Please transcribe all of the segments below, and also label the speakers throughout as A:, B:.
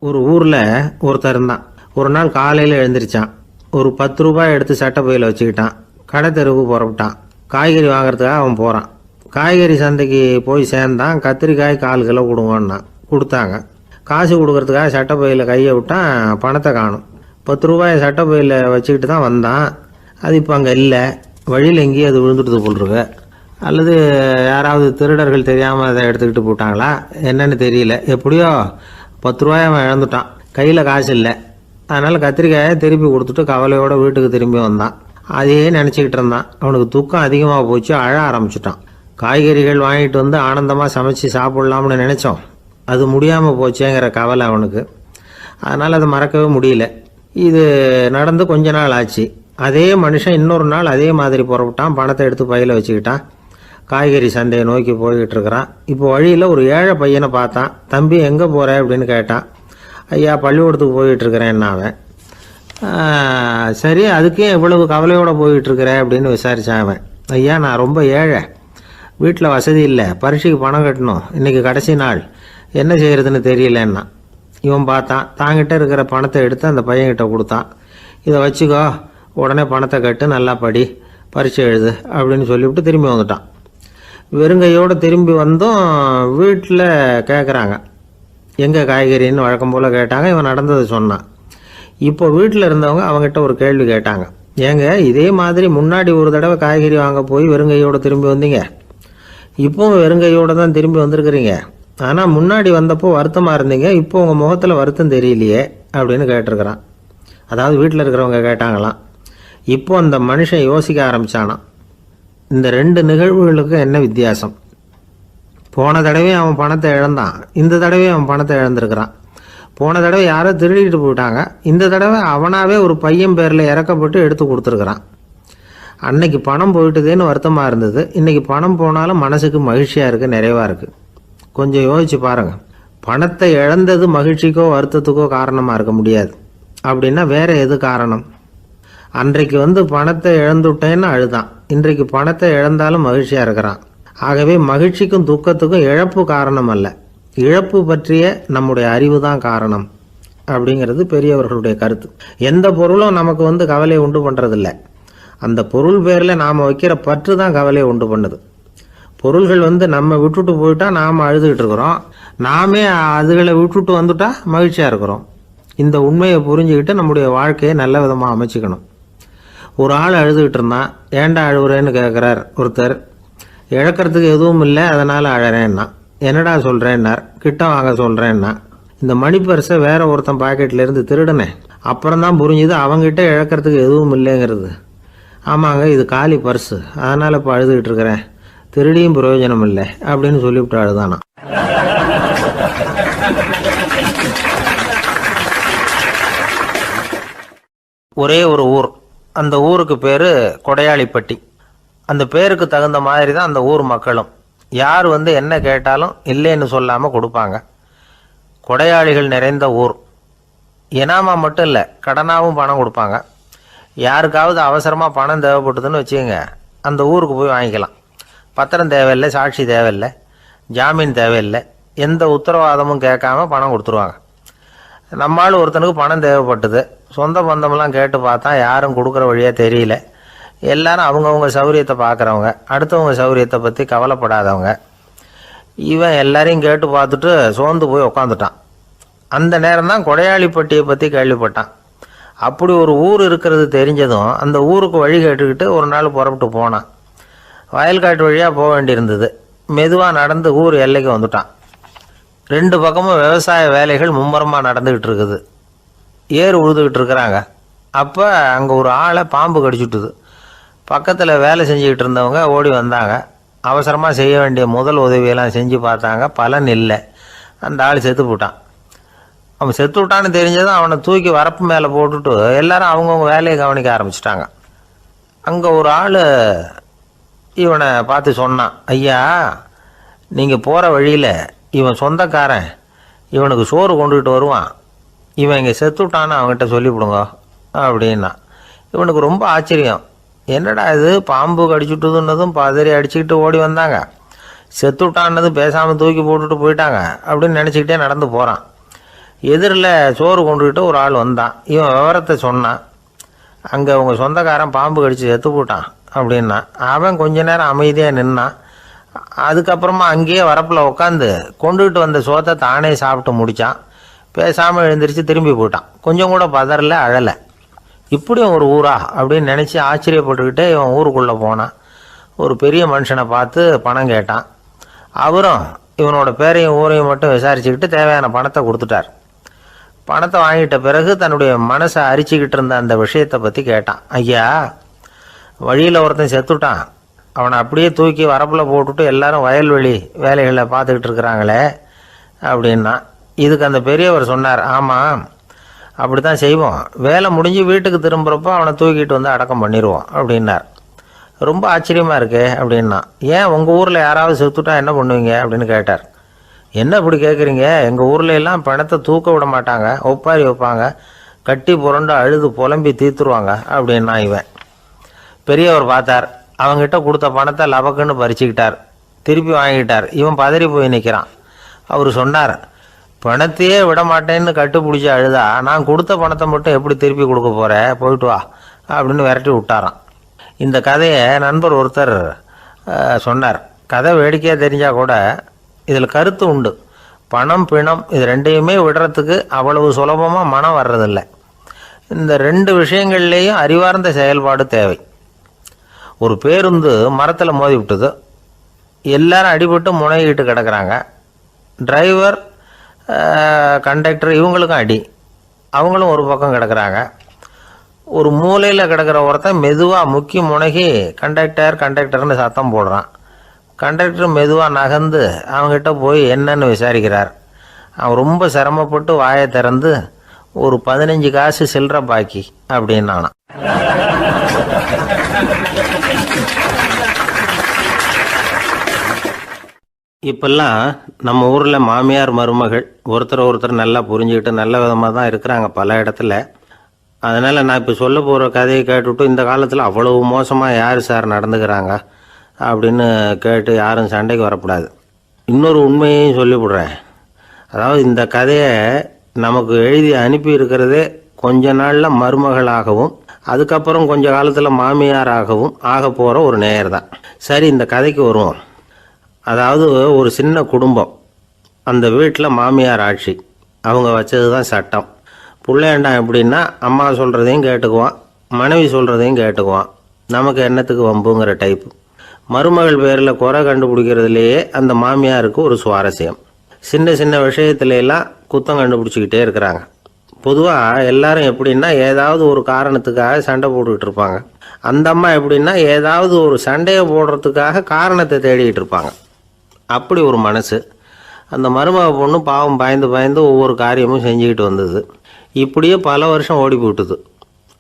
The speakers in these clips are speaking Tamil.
A: ஒரு ஊரில் ஒருத்தர் இருந்தான். ஒரு நாள் காலையில் எழுந்திரிச்சான். ஒரு 10 ரூபாய் எடுத்து சட்டை பையில் வச்சுக்கிட்டான். கடை தெருவுக்கு புறப்பட்டான். காய்கறி வாங்குறதுக்காக அவன் போகிறான். காய்கறி சந்தைக்கு போய் சேர்ந்தான். கத்திரிக்காய் 1/4 கிலோ கொடுங்கன்னா கொடுத்தாங்க. காசு கொடுக்கறதுக்காக சட்டை பையில் கையை விட்டான். பணத்தை காணும். 10 ரூபாயை சட்டை பையில் வச்சுக்கிட்டு தான் வந்தான். அது இப்போ அங்கே இல்லை. வழியில் எங்கேயும் அது விழுந்துட்டு போட்டிருக்கு. அல்லது யாராவது திருடர்கள் தெரியாமல் அதை எடுத்துக்கிட்டு போட்டாங்களா என்னன்னு தெரியல. எப்படியோ 10 ரூபாய் அவன் இழந்துட்டான். கையில் காசு இல்லை. அதனால் கத்திரிக்காயை திருப்பி கொடுத்துட்டு கவலையோடு வீட்டுக்கு திரும்பி வந்தான். அதையே நினச்சிக்கிட்டு இருந்தான். அவனுக்கு துக்கம் அதிகமாக போச்சு. அழ ஆரம்பிச்சிட்டான். காய்கறிகள் வாங்கிட்டு வந்து ஆனந்தமாக சமைச்சு சாப்பிட்லாம்னு நினச்சோம். அது முடியாமல் போச்சேங்கிற கவலை அவனுக்கு. அதனால் அதை மறக்கவே முடியல. இது நடந்து கொஞ்ச நாள் ஆச்சு. அதே மனுஷன் இன்னொரு நாள் அதே மாதிரி புறப்பட்டான். பணத்தை எடுத்து பையில் வச்சுக்கிட்டான். காய்கறி சந்தையை நோக்கி போய்கிட்டு இருக்கிறான். இப்போ வழியில் ஒரு ஏழை பையனை பார்த்தான். தம்பி எங்கே போகிற அப்படின்னு கேட்டான். ஐயா பள்ளிக்கூடத்துக்கு போயிட்டுருக்கிறேன் அவன். சரி அதுக்கே இவ்வளவு கவலையோடு போயிட்டுருக்கிற அப்படின்னு விசாரித்தான் அவன். ஐயா நான் ரொம்ப ஏழை, வீட்டில் வசதி இல்லை, பரீட்சைக்கு பணம் கட்டணும், இன்றைக்கி கடைசி நாள், என்ன செய்கிறதுன்னு தெரியலன்னா. இவன் பார்த்தான். தாங்கிட்ட இருக்கிற பணத்தை எடுத்து அந்த பையன்கிட்ட கொடுத்தான். இதை வச்சுக்கோ, உடனே பணத்தை கட்டு, நல்லா படி, பரீட்சை எழுது அப்படின்னு சொல்லிவிட்டு திரும்பி வந்துட்டான். வெறுங்கையோடு திரும்பி வந்தும் வீட்டில் கேட்குறாங்க எங்கே காய்கறின்னு வழக்கம் போல் கேட்டாங்க. இவன் நடந்ததை சொன்னான். இப்போ வீட்டில் இருந்தவங்க அவங்ககிட்ட ஒரு கேள்வி கேட்டாங்க. ஏங்க இதே மாதிரி முன்னாடி ஒரு தடவை காய்கறி வாங்க போய் வெறுங்கையோடு திரும்பி வந்தீங்க, இப்போவும் வெறுங்கையோடு தான் திரும்பி வந்திருக்கிறீங்க. ஆனால் முன்னாடி வந்தப்போ வருத்தமாக இருந்தீங்க, இப்போ உங்கள் முகத்தில் வருத்தம் தெரியலையே அப்படின்னு கேட்டிருக்கிறான். அதாவது வீட்டில் இருக்கிறவங்க கேட்டாங்களாம். இப்போ அந்த மனுஷன் யோசிக்க ஆரம்பித்தானான். இந்த 2 நிகழ்வுகளுக்கு என்ன வித்தியாசம்? போன தடவை அவன் பணத்தை இழந்தான், இந்த தடவை அவன் பணத்தை இழந்திருக்கிறான். போன தடவை யாரோ திருடிட்டு போயிட்டாங்க, இந்த தடவை அவனாவே ஒரு பையன் பேரில் இறக்கப்பட்டு எடுத்து கொடுத்துருக்குறான். அன்னைக்கு பணம் போயிட்டுதேன்னு வருத்தமாக இருந்தது, இன்றைக்கி பணம் போனாலும் மனசுக்கு மகிழ்ச்சியாக இருக்குது, நிறைவாக இருக்குது. கொஞ்சம் யோசிச்சு பாருங்கள். பணத்தை இழந்தது மகிழ்ச்சிக்கோ வருத்தத்துக்கோ காரணமாக இருக்க முடியாது. அப்படின்னா வேறு எது காரணம்? அன்றைக்கு பணத்தை இழந்துட்டேன்னு அழுதான், இன்றைக்கு பணத்தை இழந்தாலும் மகிழ்ச்சியாக இருக்கிறான். ஆகவே மகிழ்ச்சிக்கும் துக்கத்துக்கும் இழப்பு காரணம் அல்ல, இழப்பு பற்றிய நம்முடைய அறிவு தான் காரணம் அப்படிங்கிறது பெரியவர்களுடைய கருத்து. எந்த பொருளும் நமக்கு கவலையை உண்டு பண்ணுறதில்ல, அந்த பொருள் பேரில் நாம் வைக்கிற பற்று தான் கவலையை உண்டு பண்ணுது. பொருள்கள் நம்ம விட்டுட்டு போயிட்டா நாம் அழுதுகிட்டு இருக்கிறோம், நாமே அதுகளை விட்டுட்டு வந்துட்டா மகிழ்ச்சியாக இருக்கிறோம். இந்த உண்மையை புரிஞ்சுக்கிட்டு நம்முடைய வாழ்க்கையை நல்ல விதமாக அமைச்சிக்கணும். ஒரு ஆள் அழுதுகிட்டு இருந்தான். ஏன்டா அழுகுறேன்னு கேட்குறார் ஒருத்தர். இழக்கிறதுக்கு எதுவும் இல்லை அதனால் அழறேன்னா. என்னடா சொல்கிறேன்னார். கிட்ட வாங்க சொல்கிறேன்னா. இந்த மணி பர்ஸை வேற ஒருத்தன் பாக்கெட்லேருந்து திருடினேன், அப்புறம் தான் புரிஞ்சுது அவங்ககிட்ட இழக்கிறதுக்கு எதுவும் இல்லைங்கிறது. ஆமாங்க இது காலி பர்ஸு, அதனால் இப்போ அழுதுகிட்டு இருக்கிறேன், திருடியும் பிரயோஜனம் இல்லை அப்படின்னு சொல்லிவிட்டு அழுதானா. ஒரே ஒரு ஊர், அந்த ஊருக்கு பேர் கொடையாளிப்பட்டி. அந்த பேருக்கு தகுந்த மாதிரி தான் அந்த ஊர் மக்களும். யார் என்ன கேட்டாலும் இல்லைன்னு சொல்லாமல் கொடுப்பாங்க. கொடையாளிகள் நிறைந்த ஊர். இனாமா மட்டும் இல்லை, கடனாகவும் பணம் கொடுப்பாங்க. யாருக்காவது அவசரமாக பணம் தேவைப்பட்டதுன்னு வச்சுக்கோங்க, அந்த ஊருக்கு போய் வாங்கிக்கலாம். பத்திரம் தேவையில்லை, சாட்சி தேவையில்லை, ஜாமீன் தேவையில்லை, எந்த உத்தரவாதமும் கேட்காம பணம் கொடுத்துருவாங்க. நம்மால் ஒருத்தனுக்கு பணம் தேவைப்பட்டது, சொந்த பந்தமெல்லாம் கேட்டு பார்த்தா யாரும் கொடுக்குற வழியாக தெரியல. எல்லாரும் அவங்கவுங்க சௌரியத்தை பார்க்குறவங்க, அடுத்தவங்க சௌரியத்தை பற்றி கவலைப்படாதவங்க. இவன் எல்லாரையும் கேட்டு பார்த்துட்டு சோர்ந்து போய் உக்காந்துட்டான். அந்த நேரம் தான் கொடையாளிப்பட்டியை பற்றி கேள்விப்பட்டான். அப்படி ஒரு ஊர் இருக்கிறது தெரிஞ்சதும் அந்த ஊருக்கு வழி கேட்டுக்கிட்டு ஒரு நாள் புறப்பட்டு போனான். வயல்காட்டு வழியாக போக வேண்டியிருந்தது. மெதுவாக நடந்து ஊர் எல்லைக்கு வந்துட்டான். 2 பக்கமும் விவசாய வேலைகள் மும்முரமாக நடந்துக்கிட்டு இருக்குது. ஏறு உழுதுகிட்டு இருக்கிறாங்க. அப்போ அங்கே ஒரு ஆளை பாம்பு கடிச்சுட்டுது. பக்கத்தில் வேலை செஞ்சுக்கிட்டு இருந்தவங்க ஓடி வந்தாங்க. அவசரமாக செய்ய வேண்டிய முதல் உதவியெல்லாம் செஞ்சு பார்த்தாங்க, பலன் இல்லை. அந்த ஆள் செத்து போட்டான். அவன் செத்து விட்டான்னு தெரிஞ்சதும் அவனை தூக்கி வரப்பு மேலே போட்டுட்டு எல்லாரும் அவங்கவுங்க வேலையை கவனிக்க ஆரம்பிச்சிட்டாங்க. அங்கே ஒரு ஆள் இவனை பார்த்து சொன்னான், ஐயா நீங்கள் போகிற வழியில் இவன் சொந்தக்காரன், இவனுக்கு சோறு கொண்டுகிட்டு வருவான், இவன் இங்கே செத்துட்டான்னு அவங்ககிட்ட சொல்லிவிடுங்க அப்படின்னா. இவனுக்கு ரொம்ப ஆச்சரியம். என்னடா இது பாம்பு கடிச்சுட்டுதுன்னதும் பதறி அடிச்சுக்கிட்டு ஓடி வந்தாங்க, செத்துட்டான்னதும் பேசாமல் தூக்கி போட்டுட்டு போயிட்டாங்க அப்படின்னு நினச்சிக்கிட்டே நடந்து போகிறான். எதிரில் சோறு கொண்டுக்கிட்டு ஒரு ஆள் வந்தான். இவன் விவரத்தை சொன்னான். அங்கே உங்கள் சொந்தக்காரன் பாம்பு கடிச்சு செத்து போட்டான் அப்படின்னா. அவன் கொஞ்ச நேரம் அமைதியாக நின்னான். அதுக்கப்புறமா அங்கேயே வரப்பில் உட்காந்து கொண்டுகிட்டு வந்த சோத்தை தானே சாப்பிட்டு முடித்தான். பேசாமல் எழுந்திரிச்சு திரும்பி போயிட்டான். கொஞ்சம் கூட பதறல, அழலை. இப்படியும் ஒரு ஊரா அப்படின்னு நினச்சி ஆச்சரியப்பட்டுக்கிட்டே இவன் ஊருக்குள்ளே போனான். ஒரு பெரிய மனுஷனை பார்த்து பணம் கேட்டான். அவரும் இவனோட பேரையும் ஊரையும் மட்டும் விசாரிச்சுக்கிட்டு தேவையான பணத்தை கொடுத்துட்டார். பணத்தை வாங்கிட்ட பிறகு தன்னுடைய மனசை அரிச்சிக்கிட்டு இருந்த அந்த விஷயத்தை பற்றி கேட்டான். ஐயா, வழியில் ஒருத்தன் செத்துட்டான், அவனை அப்படியே தூக்கி வரப்பில் போட்டுட்டு எல்லாரும் வயல்வெளி வேலைகளை பார்த்துக்கிட்டு இருக்கிறாங்களே அப்படின்னா. இதுக்கு அந்த பெரியவர் சொன்னார், ஆமாம் அப்படி தான் செய்வோம், வேலை முடிஞ்சு வீட்டுக்கு திரும்புகிறப்போ அவனை தூக்கிட்டு வந்து அடக்கம் பண்ணிடுவோம் அப்படின்னார். ரொம்ப ஆச்சரியமாக இருக்கே அப்படின்னா. ஏன் உங்கள் ஊரில் யாராவது செத்துட்டா என்ன பண்ணுவீங்க அப்படின்னு கேட்டார். என்ன இப்படி கேட்குறீங்க, எங்கள் ஊரில் எல்லாம் பணத்தை தூக்க விட மாட்டாங்க, ஒப்பாரி வைப்பாங்க, கட்டி புரண்டு அழுது புலம்பி தீர்த்துருவாங்க அப்படின்னா. இவன் பெரியவர் பார்த்தார். அவங்ககிட்ட கொடுத்த பணத்தை லபக்குன்னு பறிச்சுக்கிட்டார். திருப்பி வாங்கிட்டார். இவன் பதறி போய் நிற்கிறான். அவர் சொன்னார், பணத்தையே விட மாட்டேன்னு கட்டுப்பிடிச்சி அழுதா நான் கொடுத்த பணத்தை மட்டும் எப்படி திருப்பி கொடுக்க போகிறேன், போயிட்டு வா அப்படின்னு விரட்டி விட்டாரான். இந்த கதையை நண்பர் ஒருத்தர் சொன்னார். கதை வேடிக்கையாக தெரிஞ்சால் கூட இதில் கருத்து உண்டு. பணம் பிணம் இது ரெண்டையுமே விடுறதுக்கு அவ்வளவு சுலபமாக மனம் வர்றதில்லை. இந்த ரெண்டு விஷயங்கள்லேயும் அறிவார்ந்த செயல்பாடு தேவை. ஒரு பேருந்து மரத்தில் மோதி விட்டுது. எல்லாரும் அடிபட்டு முனைகிட்டு கிடக்கிறாங்க. டிரைவர், கண்டக்டர் இவங்களுக்கும் அடி. அவங்களும் ஒரு பக்கம் கிடக்கிறாங்க. ஒரு மூலையில் கிடக்கிற ஒருத்தன் மெதுவாக முக்கி முனகி கண்டக்டர்னு சத்தம் போடுறான். கண்டக்டர் மெதுவாக நகர்ந்து அவங்ககிட்ட போய் என்னன்னு விசாரிக்கிறார். அவன் ரொம்ப சிரமப்பட்டு வாயை திறந்து ஒரு 15 காசு சில்லற பாக்கி அப்படின்னானா. இப்பெல்லாம் நம்ம ஊரில் மாமியார் மருமகள் ஒருத்தர் நல்லா புரிஞ்சுக்கிட்டு நல்ல விதமாக தான் இருக்கிறாங்க பல இடத்துல. அதனால் நான் இப்போ சொல்ல போகிற கதையை கேட்டுவிட்டு இந்த காலத்தில் அவ்வளவு மோசமாக யார் சார் நடந்துக்கிறாங்க அப்படின்னு கேட்டு யாரும் சண்டைக்கு வரக்கூடாது. இன்னொரு உண்மையையும் சொல்லிவிடுறேன். அதாவது இந்த கதையை நமக்கு எழுதி அனுப்பி இருக்கிறதே கொஞ்ச நாளில் மருமகளாகவும் அதுக்கப்புறம் கொஞ்ச காலத்தில் மாமியாராகவும் ஆக போகிற ஒரு நேயர் தான். சரி, இந்த கதைக்கு வருவோம். அதாவது ஒரு சின்ன குடும்பம். அந்த வீட்டில் மாமியார் ஆட்சி. அவங்க வச்சது தான் சட்டம். பிள்ளையாண்டான் எப்படின்னா அம்மா சொல்கிறதையும் கேட்டுக்குவான், மனைவி சொல்கிறதையும் கேட்டுக்குவான். நமக்கு என்னத்துக்கு வம்புங்கிற டைப்பு. மருமகள் பேரில் குறை கண்டுபிடிக்கிறதுலையே அந்த மாமியாருக்கு ஒரு சுவாரஸ்யம். சின்ன சின்ன விஷயத்துலையெல்லாம் குத்தம் கண்டுபிடிச்சிக்கிட்டே இருக்கிறாங்க. பொதுவாக எல்லாரும் எப்படின்னா ஏதாவது ஒரு காரணத்துக்காக சண்டை போட்டுக்கிட்டு இருப்பாங்க. அந்த அம்மா எப்படின்னா ஏதாவது ஒரு சண்டையை போடுறதுக்காக காரணத்தை தேடிக்கிட்டு இருப்பாங்க. அப்படி ஒரு மனசு. அந்த மருமக பொண்ணு பாவம் பயந்து பயந்து ஒவ்வொரு காரியமும் செஞ்சுக்கிட்டு வந்தது. இப்படியே பல வருஷம் ஓடி போட்டுது.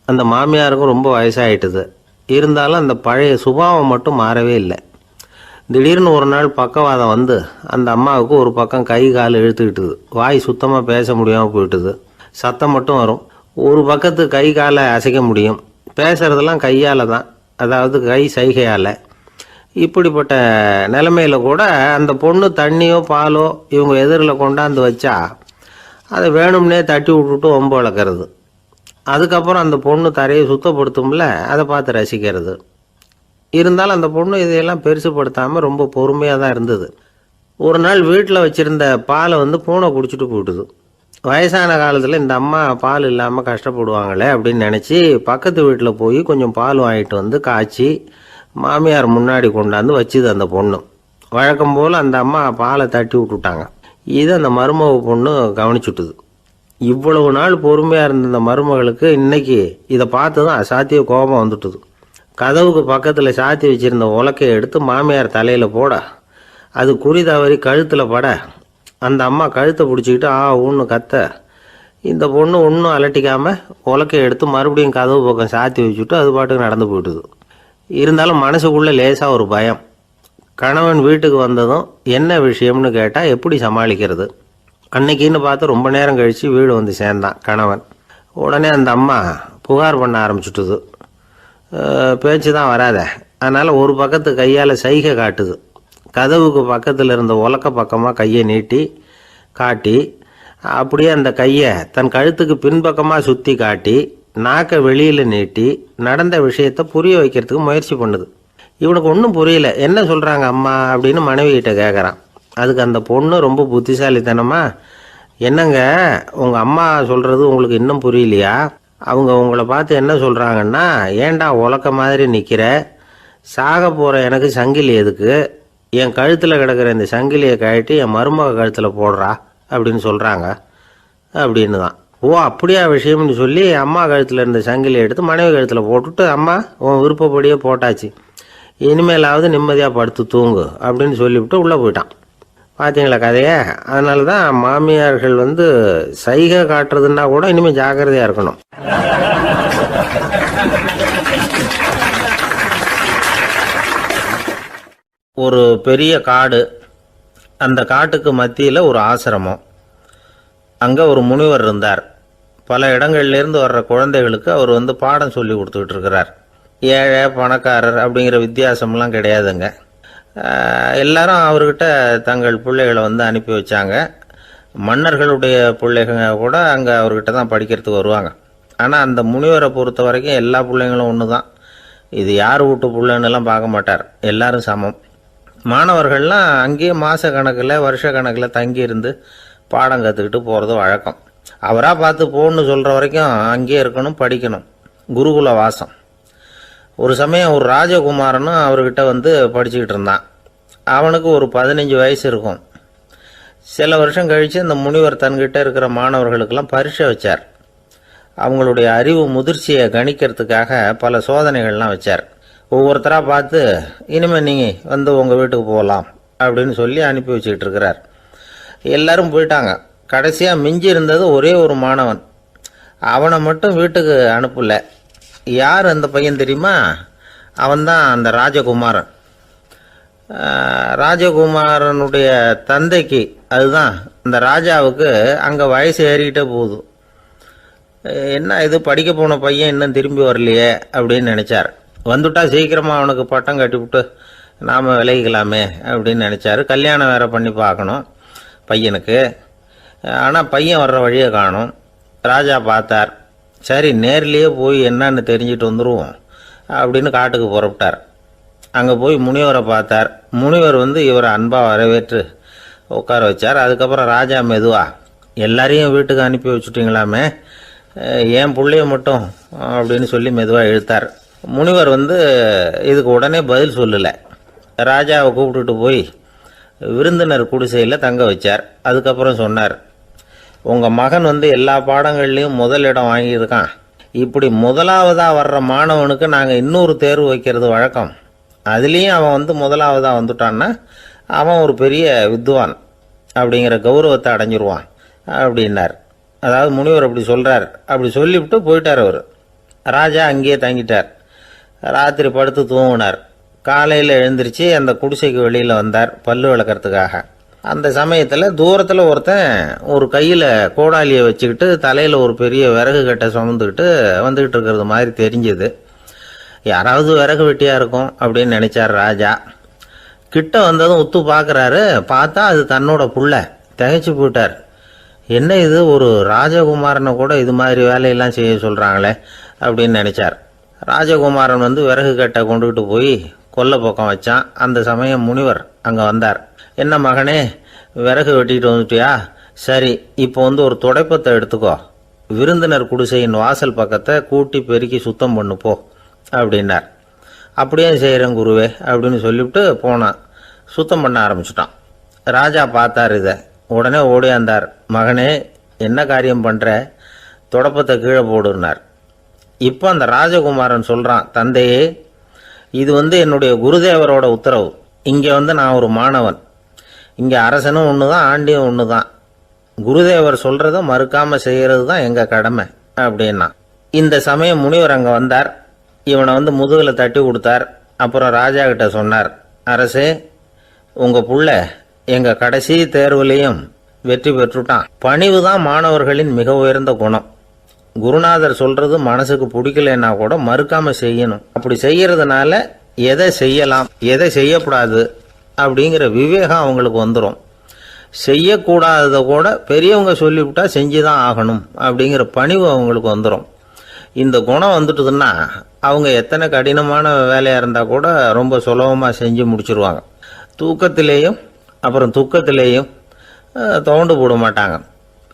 A: அந்த மாமியாருக்கும் ரொம்ப வயசாகிட்டுது. இருந்தாலும் அந்த பழைய சுபாவம் மட்டும் மாறவே இல்லை. திடீர்னு ஒரு நாள் பக்கவாதம் வந்து அந்த அம்மாவுக்கு ஒரு பக்கம் கை கால் இழுத்துக்கிட்டுது. வாய் சுத்தமாக பேச முடியாமல் போயிட்டுது. சத்தம் மட்டும் வரும். ஒரு பக்கத்து கை காலை அசைக்க முடியும். பேசுகிறதெல்லாம் கையால் தான், அதாவது கை சைகையால். இப்படிப்பட்ட நிலைமையில் கூட அந்த பொண்ணு தண்ணியோ பாலோ இவங்க எதிரில் கொண்டாந்து வச்சா அதை வேணும்னே தட்டி விட்டுட்டு ஒம்பு வளர்க்குறது. அதுக்கப்புறம் அந்த பொண்ணு தரையை சுத்தப்படுத்தும்ல, அதை பார்த்து ரசிக்கிறது. இருந்தாலும் அந்த பொண்ணு இதையெல்லாம் பெருசுப்படுத்தாமல் ரொம்ப பொறுமையாக தான் இருந்தது. ஒரு நாள் வீட்டில் வச்சுருந்த பாலை பூனை குடிச்சிட்டு போயிட்டுது. வயசான காலத்தில் இந்த அம்மா பால் இல்லாமல் கஷ்டப்படுவாங்களே அப்படின்னு நினச்சி பக்கத்து வீட்டில் போய் கொஞ்சம் பால் வாங்கிட்டு காய்ச்சி மாமியார் முன்னாடி கொண்டாந்து வச்சுது அந்த பொண்ணு. வழக்கம் போல் அந்த அம்மா பாலை தட்டி விட்டுட்டாங்க. இது அந்த மருமக பொண்ணு கவனிச்சுட்டுது. இவ்வளவு நாள் பொறுமையாக இருந்த இந்த மருமகளுக்கு இன்னைக்கு இதை பார்த்து தான் அசாத்திய கோபம் வந்துட்டுது. கதவுக்கு பக்கத்தில் சாத்தி வச்சுருந்த உலக்கையை எடுத்து மாமியார் தலையில் போட அது குறி தவறி கழுத்தில் பட அந்த அம்மா கழுத்தை பிடிச்சிக்கிட்டு ஊன்னு கத்த இந்த பொண்ணு ஒன்றும் அலட்டிக்காமல் உலக்கையை எடுத்து மறுபடியும் கதவு பக்கம் சாத்தி வச்சுட்டு அது பாட்டுக்கு நடந்து போயிட்டுது. இருந்தாலும் மனசுக்குள்ளே லேசாக ஒரு பயம். கணவன் வீட்டுக்கு வந்ததும் என்ன விஷயம்னு கேட்டால் எப்படி சமாளிக்கிறது. அன்னைக்குன்னு பார்த்து ரொம்ப நேரம் கழித்து வீடு வந்து சேர்ந்தான் கணவன். உடனே அந்த அம்மா புகார் பண்ண ஆரம்பிச்சுட்டுது. பேச்சு தான் வராத, அதனால் ஒரு பக்கத்து கையால் சைகை காட்டுது. கதவுக்கு பக்கத்தில் இருந்த உலக்க பக்கமாக கையை நீட்டி காட்டி அப்படியே அந்த கையை தன் கழுத்துக்கு பின்பக்கமாக சுற்றி காட்டி நாக்கை வெளியில் நீட்டி நடந்த விஷயத்தை புரிய வைக்கிறதுக்கு முயற்சி பண்ணுது. இவனுக்கு ஒன்றும் புரியல. என்ன சொல்கிறாங்க அம்மா அப்படின்னு மனைவிகிட்ட கேட்குறான். அதுக்கு அந்த பொண்ணு ரொம்ப புத்திசாலித்தனமா, என்னங்க உங்கள் அம்மா சொல்கிறது உங்களுக்கு இன்னும் புரியலையா? அவங்க உங்களை பார்த்து என்ன சொல்கிறாங்கன்னா, ஏண்டா உலக்க மாதிரி நிற்கிற, சாக போகிற எனக்கு சங்கிலி எதுக்கு, என் கழுத்தில் கிடக்கிற இந்த சங்கிலியை கழட்டி என் மருமக கழுத்தில் போடுறா அப்படின்னு சொல்கிறாங்க அப்படின்னு தான். ஓ அப்படியா விஷயம்னு சொல்லி அம்மா கழுத்தில் இருந்த சங்கிலியை எடுத்து மனைவி கழுத்தில் போட்டுட்டு, அம்மா உன் விருப்பப்படியே போட்டாச்சு, இனிமேலாவது நிம்மதியாக படுத்து தூங்கு அப்படின்னு சொல்லிவிட்டு உள்ளே போயிட்டான். பார்த்தீங்களா கதையை? அதனால தான் மாமியார்கள் சைகை காட்டுறதுன்னா கூட இனிமேல் ஜாக்கிரதையாக இருக்கணும். ஒரு பெரிய காடு, அந்த காட்டுக்கு மத்தியில் ஒரு ஆசிரமம். அங்கே ஒரு முனிவர் இருந்தார். பல இடங்கள்லேருந்து வர்ற குழந்தைகளுக்கு அவர் பாடம் சொல்லி கொடுத்துக்கிட்டு இருக்கிறார். ஏழை பணக்காரர் அப்படிங்கிற வித்தியாசம்லாம் கிடையாதுங்க. எல்லாரும் அவர்கிட்ட தங்கள் பிள்ளைகளை அனுப்பி வச்சாங்க. மன்னர்களுடைய பிள்ளைங்க கூட அங்கே அவர்கிட்ட தான் படிக்கிறதுக்கு வருவாங்க. ஆனால் அந்த முனிவரை பொறுத்த வரைக்கும் எல்லா பிள்ளைங்களும் ஒன்று தான். இது யார் வீட்டு பிள்ளைன்னெல்லாம் பார்க்க மாட்டார், எல்லாரும் சமம். மாணவர்கள்லாம் அங்கேயே மாத கணக்கில் வருஷ கணக்கில் தங்கியிருந்து பாடம் கற்றுக்கிட்டு போகிறது வழக்கம். அவராக பார்த்து போன்னு சொல்கிற வரைக்கும் அங்கேயே இருக்கணும், படிக்கணும். குருகுல வாசம். ஒரு சமயம் ஒரு ராஜகுமாரனும் அவர்கிட்ட படிச்சுக்கிட்டு இருந்தான். அவனுக்கு ஒரு 15 வயசு இருக்கும். சில வருஷம் கழித்து அந்த முனிவர் தன்கிட்ட இருக்கிற மாணவர்களுக்கெல்லாம் பரீட்சை வச்சார். அவங்களுடைய அறிவு முதிர்ச்சியை கணிக்கிறதுக்காக பல சோதனைகள்லாம் வச்சார். ஒவ்வொருத்தராக பார்த்து, இனிமேல் நீங்கள் உங்கள் வீட்டுக்கு போகலாம் அப்படின்னு சொல்லி அனுப்பி வச்சுக்கிட்டு இருக்கிறார். எல்லாரும் போயிட்டாங்க. கடைசியாக மிஞ்சி இருந்தது ஒரே ஒரு மாணவன். அவனை மட்டும் வீட்டுக்கு அனுப்பலை. யார் அந்த பையன் தெரியுமா? அவன்தான் அந்த ராஜகுமாரன். ராஜகுமாரனுடைய தந்தைக்கு, அதுதான் அந்த ராஜாவுக்கு, அங்கே வயசு ஏறிக்கிட்டே போகுது. என்ன இது படிக்க போன பையன் இன்னும் திரும்பி வரலையே அப்படின்னு நினச்சார். வந்துட்டா சீக்கிரமாக அவனுக்கு பட்டம் கட்டிவிட்டு நாம் விலகிக்கலாமே அப்படின்னு நினச்சார். கல்யாணம் வேறு பண்ணி பார்க்கணும் பையனுக்கு. ஆனால் பையன் வர்ற வழியை காணும். ராஜா பார்த்தார். சரி நேர்லேயே போய் என்னன்னு தெரிஞ்சுட்டு வந்துடுவோம் அப்படின்னு காட்டுக்கு புறப்பட்டார். அங்கே போய் முனிவரை பார்த்தார். முனிவர் இவரை அன்பாக வரவேற்று உட்கார வச்சார். அதுக்கப்புறம் ராஜா மெதுவா, எல்லாரையும் வீட்டுக்கு அனுப்பி வச்சுட்டிங்களாமே, ஏன் பிள்ளைய மட்டும் அப்படின்னு சொல்லி மெதுவாக இழுத்தார். முனிவர் இதுக்கு உடனே பதில் சொல்லலை. ராஜாவை கூப்பிட்டுட்டு போய் விருந்தினர் குடிசையில் தங்க வச்சார். அதுக்கப்புறம் சொன்னார், உங்கள் மகன் எல்லா பாடங்கள்லேயும் முதல் இடம் வாங்கியிருக்கான். இப்படி முதலாவதாக வர்ற மாணவனுக்கு நாங்கள் இன்னொரு தேர்வு வைக்கிறது வழக்கம். அதுலேயும் அவன் முதலாவதாக வந்துட்டான்னா அவன் ஒரு பெரிய வித்வான் அப்படிங்கிற கௌரவத்தை அடைஞ்சிருவான் அப்படின்னார். அதாவது முனிவர் அப்படி சொல்கிறார். அப்படி சொல்லிவிட்டு போயிட்டார் அவர். ராஜா அங்கேயே தங்கிட்டார். ராத்திரி படுத்து தூங்கினார். காலையில் எழுந்திரிச்சு அந்த குடிசைக்கு வெளியில் வந்தார் பல்லு விளக்கிறதுக்காக. அந்த சமயத்தில் தூரத்தில் ஒருத்தன் ஒரு கையில் கோடாலியை வச்சுக்கிட்டு தலையில் ஒரு பெரிய விறகு கட்டை சுமந்துக்கிட்டு வந்துக்கிட்டு இருக்கிறது மாதிரி தெரிஞ்சுது. யாராவது விறகு வெட்டியாக இருக்கும் அப்படின்னு நினச்சார் ராஜா. கிட்ட வந்ததும் உத்து பார்க்குறாரு. பார்த்தா அது தன்னோட புள்ள. திகைச்சு போயிட்டார். என்ன இது, ஒரு ராஜகுமாரனை கூட இது மாதிரி வேலையெல்லாம் செய்ய சொல்கிறாங்களே அப்படின்னு நினச்சார். ராஜகுமாரன் விறகு கட்டை கொண்டுகிட்டு போய் கொல்லை பக்கம் வச்சான். அந்த சமயம் முனிவர் அங்கே வந்தார். என்ன மகனே, விறகு வெட்டிட்டு வந்துட்டியா? சரி, இப்போ ஒரு துடைப்பத்தை எடுத்துக்கோ, விருந்தினர் குடிசையின் வாசல் பக்கத்தை கூட்டி பெருக்கி சுத்தம் பண்ணு போ அப்படின்னார். அப்படியே செய்கிறேன் குருவே அப்படின்னு சொல்லிவிட்டு போனான். சுத்தம் பண்ண ஆரம்பிச்சிட்டான். ராஜா பார்த்தார் இதை. உடனே ஓடியாந்தார். மகனே, என்ன காரியம் பண்ணுற, துடைப்பத்தை கீழே போடுனார். இப்போ அந்த ராஜகுமாரன் சொல்கிறான், தந்தையே, இது என்னுடைய குருதேவரோட உத்தரவு. இங்கே நான் ஒரு மாணவன். இங்கே அரசனும் ஒன்று தான், ஆண்டியும் ஒன்று தான். குருதேவர் சொல்கிறத மறுக்காமல் செய்கிறது தான் எங்கள் கடமை அப்படின்னா. இந்த சமயம் முனிவர் அங்கே வந்தார். இவனை முதுகில் தட்டி கொடுத்தார். அப்புறம் ராஜா கிட்ட சொன்னார், அரசே, உங்கள் புள்ள எங்கள் கடைசி தேர்வுலையும் வெற்றி பெற்றுட்டான். பணிவு தான் மாணவர்களின் மிக உயர்ந்த குணம். குருநாதர் சொல்றது மனசுக்கு பிடிக்கலன்னா கூட மறுக்காம செய்யணும். அப்படி செய்யறதுனால எதை செய்யலாம் எதை செய்யக்கூடாது அப்படிங்கிற விவேகம் அவங்களுக்கு வந்துடும். செய்யக்கூடாததை கூட பெரியவங்க சொல்லிவிட்டா செஞ்சு தான் ஆகணும் அப்படிங்கிற பணிவு அவங்களுக்கு வந்துடும். இந்த குணம் வந்துட்டுதுன்னா அவங்க எத்தனை கடினமான வேலையாக இருந்தால் கூட ரொம்ப சுலபமாக செஞ்சு முடிச்சிருவாங்க. தூக்கத்திலேயும் அப்புறம் துக்கத்திலேயும் தோண்டு போட மாட்டாங்க.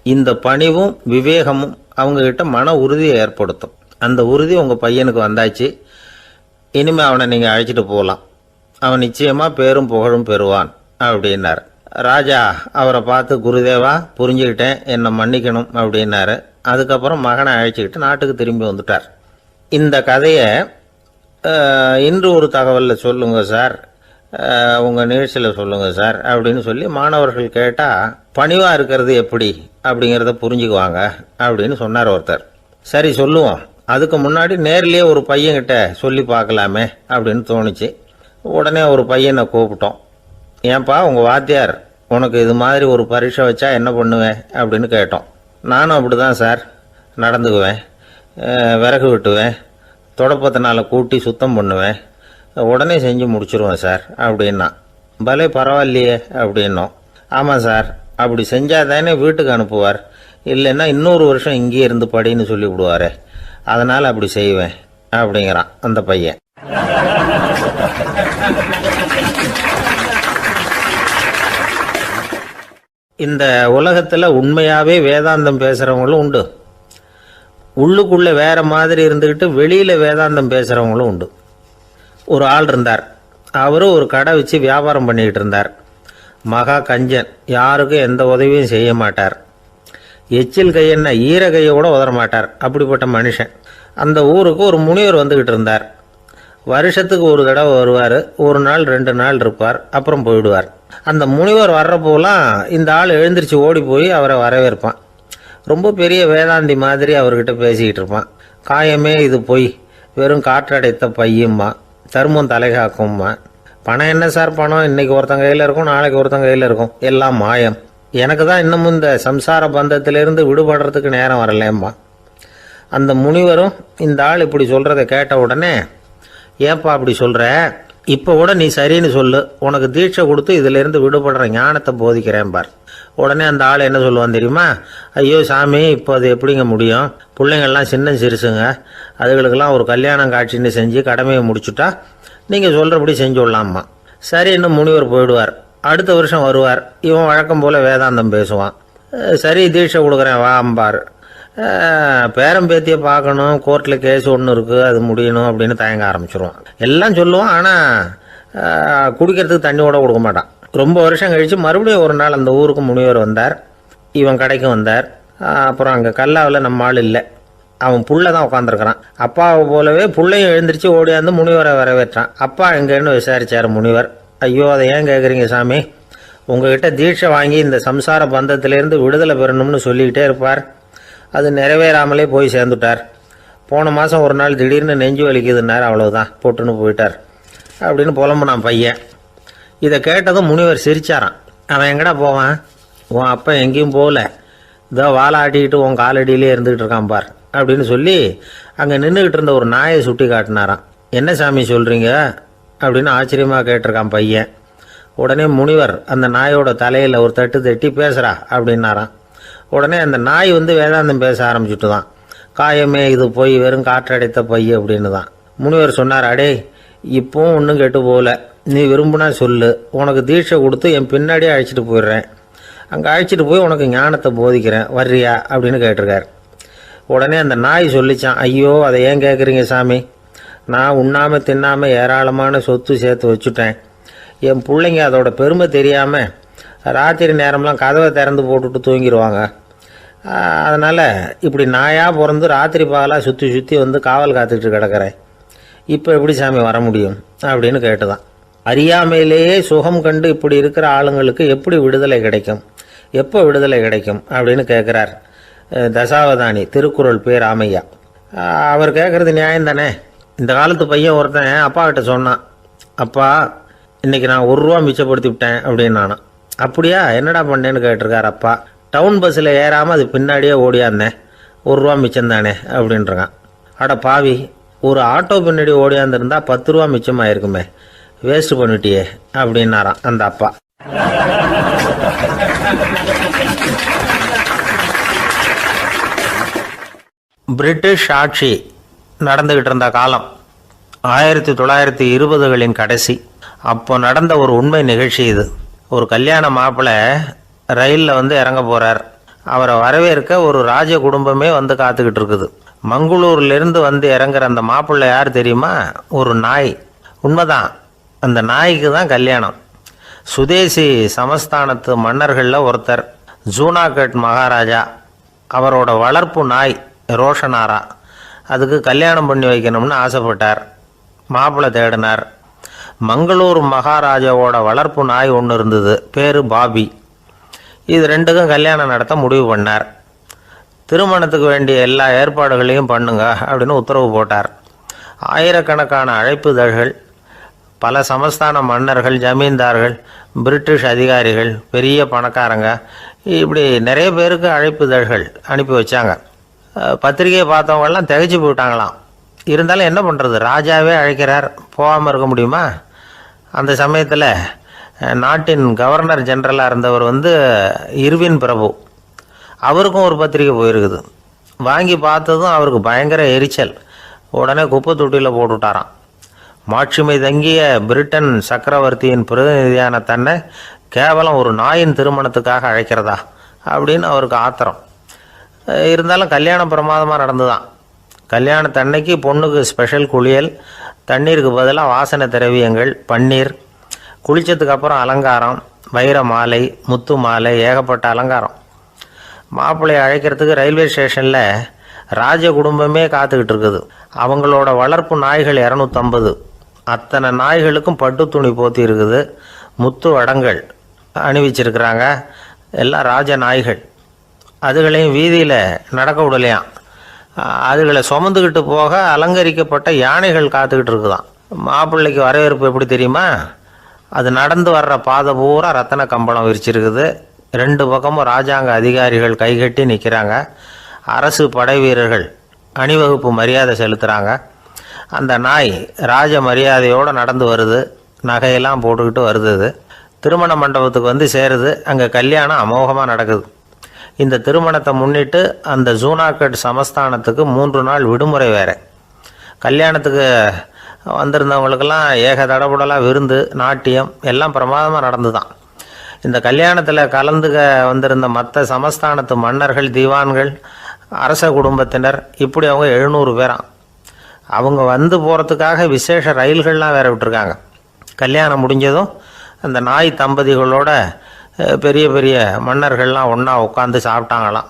A: இந்த பணிவும் விவேகமும் அவங்கக்கிட்ட மன உறுதியை ஏற்படுத்தும். அந்த உறுதி உங்கள் பையனுக்கு வந்தாச்சு. இனிமேல் அவனை நீங்கள் அழைச்சிட்டு போகலாம். அவன் நிச்சயமாக பேரும் புகழும் பெறுவான் அப்படின்னார். ராஜா அவரை பார்த்து, குருதேவா புரிஞ்சுக்கிட்டேன், என்னை மன்னிக்கணும் அப்படின்னாரு. அதுக்கப்புறம் மகனை அழைச்சிக்கிட்டு நாட்டுக்கு திரும்பி வந்துட்டார். இந்த கதையை இன்று ஒரு தகவலில் சொல்லுங்கள் சார், உங்கள் நிகழ்ச்சியில் சொல்லுங்கள் சார் அப்படின்னு சொல்லி மாணவர்கள் கேட்டால் பணிவாக இருக்கிறது எப்படி அப்படிங்கிறத புரிஞ்சுக்குவாங்க அப்படின்னு சொன்னார் ஒருத்தர். சரி சொல்லுவோம், அதுக்கு முன்னாடி நேர்லேயே ஒரு பையன்கிட்ட சொல்லி பார்க்கலாமே அப்படின்னு தோணுச்சு. உடனே ஒரு பையனை கூப்பிட்டோம். ஏன்பா உங்கள் வாத்தியார் உனக்கு இது மாதிரி ஒரு பரீட்சை வச்சா என்ன பண்ணுவேன் அப்படின்னு கேட்டோம். நானும் அப்படி தான் சார் நடந்துக்குவேன், விறகு வெட்டுவேன், தொடப்பத்தினால கூட்டி சுத்தம் பண்ணுவேன், உடனே செஞ்சு முடிச்சிருவேன் சார் அப்படின்னா. பலே பரவாயில்லையே அப்படின்னோம். ஆமாம் சார், அப்படி செஞ்சால் தானே வீட்டுக்கு அனுப்புவார், இல்லைன்னா இன்னொரு வருஷம் இங்கேயே இருந்து படின்னு சொல்லி விடுவாரே, அதனால் அப்படி செய்வேன் அப்படிங்கிறான் அந்த பையன். இந்த உலகத்தில் உண்மையாகவே வேதாந்தம் பேசுகிறவங்களும் உண்டு, உள்ளுக்குள்ளே வேற மாதிரி இருந்துக்கிட்டு வெளியில் வேதாந்தம் பேசுகிறவங்களும் உண்டு. ஒரு ஆள் இருந்தார். அவரும் ஒரு கடை வச்சு வியாபாரம் பண்ணிக்கிட்டு இருந்தார். மகா கஞ்சன், யாருக்கும் எந்த உதவியும் செய்ய மாட்டார். எச்சில் கையென்ன ஈர கையை கூட உதற மாட்டார். அப்படிப்பட்ட மனுஷன். அந்த ஊருக்கு ஒரு முனிவர் வந்துக்கிட்டு இருந்தார். வருஷத்துக்கு ஒரு தடவை வருவார். ஒரு நாள் 2 நாள் இருப்பார், அப்புறம் போயிடுவார். அந்த முனிவர் வர்றப்போலாம் இந்த ஆள் எழுந்திரிச்சு ஓடி போய் அவரை வரவேற்பான். ரொம்ப பெரிய வேதாந்தி மாதிரி அவர்கிட்ட பேசிக்கிட்டு இருப்பான். காயமே இது பொய், வெறும் காற்றடைத்த பையும்மா, தர்மம் தலைகாக்கும்மா. பணம் என்ன சார் பணம், இன்னைக்கு ஒருத்தன் கையில் இருக்கும், நாளைக்கு ஒருத்தன் கையில் இருக்கும், எல்லாம் மாயம். எனக்கு தான் இன்னமும் இந்த சம்சார பந்தத்திலிருந்து விடுபடுறதுக்கு நேரம் வரலேம்மா. அந்த முனிவரும் இந்த ஆள் இப்படி சொல்கிறத கேட்ட உடனே, ஏப்பா அப்படி சொல்கிற, இப்போ கூட நீ சரின்னு சொல்லு, உனக்கு தீட்சை கொடுத்து இதிலேருந்து விடுபடுற ஞானத்தை போதிக்கிறேன் பார். உடனே அந்த ஆள் என்ன சொல்லுவான் தெரியுமா? ஐயோ சாமி, இப்போ அது எப்படிங்க முடியும், பிள்ளைங்கள்லாம் சின்ன சிறுசுங்க, அதுகளுக்கெல்லாம் ஒரு கல்யாணம் காட்சின்னு செஞ்சு கடமையை முடிச்சுட்டா நீங்கள் சொல்கிறபடி செஞ்சு விடலாமா. சரி, இன்னும் முனிவர் போயிடுவார். அடுத்த வருஷம் வருவார். இவன் வழக்கம் போல் வேதாந்தம் பேசுவான். சரி தீட்சை கொடுக்குறேன் வா அம்பார். பேரம்பேத்தியை பார்க்கணும், கோர்ட்டில் கேஸ் ஒன்று இருக்குது, அது முடியணும் அப்படின்னு தயங்க ஆரம்பிச்சிருவான். எல்லாம் சொல்லுவான், ஆனால் குடிக்கிறதுக்கு தண்ணி கூட கொடுக்க மாட்டான். ரொம்ப வருஷம் கழித்து மறுபடியும் ஒரு நாள் அந்த ஊருக்கு முனிவர் வந்தார். இவன் கடைக்கு வந்தார். அப்புறம் அங்கே கல்லாவில் நம்ம ஆள் இல்லை, அவன் புள்ள தான் உட்காந்துருக்கிறான். அப்பாவை போலவே புள்ளையும் எழுந்திரிச்சு ஓடியாந்து முனிவரை வரவேற்றான். அப்பா எங்கேன்னு விசாரித்தார் முனிவர். ஐயோ அதை ஏன் கேட்குறீங்க சாமி, உங்ககிட்ட தீட்சை வாங்கி இந்த சம்சார பந்தத்திலேருந்து விடுதலை பெறணும்னு சொல்லிக்கிட்டே இருப்பார், அது நிறைவேறாமலே போய் சேர்ந்துட்டார். போன மாதம் ஒரு நாள் திடீர்னு நெஞ்சு வலிக்குதுன்னார், அவ்வளோதான் போட்டுன்னு போயிட்டார் அப்படின்னு புலம்புனான் பையன். இதை கேட்டதும் முனிவர் சிரிச்சாரான். அவன் எங்கடா போவான், உன் அப்பா எங்கேயும் போகல, இதோ வாழை ஆட்டிக்கிட்டு உன் காலடியிலே இருந்துக்கிட்டு இருக்கான் பார் அப்படின்னு சொல்லி அங்கே நின்றுக்கிட்டு இருந்த ஒரு நாயை சுட்டி காட்டினாரான். என்ன சாமி சொல்கிறீங்க அப்படின்னு ஆச்சரியமாக கேட்டிருக்கான் பையன். உடனே முனிவர் அந்த நாயோட தலையில் ஒரு தட்டு தட்டி பேசுகிறா அப்படின்னாரான். உடனே அந்த நாய் வேதாந்தம் பேச ஆரம்பிச்சுட்டு தான். காயமே இது போய் வெறும் காற்றடைத்த பை அப்படின்னு தான். முனிவர் சொன்னார், அடே இப்போவும் ஒன்றும் கெட்டு போகல, நீ விரும்புனா சொல்லு, உனக்கு தீட்சை கொடுத்து என் பின்னாடியே அழைச்சிட்டு போயிடுறேன், அங்கே அழைச்சிட்டு போய் உனக்கு ஞானத்தை போதிக்கிறேன், வர்றியா அப்படின்னு கேட்டிருக்கார். உடனே அந்த நாய் சொல்லிச்சான், ஐயோ அதை ஏன் கேட்குறீங்க சாமி, நான் உண்ணாமல் தின்னாமல் ஏராளமான சொத்து சேர்த்து வச்சுட்டேன், என் பிள்ளைங்க அதோட பெருமை தெரியாமல் ராத்திரி நேரம்லாம் கதவை திறந்து போட்டுட்டு தூங்கிடுவாங்க, அதனால் இப்படி நாயாக பிறந்து ராத்திரி பகலாக சுற்றி சுற்றி காவல் காத்துக்கிட்டு கிடக்கிறேன், இப்போ எப்படி சாமி வர முடியும் அப்படின்னு கேட்டுதான். அறியாமையிலேயே சுகம் கண்டு இப்படி இருக்கிற ஆளுங்களுக்கு எப்படி விடுதலை கிடைக்கும், எப்போ விடுதலை கிடைக்கும் அப்படின்னு கேட்குறார் தசாவதானி, திருக்குறள் பேர் ராமையா. அவர் கேட்குறது நியாயம் தானே. இந்த காலத்து பையன் ஒருத்தன் அப்பா கிட்ட சொன்னான், அப்பா இன்றைக்கி நான் 1 ரூபா மிச்சப்படுத்தி விட்டேன் அப்படின்னு நானும். அப்படியா, என்னடா பண்ணேன்னு கேட்டிருக்கார் அப்பா. டவுன் பஸ்ஸில் ஏறாமல் அது பின்னாடியே ஓடியாந்தேன், 1 ரூபா மிச்சம் தானே அப்படின்றான். அட பாவி, ஒரு ஆட்டோ பின்னாடி ஓடியாந்துருந்தா 10 ரூபா மிச்சமாயிருக்குமே, வேஸ்ட் பண்ணிட்டியே அப்படின்னாரான் அந்த அப்பா. பிரிட்டிஷ் ஆட்சி நடந்துகிட்டு இருந்த காலம் 1920களின் கடைசி. அப்போ நடந்த ஒரு உண்மை நிகழ்ச்சி இது. ஒரு கல்யாண மாப்பிள்ளை ரயிலில் இறங்க போகிறார். அவரை வரவேற்க ஒரு ராஜ குடும்பமே காத்துக்கிட்டு இருக்குது. மங்களூர்லேருந்து இறங்குற அந்த மாப்பிள்ளை யார் தெரியுமா? ஒரு நாய். உண்மைதான், அந்த நாய்க்கு தான் கல்யாணம். சுதேசி சமஸ்தானத்து மன்னர்களில் ஒருத்தர் ஜூனாகட் மகாராஜா. அவரோட வளர்ப்பு நாய் ரோஷனாரா. அதுக்கு கல்யாணம் பண்ணி வைக்கணும்னு ஆசைப்பட்டார். மாப்பிள்ளை தேடினார். மங்களூர் மகாராஜாவோட வளர்ப்பு நாய் ஒன்று இருந்தது, பேர் பாபி. இது ரெண்டுக்கும் கல்யாணம் நடத்த முடிவு பண்ணார். திருமணத்துக்கு வேண்டிய எல்லா ஏற்பாடுகளையும் பண்ணுங்க அப்படின்னு உத்தரவு போட்டார். ஆயிரக்கணக்கான அழைப்புதழ்கள், பல சமஸ்தான மன்னர்கள், ஜமீன்தார்கள், பிரிட்டிஷ் அதிகாரிகள், பெரிய பணக்காரங்க, இப்படி நிறைய பேருக்கு அழைப்புதழ்கள் அனுப்பி வச்சாங்க. பத்திரிகையை பார்த்தவங்கெல்லாம் திகைச்சு போயிட்டாங்களாம். இருந்தாலும் என்ன பண்ணுறது, ராஜாவே அழைக்கிறார், போகாமல் இருக்க முடியுமா? அந்த சமயத்தில் நாட்டின் கவர்னர் ஜெனரலாக இருந்தவர் இர்வின் பிரபு. அவருக்கும் ஒரு பத்திரிகை போயிருக்குது. வாங்கி பார்த்ததும் அவருக்கு பயங்கர எரிச்சல். உடனே குப்பை தொட்டியில் போட்டுவிட்டாராம். மாட்சிமை தங்கிய பிரிட்டன் சக்கரவர்த்தியின் பிரதிநிதியான தன்னை கேவலம் ஒரு நாயின் திருமணத்துக்காக அழைக்கிறதா அப்படின்னு அவருக்கு ஆத்திரம். இருந்தாலும் கல்யாணம் பிரமாதமாக நடந்துதான். கல்யாணத்தன்னைக்கு பொண்ணுக்கு ஸ்பெஷல் குளியல், தண்ணீருக்கு பதிலாக வாசனை திரவியங்கள், பன்னீர், குளித்ததுக்கு அப்புறம் அலங்காரம், வைர மாலை, முத்து மாலை, ஏகப்பட்ட அலங்காரம். மாப்பிள்ளையை அழைக்கிறதுக்கு ரயில்வே ஸ்டேஷனில் ராஜ குடும்பமே காத்துக்கிட்டு இருக்குது. அவங்களோட வளர்ப்பு நாய்கள் 250. அத்தனை நாய்களுக்கும் பட்டு துணி போத்தி இருக்குது. முத்து வடங்கள் அணிவிச்சிருக்கிறாங்க. எல்லாம் ராஜ நாய்கள். அதுகளையும் வீதியில் நடக்க விடலையாம். அதுகளை சுமந்துக்கிட்டு போக அலங்கரிக்கப்பட்ட யானைகள் காத்துக்கிட்டு இருக்குதான். மாப்பிள்ளைக்கு வரவேற்பு எப்படி தெரியுமா? அது நடந்து வர்ற பாதை பூரா ரத்தன கம்பளம் விரிச்சிருக்குது. 2 பக்கமும் ராஜாங்க அதிகாரிகள் கைகட்டி நிற்கிறாங்க. அரசு படை வீரர்கள் அணிவகுப்பு மரியாதை செலுத்துகிறாங்க. அந்த நாய் ராஜ மரியாதையோடு நடந்து வருது. நகையெல்லாம் போட்டுக்கிட்டு வருது. திருமண மண்டபத்துக்கு சேருது. அங்கே கல்யாணம் அமோகமாக நடக்குது. இந்த திருமணத்தை முன்னிட்டு அந்த ஜூனாகட் சமஸ்தானத்துக்கு 3 நாள் விடுமுறை வேறு. கல்யாணத்துக்கு வந்திருந்தவங்களுக்கெல்லாம் ஏக தடபுடலாக விருந்து, நாட்டியம் எல்லாம் பிரமாதமாக நடந்து தான். இந்த கல்யாணத்தில் கலந்துக்க வந்திருந்த மற்ற சமஸ்தானத்து மன்னர்கள், தீவான்கள், அரச குடும்பத்தினர், இப்படி அவங்க 700 பேராம். அவங்க போகிறதுக்காக விசேஷ ரயில்கள்லாம் வேற விட்டுருக்காங்க. கல்யாணம் முடிஞ்சதும் அந்த நாய் தம்பதிகளோட பெரிய பெரிய மன்னர்கள்லாம் ஒன்றா உட்காந்து சாப்பிட்டாங்களாம்.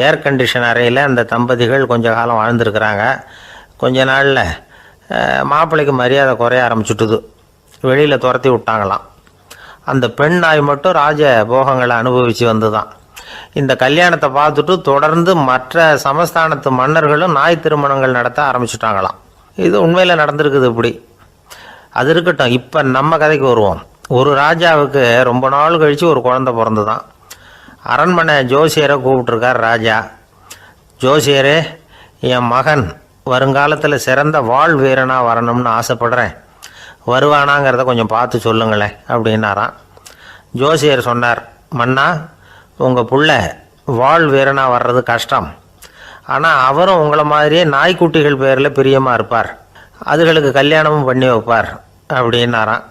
A: ஏர் கண்டிஷன் அறையில் அந்த தம்பதிகள் கொஞ்ச காலம் வாழ்ந்துருக்கிறாங்க. கொஞ்ச நாளில் மாப்பிள்ளைக்கு மரியாதை குறைய ஆரம்பிச்சுட்டுது. வெளியில் துரத்தி விட்டாங்களாம். அந்த பெண் நாய் மட்டும் ராஜ போகங்களை அனுபவித்து வந்து தான். இந்த கல்யாணத்தை பார்த்துட்டு தொடர்ந்து மற்ற சமஸ்தானத்து மன்னர்களும் நாய் திருமணங்கள் நடத்த ஆரம்பிச்சுட்டாங்களாம். இது உண்மையில் நடந்திருக்குது. இப்படி அது இருக்கட்டும். இப்போ நம்ம கதைக்கு வருவோம். ஒரு ராஜாவுக்கு ரொம்ப நாள் கழித்து ஒரு குழந்தை பிறந்து தான். அரண்மனை ஜோசியரை கூப்பிட்ருக்கார் ராஜா. ஜோசியரே, என் மகன் வருங்காலத்தில் சிறந்த வாழ் வீரனாக வரணும்னு ஆசைப்படுறேன். வருவானாங்கிறத கொஞ்சம் பார்த்து சொல்லுங்களேன் அப்படின்னாராம். ஜோசியர் சொன்னார், மன்னா, உங்கள் புள்ள வாழ் வீரனாக வர்றது கஷ்டம். ஆனால் அவரும் உங்களை மாதிரியே நாய்க்குட்டிகள் பேரில் பிரியமாக இருப்பார். அதுகளுக்கு கல்யாணமும் பண்ணி வைப்பார் அப்படின்னாராம்.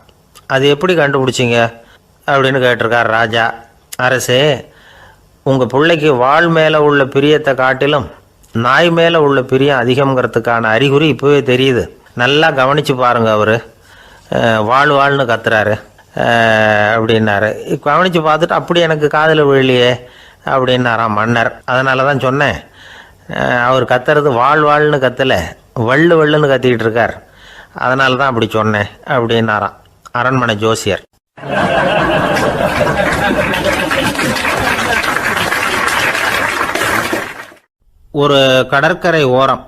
A: அது எப்படி கண்டுபிடிச்சிங்க அப்படின்னு கேட்டிருக்கார் ராஜா. அரசே, உங்கள் பிள்ளைக்கு வாழ் மேலே உள்ள பிரியத்தை காட்டிலும் நாய் மேலே உள்ள பிரியம் அதிகங்கிறதுக்கான அறிகுறி இப்போவே தெரியுது. நல்லா கவனித்து பாருங்க. அவர் வாழ்னு கத்துறாரு அப்படின்னாரு. கவனித்து பார்த்துட்டு அப்படி எனக்கு காதில் விழலையே அப்படின்னாராம் மன்னர். அதனால தான் சொன்னேன், அவர் கத்துறது வாழ்னு கத்தலை, வள்ளுன்னு கத்திக்கிட்டு இருக்கார். அதனால தான் அப்படி சொன்னேன் அப்படின்னாராம் அரண்மனை ஜோசியர். ஒரு கடற்கரை ஓரம்,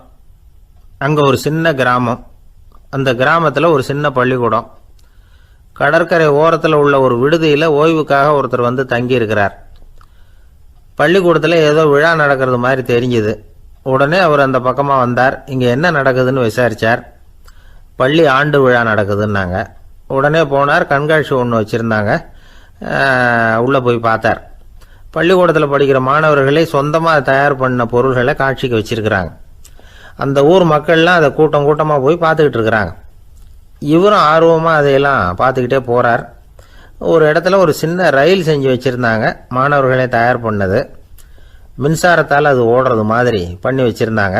A: அங்கே ஒரு சின்ன கிராமம். அந்த கிராமத்தில் ஒரு சின்ன பள்ளிக்கூடம். கடற்கரை ஓரத்தில் உள்ள ஒரு விடுதியில் ஓய்வுக்காக ஒருத்தர் தங்கியிருக்கிறார். பள்ளிக்கூடத்தில் ஏதோ விழா நடக்கிறது மாதிரி தெரிஞ்சுது. உடனே அவர் அந்த பக்கமாக வந்தார். இங்கே என்ன நடக்குதுன்னு விசாரித்தார். பள்ளி ஆண்டு விழா நடக்குதுன்னாங்க. உடனே போனார். கண்காட்சி ஒன்று வச்சுருந்தாங்க. உள்ளே போய் பார்த்தார். பள்ளிக்கூடத்தில் படிக்கிற மாணவர்களே சொந்தமாக தயார் பண்ண பொருள்களை காட்சிக்கு வச்சுருக்கிறாங்க. அந்த ஊர் மக்கள்லாம் அதை கூட்டம் கூட்டமாக போய் பார்த்துக்கிட்டு இருக்கிறாங்க. இவரும் ஆர்வமாக அதையெல்லாம் பார்த்துக்கிட்டே போகிறார். ஒரு இடத்துல ஒரு சின்ன ரயில் செஞ்சு வச்சுருந்தாங்க, மாணவர்களே தயார் பண்ணது. மின்சாரத்தால் அது ஓடுறது மாதிரி பண்ணி வச்சுருந்தாங்க.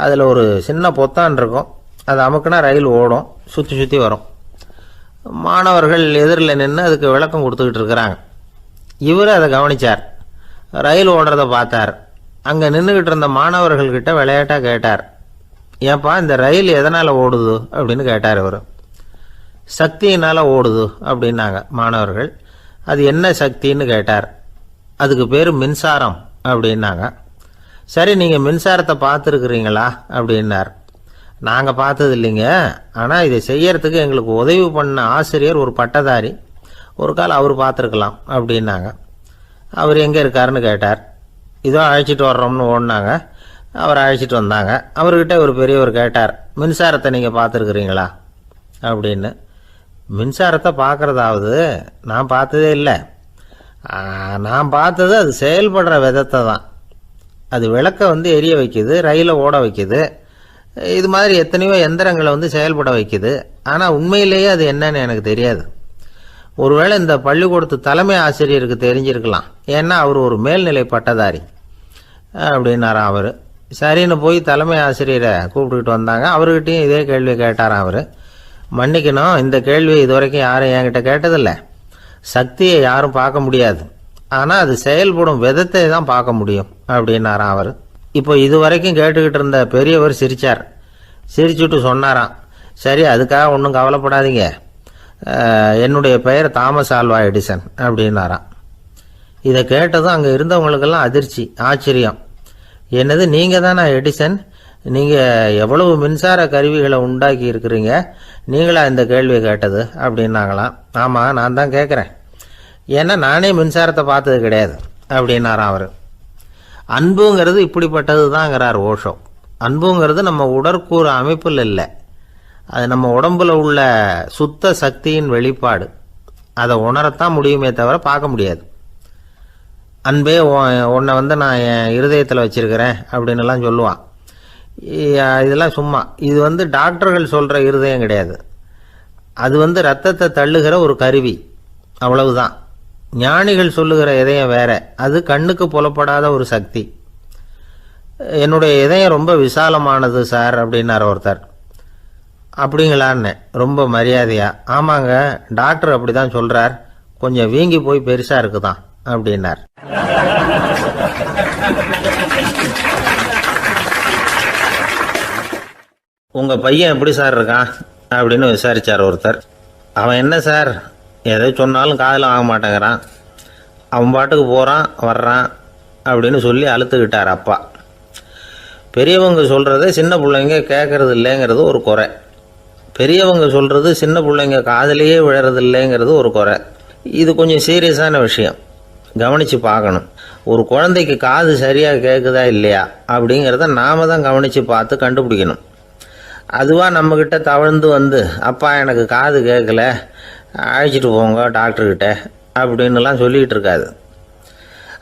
A: அதில் ஒரு சின்ன பொத்தான் இருக்கும், அது அமுக்குனா ரயில் ஓடும், சுற்றி சுற்றி வரும். மாணவர்கள் எதிரில் நின்று அதுக்கு விளக்கம் கொடுத்துக்கிட்டு இருக்கிறாங்க. இவர் அதை கவனித்தார், ரயில் ஓடுறத பார்த்தார். அங்கே நின்றுக்கிட்டு இருந்த மாணவர்கள்கிட்ட விளையாட்டாக கேட்டார், ஏன்பா இந்த ரயில் எதனால் ஓடுது அப்படின்னு கேட்டார். இவர் சக்தியினால் ஓடுது அப்படின்னாங்க மாணவர்கள். அது என்ன சக்தின்னு கேட்டார். அதுக்கு பேர் மின்சாரம் அப்படின்னாங்க. சரி, நீங்கள் மின்சாரத்தை பார்த்துருக்குறீங்களா அப்படின்னார். நாங்கள் பார்த்தது இல்லைங்க, ஆனால் இதை செய்யறதுக்கு எங்களுக்கு உதவி பண்ண ஆசிரியர் ஒரு பட்டதாரி, ஒரு கால் அவர் பார்த்துருக்கலாம் அப்படின்னாங்க. அவர் எங்கே இருக்காருன்னு கேட்டார். இதோ அழைச்சிட்டு வர்றோம்னு ஓடினாங்க. அவர் அழைச்சிட்டு வந்தாங்க. அவர்கிட்ட ஒரு பெரியவர் கேட்டார், மின்சாரத்தை நீங்கள் பார்த்துருக்குறீங்களா அப்படின்னு. மின்சாரத்தை பார்க்குறதாவது நான் பார்த்ததே இல்லை. நான் பார்த்தது அது செயல்படுற விதத்தை தான். அது விளக்கை எரிய வைக்குது, ரயிலை ஓட வைக்குது, இது மாதிரி எத்தனையோ எந்திரங்களை செயல்பட வைக்குது. ஆனால் உண்மையிலேயே அது என்னன்னு எனக்கு தெரியாது. ஒருவேளை இந்த பள்ளிக்கூடத்து தலைமை ஆசிரியருக்கு தெரிஞ்சிருக்கலாம், ஏன்னா அவர் ஒரு மேல்நிலை பட்டதாரி அப்படின்னாராம். அவர் சரின்னு போய் தலைமை ஆசிரியரை கூப்பிட்டுக்கிட்டு வந்தாங்க. அவர்கிட்டையும் இதே கேள்வி கேட்டாராம். அவர், மன்னிக்கணும், இந்த கேள்வியை இதுவரைக்கும் யாரும் என்கிட்ட கேட்டதில்லை. சக்தியை யாரும் பார்க்க முடியாது, ஆனால் அது செயல்படும் விதத்தை தான் பார்க்க முடியும் அப்படின்னாராம். அவர் இப்போ இதுவரைக்கும் கேட்டுக்கிட்டு இருந்த பெரியவர் சிரித்தார். சிரிச்சுட்டு சொன்னாராம், சரி, அதுக்காக ஒன்றும் கவலைப்படாதீங்க, என்னுடைய பெயர் தாமஸ் ஆல்வா எடிசன் அப்படின்னாராம். இதை கேட்டதும் அங்கே இருந்தவங்களுக்கெல்லாம் அதிர்ச்சி, ஆச்சரியம். என்னது, நீங்கள் தானா எடிசன்? நீங்கள் எவ்வளவு மின்சார கருவிகளை உண்டாக்கி இருக்கிறீங்க, நீங்களா இந்த கேள்வியை கேட்டது அப்படின்னாங்களாம். ஆமாம், நான் தான் கேட்குறேன், ஏன்னா நானே மின்சாரத்தை பார்த்தது கிடையாது அப்படின்னாராம் அவர். அன்புங்கிறது இப்படிப்பட்டது தாங்கிறார் ஓஷோ. அன்புங்கிறது நம்ம உடற்கூறு அமைப்பில் இல்லை, அது நம்ம உடம்புல உள்ள சுத்த சக்தியின் வெளிப்பாடு. அதை உணரத்தான் முடியுமே தவிர பார்க்க முடியாது. அன்பே உன்னை நான் என் இருதயத்தில் வச்சிருக்கிறேன் அப்படின்னுலாம் சொல்லுவான். இதெல்லாம் சும்மா. இது டாக்டர்கள் சொல்கிற இருதயம் கிடையாது. அது ரத்தத்தை தள்ளுகிற ஒரு கருவி, அவ்வளவுதான். ஞானிகள் சொல்லுகிற இதயம் வேற, அது கண்ணுக்கு புலப்படாத ஒரு சக்தி. என்னுடைய இதயம் ரொம்ப விசாலமானது சார் அப்படின்னார் ஒருத்தர். அப்படிங்களான்னு ரொம்ப மரியாதையா, ஆமாங்க, டாக்டர் அப்படி தான் சொல்கிறார், கொஞ்சம் வீங்கி போய் பெருசாக இருக்குதான் அப்படின்னார். உங்கள் பையன் எப்படி சார் இருக்கான் அப்படின்னு விசாரித்தார் ஒருத்தர். அவன் என்ன சார், எதை சொன்னாலும் காதில் வாங்க மாட்டேங்கிறான், அவன் பாட்டுக்கு போகிறான் வர்றான் அப்படின்னு சொல்லி அழுத்துக்கிட்டார் அப்பா. பெரியவங்க சொல்கிறத சின்ன பிள்ளைங்க கேட்கறது இல்லைங்கிறது ஒரு குறை. பெரியவங்க சொல்கிறது சின்ன பிள்ளைங்க காதலையே விழறது இல்லைங்கிறது ஒரு குறை. இது கொஞ்சம் சீரியஸான விஷயம், கவனித்து பார்க்கணும். ஒரு குழந்தைக்கு காது சரியாக கேட்குதா இல்லையா அப்படிங்கிறத நாம தான் கவனித்து பார்த்து கண்டுபிடிக்கணும். அதுவாக நம்மக்கிட்ட தவழ்ந்து அப்பா எனக்கு காது கேட்கல, அழைச்சிட்டு போங்க டாக்டர்கிட்ட அப்படின்னுலாம் சொல்லிகிட்டு இருக்காது.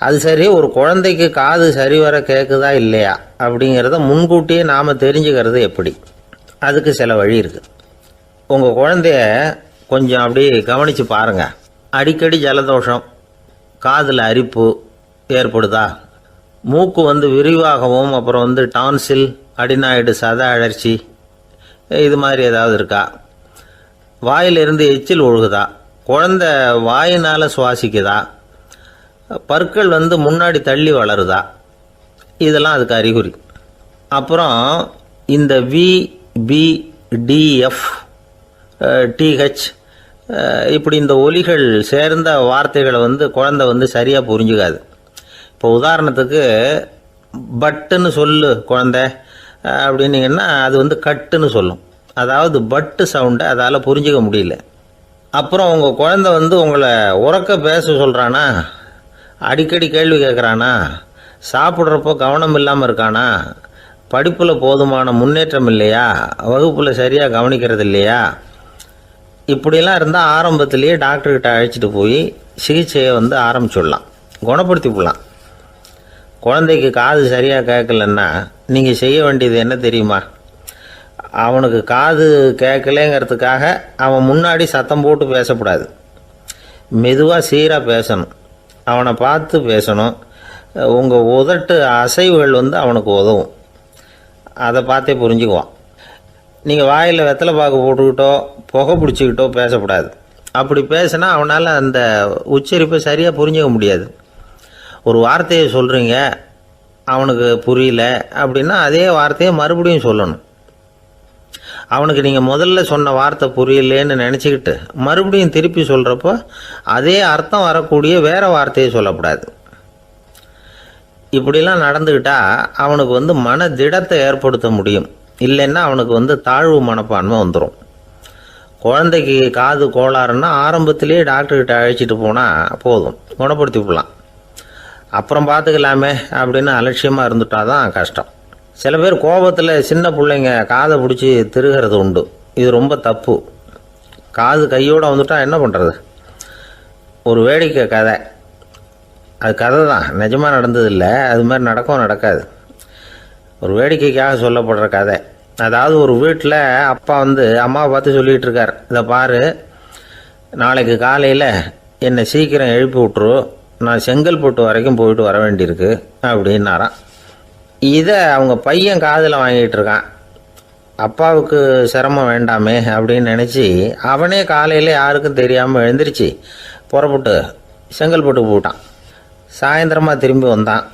A: அது சரி, ஒரு குழந்தைக்கு காது சரிவர கேட்குதா இல்லையா அப்படிங்கிறத முன்கூட்டியே நாம் தெரிஞ்சுக்கிறது எப்படி? அதுக்கு சில வழி இருக்குது. உங்கள் குழந்தைய கொஞ்சம் அப்படி கவனித்து பாருங்கள். அடிக்கடி ஜலதோஷம், காதில் அரிப்பு ஏற்படுதா, மூக்கு விரிவாகவும், அப்புறம் டான்சில், அடினாய்டு, சத அழற்சி, இது மாதிரி ஏதாவது இருக்கா, வாயிலிருந்து எச்சில் ஒழுகுதா, குழந்தை வாயினால் சுவாசிக்குதா, பற்கள் முன்னாடி தள்ளி வளருதா, இதெல்லாம் அதுக்கு அறிகுறி. அப்புறம் இந்த VBDF TH இப்படி இந்த ஒலிகள் சேர்ந்த வார்த்தைகளை குழந்தை சரியாக புரிஞ்சுக்காது. இப்போ உதாரணத்துக்கு பட்டுன்னு சொல்லு குழந்தை அப்படின்னீங்கன்னா அது கட்டுன்னு சொல்லும். அதாவது பட்டு சவுண்டை அதால் புரிஞ்சிக்க முடியல. அப்புறம் உங்கள் குழந்தை உங்களை உறக்க பேச சொல்கிறானா, அடிக்கடி கேள்வி கேட்குறானா, சாப்பிட்றப்போ கவனம் இல்லாமல் இருக்கானா, படிப்பில் போதுமான முன்னேற்றம் இல்லையா, வகுப்பில் சரியாக கவனிக்கிறது இல்லையா, இப்படிலாம் இருந்தால் ஆரம்பத்திலேயே டாக்டர்கிட்ட அழைச்சிட்டு போய் சிகிச்சையை ஆரம்பிச்சுடலாம், குணப்படுத்தி விடலாம். குழந்தைக்கு காது சரியாக கேட்கலன்னா நீங்கள் செய்ய வேண்டியது என்ன தெரியுமா? அவனுக்கு காது கேட்கலேங்கிறதுக்காக அவன் முன்னாடி சத்தம் போட்டு பேசக்கூடாது. மெதுவாக சீராக பேசணும், அவனை பார்த்து பேசணும். உங்கள் உதட்டு அசைவுகள் அவனுக்கு உதவும். அதை பார்த்தே புரிஞ்சுக்குவான். நீங்கள் வாயில் வெத்தலை பாக்கு போட்டுக்கிட்டோ புகை பிடிச்சிக்கிட்டோ பேசக்கூடாது. அப்படி பேசினா அவனால் அந்த உச்சரிப்பை சரியாக புரிஞ்சிக்க முடியாது. ஒரு வார்த்தையை சொல்கிறீங்க, அவனுக்கு புரியல அப்படின்னா அதே வார்த்தையை மறுபடியும் சொல்லணும். அவனுக்கு நீங்கள் முதல்ல சொன்ன வார்த்தை புரியலேன்னு நினச்சிக்கிட்டு மறுபடியும் திருப்பி சொல்கிறப்போ அதே அர்த்தம் வரக்கூடிய வேறு வார்த்தையை சொல்லக்கூடாது. இப்படிலாம் நடந்துக்கிட்டால் அவனுக்கு மன திடத்தை ஏற்படுத்த முடியும். இல்லைன்னா அவனுக்கு தாழ்வு மனப்பான்மை வந்துடும். குழந்தைக்கு காது கோளாறுன்னா ஆரம்பத்திலே டாக்டர்கிட்ட அழைச்சிட்டு போனால் போதும், குணப்படுத்தி விடலாம். அப்புறம் பார்த்துக்கலாமே அப்படின்னு அலட்சியமாக இருந்துட்டால் தான் கஷ்டம். சில பேர் கோபத்தில் சின்ன பிள்ளைங்க காதை பிடிச்சி திருகிறது உண்டு. இது ரொம்ப தப்பு. காது கையோடு வந்துட்டால் என்ன பண்ணுறது? ஒரு வேடிக்கை கதை, அது கதை தான், நிஜமாக நடந்ததில்லை. அது மாதிரி நடக்காது. ஒரு வேடிக்கைக்காக சொல்லப்படுற கதை. அதாவது ஒரு வீட்டில் அப்பா அம்மாவை பார்த்து சொல்லிகிட்டு இருக்கார், இதை பாரு, நாளைக்கு காலையில் என்னை சீக்கிரம் எழுப்பி விட்ரு, நான் செங்கல்பட்டு வரைக்கும் போயிட்டு வர வேண்டியிருக்கு அப்படின்னாராம். இதை அவங்க பையன் காதில் வாங்கிட்டு இருக்கான். அப்பாவுக்கு சிரமம் வேண்டாமே அப்படின்னு நினச்சி அவனே காலையில் யாருக்கும் தெரியாமல் எழுந்திரிச்சு புறப்பட்டு செங்கல்பட்டுக்கு போட்டான். சாயந்தரமாக திரும்பி வந்தான்.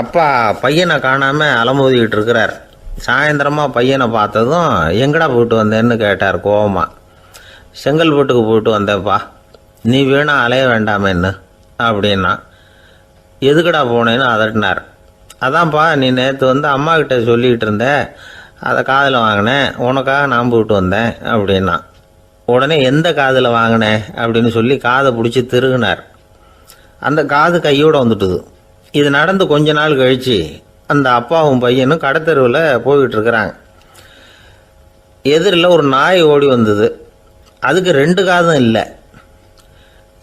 A: அப்பா பையனை காணாமல் அலமோதிக்கிட்டு இருக்கிறார். சாயந்தரமாக பையனை பார்த்ததும் எங்கடா போயிட்டு வந்தேன்னு கேட்டார் கோவமாக. செங்கல்பட்டுக்கு போயிட்டு வந்தேப்பா, நீ வேணா அலைய வேண்டாமேன்னு அப்படின்னா. எதுக்கடா போனேன்னு அதட்டினார். அதான்ப்பா, நீ நேற்று அம்மாக்கிட்ட சொல்லிக்கிட்டு இருந்த, அதை காதில் வாங்கினேன், உனக்காக நான் போயிட்டு வந்தேன் அப்படின்னா. உடனே எந்த காதில் வாங்கினேன் அப்படின்னு சொல்லி காதை பிடிச்சி திருகினார். அந்த காது கையோடு வந்துட்டுது. இது நடந்து கொஞ்ச நாள் கழித்து அந்த அப்பாவும் பையனும் கடத்தெருவில் போய்கிட்டு இருக்கிறாங்க. எதிரில் ஒரு நாய் ஓடி வந்தது. அதுக்கு 2 காதும் இல்லை.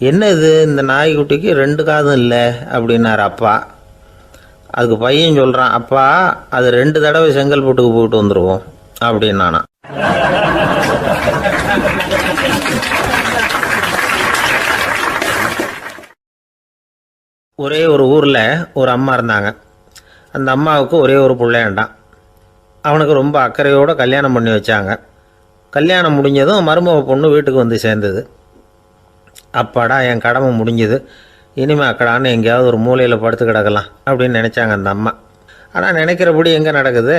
A: என்ன இது, இந்த நாய்க்குட்டிக்கு 2 காதும் இல்லை அப்படின்னார் அப்பா. அதுக்கு பையன் சொல்கிறான், அப்பா அது 2 தடவை செங்கல்பட்டுக்கு போயிட்டு வந்துடுவோம் அப்படின்னானா. ஒரே ஒரு ஊரில் ஒரு அம்மா இருந்தாங்க. அந்த அம்மாவுக்கு ஒரே ஒரு பிள்ளையாண்டான். அவனுக்கு ரொம்ப அக்கறையோடு கல்யாணம் பண்ணி வச்சாங்க. கல்யாணம் முடிஞ்சதும் மருமக பொண்ணு வீட்டுக்கு சேர்ந்தது. அப்பாடா, என் கடமை முடிஞ்சது, இனிமேல் அக்கடான்னு எங்கேயாவது ஒரு மூலையில் படுத்து கிடக்கலாம் அப்படின்னு நினச்சாங்க அந்த அம்மா. ஆனால் நினைக்கிறபடி எங்கே நடக்குது?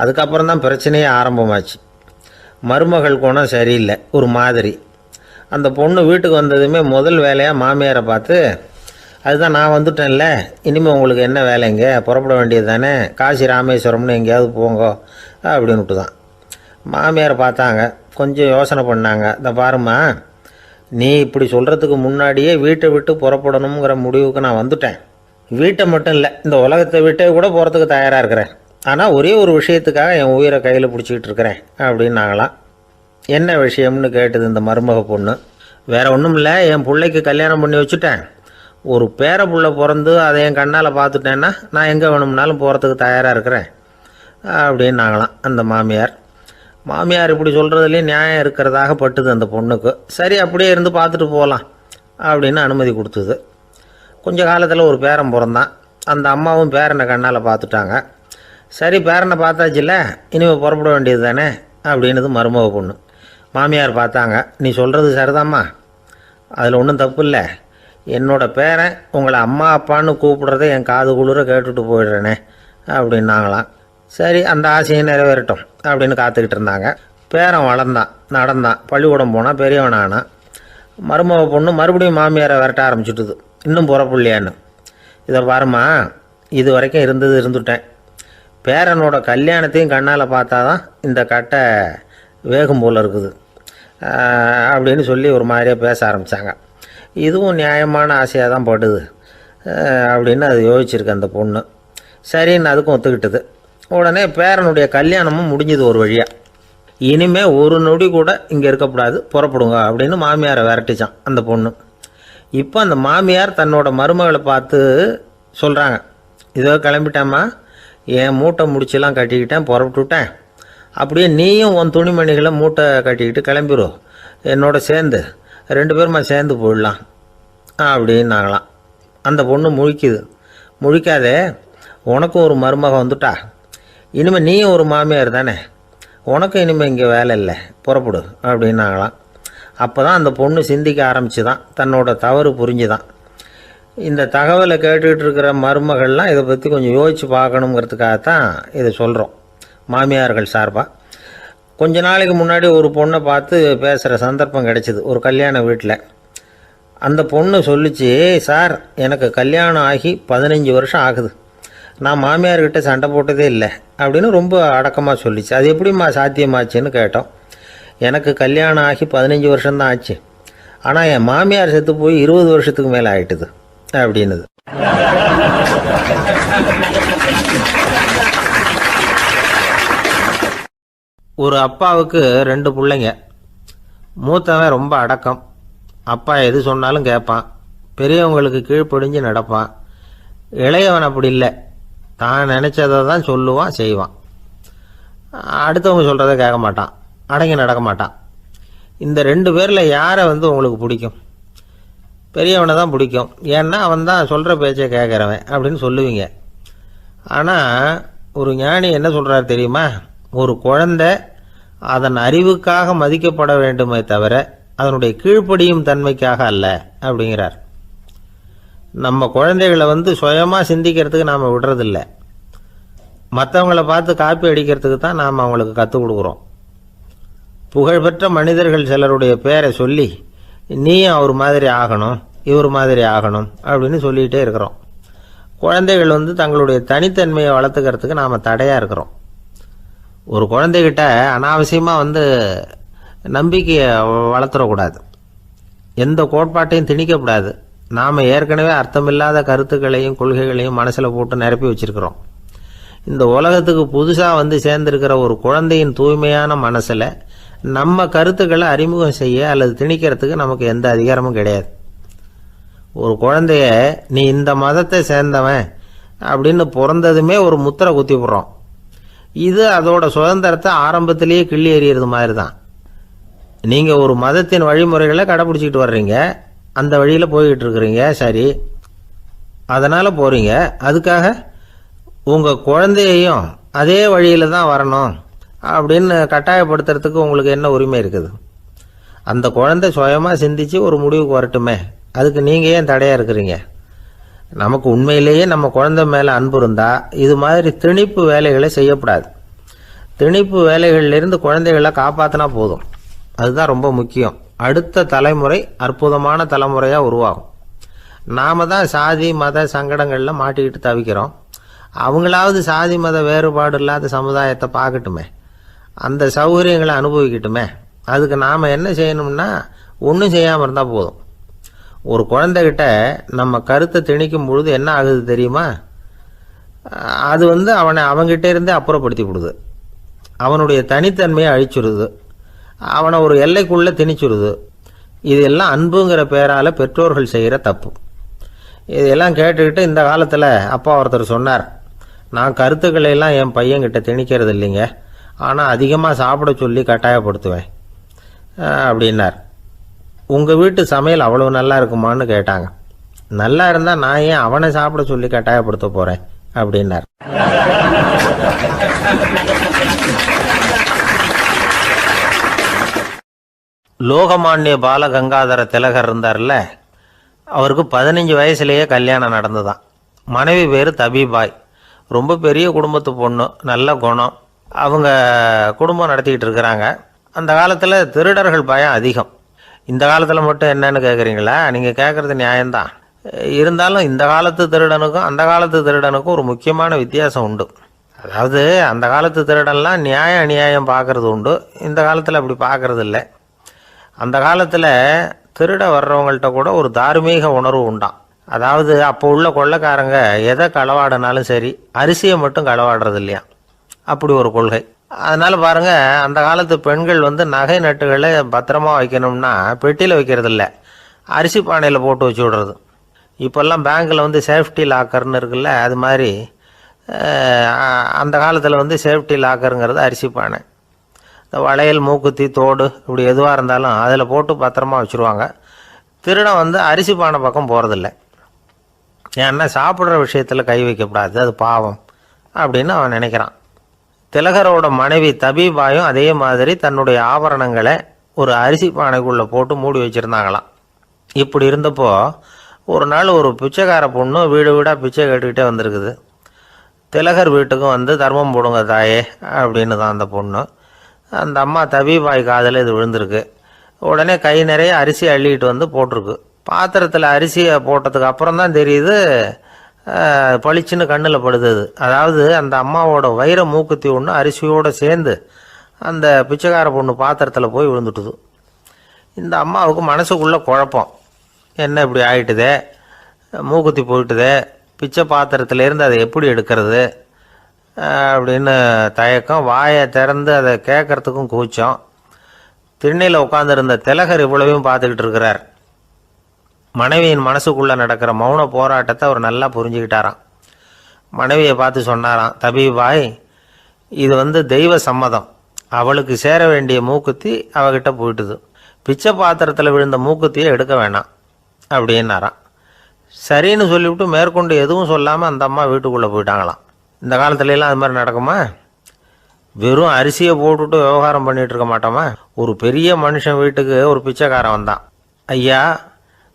A: அதுக்கப்புறம் தான் பிரச்சனையே ஆரம்பமாச்சு. மருமகள் குணம் சரியில்லை, ஒரு மாதிரி. அந்த பொண்ணு வீட்டுக்கு வந்ததுமே முதல் வேலையாக மாமியாரை பார்த்து, அதுதான் நான் வந்துட்டேன்ல, இனிமேல் உங்களுக்கு என்ன வேலைங்க, புறப்பட வேண்டியது தானே, காசி ராமேஸ்வரம்னு எங்கேயாவது போங்கோ அப்படின்னுட்டு தான். மாமியாரை பார்த்தாங்க, கொஞ்சம் யோசனை பண்ணாங்க. இந்த பாருமா, நீ இப்படி சொல்கிறதுக்கு முன்னாடியே வீட்டை விட்டு புறப்படணுங்கிற முடிவுக்கு நான் வந்துட்டேன். வீட்டை மட்டும் இல்லை, இந்த உலகத்தை விட்டே கூட போகிறதுக்கு தயாராக இருக்கிறேன். ஆனால் ஒரே ஒரு விஷயத்துக்காக என் உயிரை கையில் பிடிச்சிக்கிட்டு இருக்கிறேன் அப்படின்னாங்களாம். என்ன விஷயம்னு கேட்டது இந்த மருமக பொண்ணு. வேறு ஒன்றும் இல்லை, என் பிள்ளைக்கு கல்யாணம் பண்ணி வச்சுட்டேன். ஒரு பேர புள்ள பிறந்து அதை என் கண்ணால் பார்த்துட்டேன்னா நான் எங்கே வேணும்னாலும் போகிறதுக்கு தயாராக இருக்கிறேன் அப்படின்னாங்களாம் அந்த மாமியார். மாமியார் இப்படி சொல்கிறதுலேயும் நியாயம் இருக்கிறதாக பட்டுது அந்த பொண்ணுக்கு. சரி, அப்படியே இருந்து பார்த்துட்டு போகலாம் அப்படின்னு அனுமதி கொடுத்தது. கொஞ்ச காலத்தில் ஒரு பேரன் பிறந்தான். அந்த அம்மாவும் பேரனை கண்ணால் பார்த்துட்டாங்க. சரி, பேரனை பார்த்தாச்சுல்ல, இனிமேல் புறப்பட வேண்டியது தானே அப்படின்னது மருமக பொண்ணு. மாமியார் பார்த்தாங்க, நீ சொல்கிறது சரிதாம்மா, அதில் ஒன்றும் தப்பு இல்லை. என்னோட பேரன் உங்களை அம்மா அப்பான்னு கூப்பிடுறத என் காது குளிர கேட்டுட்டு போயிடுறேனே அப்படின்னாங்களாம். சரி, அந்த ஆசையை நிறைவேறட்டும் அப்படின்னு காத்துக்கிட்டு இருந்தாங்க. பேரன் வளர்ந்தான், நடந்தான், பள்ளிக்கூடம் போனால் பெரியவனானா. மருமக பொண்ணு மறுபடியும் மாமியாரை விரட்ட ஆரம்பிச்சுட்டுது, இன்னும் புறப்புள்ளையான்னு. இதை பாருமா, இது வரைக்கும் இருந்துட்டேன். பேரனோட கல்யாணத்தையும் கண்ணால் பார்த்தா தான் இந்த கட்டை வேகும் போல் இருக்குது அப்படின்னு சொல்லி ஒரு மாதிரியாக பேச ஆரம்பித்தாங்க. இதுவும் நியாயமான ஆசையாக தான் படுது அப்படின்னு அது யோசிச்சிருக்கு அந்த பொண்ணு. சரின்னு அதுக்கும் ஒத்துக்கிட்டது. உடனே பேரனுடைய கல்யாணமும் முடிஞ்சது ஒரு வழியாக. இனிமேல் ஒரு நொடி கூட இங்கே இருக்கக்கூடாது, புறப்படுங்க அப்படின்னு மாமியாரை விரட்டிச்சான் அந்த பொண்ணு. இப்போ அந்த மாமியார் தன்னோட மருமகளை பார்த்து சொல்கிறாங்க, இதோ கிளம்பிட்டேம்மா, என் மூட்டை முடிச்செல்லாம் கட்டிக்கிட்டேன், புறப்பட்டுவிட்டேன். அப்படியே நீயும் உன் துணிமணிகளை மூட்டை கட்டிக்கிட்டு கிளம்பிடும், என்னோட சேர்ந்து 2 பேருமா சேர்ந்து போயிடலாம் அப்படின்னாங்களாம். அந்த பொண்ணு முழிக்குது. முழிக்காதே, உனக்கும் ஒரு மருமக வந்துட்டா, இனிமேல் நீயும் ஒரு மாமியார் தானே, உனக்கும் இனிமேல் இங்கே வேலை இல்லை, புறப்படு அப்படின்னாங்களாம். அப்போ தான் அந்த பொண்ணு சிந்திக்க ஆரம்பிச்சுதான், தன்னோட தவறு புரிஞ்சுதான். இந்த தகவலை கேட்டுக்கிட்டு இருக்கிற மருமகள்லாம் இதை பற்றி கொஞ்சம் யோசித்து பார்க்கணுங்கிறதுக்காகத்தான் இதை சொல்கிறோம் மாமியார்கள் சார்பாக. கொஞ்ச நாளைக்கு முன்னாடி ஒரு பொண்ணை பார்த்து பேசுகிற சந்தர்ப்பம் கிடைச்சிது ஒரு கல்யாண வீட்டில். அந்த பொண்ணு சொல்லிச்சு, சார் எனக்கு கல்யாணம் ஆகி 15 வருஷம் ஆகுது, நான் மாமியார்கிட்ட சண்டை போட்டதே இல்லை அப்படின்னு ரொம்ப அடக்கமாக சொல்லிச்சு. அது எப்படிம்மா சாத்தியமாச்சுன்னு கேட்டோம். எனக்கு கல்யாணம் ஆகி 15 வருஷம்தான் ஆச்சு, ஆனால் என் மாமியார் செத்து போய் 20 வருஷத்துக்கு மேலே ஆயிட்டுது அப்படின்னுது. ஒரு அப்பாவுக்கு 2 பிள்ளைங்க. மூத்தவன் ரொம்ப அடக்கம், அப்பா எது சொன்னாலும் கேட்பான், பெரியவங்களுக்கு கீழ்ப்படிஞ்சு நடப்பான். இளையவன் அப்படி இல்லை, தான் நினச்சதை தான் சொல்லுவான், செய்வான். அடுத்தவங்க சொல்கிறத கேட்க மாட்டான், அடங்கி நடக்க மாட்டான். இந்த 2 பேரில் யாரை உங்களுக்கு பிடிக்கும்? பெரியவனை தான் பிடிக்கும், ஏன்னா அவன் தான் சொல்கிற பேச்சை கேட்குறவன் அப்படின்னு சொல்லுவீங்க. ஆனால் ஒரு ஞானி என்ன சொல்கிறார் தெரியுமா? ஒரு குழந்தை அதன் அறிவுக்காக மதிக்கப்பட வேண்டுமே தவிர அதனுடைய கீழ்ப்படியும் தன்மைக்காக அல்ல அப்படிங்கிறார். நம்ம குழந்தைகளை சுயமாக சிந்திக்கிறதுக்கு நாம் விடுறதில்லை, மற்றவங்கள பார்த்து காப்பி அடிக்கிறதுக்கு தான் நாம் அவங்களுக்கு கற்றுக் கொடுக்குறோம். புகழ்பெற்ற மனிதர்கள் சிலருடைய பேரை சொல்லி நீயும் அவர் மாதிரி ஆகணும், இவர் மாதிரி ஆகணும் அப்படின்னு சொல்லிகிட்டே இருக்கிறோம். குழந்தைகள் தங்களுடைய தனித்தன்மையை வளர்த்துக்கிறதுக்கு நாம் தடையாக இருக்கிறோம். ஒரு குழந்தைகிட்ட அனாவசியமாக நம்பிக்கையை வளர்த்துடக்கூடாது, எந்த கோட்பாட்டையும் திணிக்கக்கூடாது. நாம் ஏற்கனவே அர்த்தமில்லாத கருத்துக்களையும் கொள்கைகளையும் மனசில் போட்டு நிரப்பி வச்சுருக்கிறோம். இந்த உலகத்துக்கு புதுசாக சேர்ந்திருக்கிற ஒரு குழந்தையின் தூய்மையான மனசில் நம்ம கருத்துக்களை அறிமுகம் செய்ய அல்லது திணிக்கிறதுக்கு நமக்கு எந்த அதிகாரமும் கிடையாது. ஒரு குழந்தைய நீ இந்த மதத்தை சேர்ந்தவன் அப்படின்னு பிறந்ததுமே ஒரு முத்திரை குத்தி போடுறோம். இது அதோட சுதந்திரத்தை ஆரம்பத்திலேயே கிள்ளி எறிகிறது மாதிரி தான். நீங்கள் ஒரு மதத்தின் வழிமுறைகளை கடைப்பிடிச்சிக்கிட்டு வர்றீங்க, அந்த வழியில் போய்கிட்டு இருக்கிறீங்க, சரி, அதனால் போகிறீங்க. அதுக்காக உங்கள் குழந்தையையும் அதே வழியில் தான் வரணும் அப்படின்னு கட்டாயப்படுத்துறதுக்கு உங்களுக்கு என்ன உரிமை இருக்குது? அந்த குழந்தை சுயமாக சிந்திச்சு ஒரு முடிவுக்கு வரட்டுமே, அதுக்கு நீங்கள் ஏன் தடையாக இருக்கிறீங்க? நமக்கு உண்மையிலேயே நம்ம குழந்தை மேலே அன்பு இருந்தால் இது மாதிரி திணிப்பு வேலைகளை செய்யக்கூடாது. திணிப்பு வேலைகளிலிருந்து குழந்தைகளை காப்பாற்றினா போதும், அதுதான் ரொம்ப முக்கியம். அடுத்த தலைமுறை அற்புதமான தலைமுறையாக உருவாகும். நாம் தான் சாதி மத சங்கடங்களில் மாட்டிக்கிட்டு தவிக்கிறோம். அவங்களாவது சாதி மத வேறுபாடு இல்லாத சமுதாயத்தை பார்க்கட்டுமே, அந்த சௌகரியங்களை அனுபவிக்கட்டுமே. அதுக்கு நாம் என்ன செய்யணும்னா ஒன்றும் செய்யாமல் இருந்தால் போதும். ஒரு குழந்தைகிட்ட நம்ம கருத்தை திணிக்கும் பொழுது என்ன ஆகுது தெரியுமா? அது அவனை அவங்ககிட்ட இருந்தே அப்புறப்படுத்தி விடுது, அவனுடைய தனித்தன்மையை அழிச்சுடுது, அவனை ஒரு எல்லைக்குள்ளே திணிச்சுடுது. இதெல்லாம் அன்புங்கிற பேரால் பெற்றோர்கள் செய்கிற தப்பு. இதெல்லாம் கேட்டுக்கிட்டு இந்த காலத்தில் அப்பா ஒருத்தர் சொன்னார், நான் கருத்துக்களை எல்லாம் என் பையன்கிட்ட திணிக்கிறது இல்லைங்க, ஆனால் அதிகமாக சாப்பிட சொல்லி கட்டாயப்படுத்துவேன் அப்படின்னார். உங்கள் வீட்டு சமையல் அவ்வளோ நல்லா இருக்குமான்னு கேட்டாங்க. நல்லா இருந்தால் நான் ஏன் அவனை சாப்பிட சொல்லி கட்டாயப்படுத்த போகிறேன் அப்படின்னார். லோகமானிய பாலகங்காதர திலகர் இருந்தார்ல, அவருக்கு 15 வயசுலேயே கல்யாணம் நடந்துதான். மனைவி பேர் தபிபாய், ரொம்ப பெரிய குடும்பத்து பொண்ணு, நல்ல குணம். அவங்க குடும்பம் நடத்திக்கிட்டு இருக்கிறாங்க. அந்த காலத்தில் திருடர்கள் பயம் அதிகம். இந்த காலத்தில் மட்டும் என்னன்னு கேட்குறீங்களா? நீங்கள் கேட்குறது நியாயம்தான். இருந்தாலும் இந்த காலத்து திருடனுக்கும் அந்த காலத்து திருடனுக்கும் ஒரு முக்கியமான வித்தியாசம் உண்டு. அதாவது அந்த காலத்து திருடன்லாம் நியாயம் அநியாயம் பார்க்குறது உண்டு, இந்த காலத்தில் அப்படி பார்க்குறது இல்லை. அந்த காலத்தில் திருட வர்றவங்கள்ட்ட கூட ஒரு தார்மீக உணர்வு உண்டாம். அதாவது அப்போ உள்ள கொள்ளைக்காரங்க எதை களவாடினாலும் சரி, அரிசியை மட்டும் களவாடுறது இல்லையா, அப்படி ஒரு கொள்கை. அதனால் பாருங்கள், அந்த காலத்து பெண்கள் நகை நட்டுகளை பத்திரமா வைக்கணும்னா பெட்டியில் வைக்கிறது இல்லை, அரிசி பானையில் போட்டு வச்சு விடுறது. இப்போல்லாம் பேங்க்கில் வந்து சேஃப்டி லாக்கர்னு இருக்குல்ல, அது மாதிரி அந்த காலத்தில் வந்து சேஃப்டி லாக்கருங்கிறது அரிசி பானை. இந்த வளையல், மூக்குத்தி, தோடு இப்படி எதுவாக இருந்தாலும் அதில் போட்டு பத்திரமா வச்சுருவாங்க. திருடன் வந்து அரிசி பானை பக்கம் போகிறதில்ல. ஏன்னா சாப்பிட்ற விஷயத்தில் கை வைக்கக்கூடாது, அது பாவம் அப்படின்னு அவன் நினைக்கிறான். திலகரோட மனைவி தபீபாயும் அதே மாதிரி தன்னுடைய ஆபரணங்களை ஒரு அரிசி பானைக்குள்ளே போட்டு மூடி வச்சுருந்தாங்களாம். இப்படி இருந்தப்போ ஒரு நாள் ஒரு பிச்சைக்கார பொண்ணு வீடு வீடாக பிச்சை கேட்டுக்கிட்டே வந்திருக்குது. திலகர் வீட்டுக்கும் வந்து தர்மம் போடுங்க தாயே அப்படின்னு தான் அந்த பொண்ணு. அந்த அம்மா தபீபாய் காதில் இது விழுந்திருக்கு. உடனே கை நிறைய அரிசி அள்ளிக்கிட்டு வந்து போட்டிருக்கு. பாத்திரத்தில் அரிசியை போட்டதுக்கு அப்புறம் தான் தெரியுது பளிச்சுன்னு கண்ணில் படுது. அதாவது அந்த அம்மாவோட வைர மூக்குத்தி ஒன்று அரிசியோடு சேர்ந்து அந்த பிச்சைக்கார பொண்ணு பாத்திரத்தில் போய் விழுந்துட்டுது. இந்த அம்மாவுக்கு மனசுக்குள்ளே குழப்பம், என்ன இப்படி ஆகிட்டுதே, மூக்குத்தி போயிட்டுதே, பிச்சை பாத்திரத்துலேருந்து அதை எப்படி எடுக்கிறது அப்படின்னு தயக்கம். வாயை திறந்து அதை கேட்கறதுக்கும் கூச்சம். திண்ணையில் உட்காந்துருந்த திலகர் இவ்வளவையும் பார்த்துக்கிட்டு இருக்கிறார். மனைவியின் மனசுக்குள்ளே நடக்கிற மௌன போராட்டத்தை அவர் நல்லா புரிஞ்சுக்கிட்டாராம். மனைவியை பார்த்து சொன்னாராம், தபீபாய், இது வந்து தெய்வ சம்மதம். அவளுக்கு சேர வேண்டிய மூக்குத்தி அவகிட்ட போயிட்டுது. பிச்சை பாத்திரத்தில் விழுந்த மூக்குத்தியை எடுக்க வேணாம் அப்படின்னாராம். சரின்னு சொல்லிவிட்டு மேற்கொண்டு எதுவும் சொல்லாமல் அந்த அம்மா வீட்டுக்குள்ளே போயிட்டாங்களாம். இந்த காலத்துலலாம் அது மாதிரி நடக்குமா? வெறும் அரிசியை போட்டுட்டு விவகாரம் பண்ணிகிட்டு இருக்க மாட்டோமா? ஒரு பெரிய மனுஷன் வீட்டுக்கு ஒரு பிச்சைக்காரன் வந்தான். ஐயா,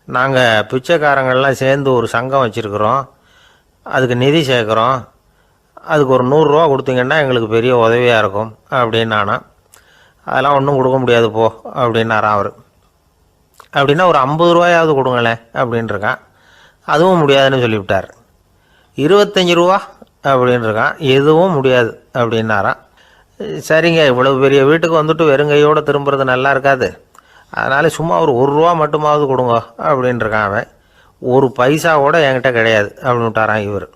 A: நாங்கள் பிச்சைக்காரங்கள்லாம் சேர்ந்து ஒரு சங்கம் வச்சுருக்குறோம், அதுக்கு நிதி சேர்க்குறோம், அதுக்கு ஒரு 100 ரூபா கொடுத்தீங்கன்னா எங்களுக்கு பெரிய உதவியாக இருக்கும் அப்படின்னானா. அதெல்லாம் ஒன்றும் கொடுக்க முடியாது போ அப்படின்னாரான் அவர். அப்படின்னா ஒரு 50 ரூபாயாவது கொடுங்களேன் அப்படின்ட்டுருக்கான். அதுவும் முடியாதுன்னு சொல்லிவிட்டார். 25 ரூபா அப்படின்ட்டுருக்கான். எதுவும் முடியாது அப்படின்னாரான். சரிங்க, இவ்வளோ பெரிய வீட்டுக்கு வந்துட்டு வெறுங்கையோடு திரும்புறது நல்லா இருக்காது, அதனால் சும்மா ஒரு 1 ரூபா மட்டுமாவது கொடுங்க அப்படின்ட்டுருக்கான் அவன். 1 பைசா கூட என்கிட்ட கிடையாது அப்படின்னு விட்டாரான் இவர்.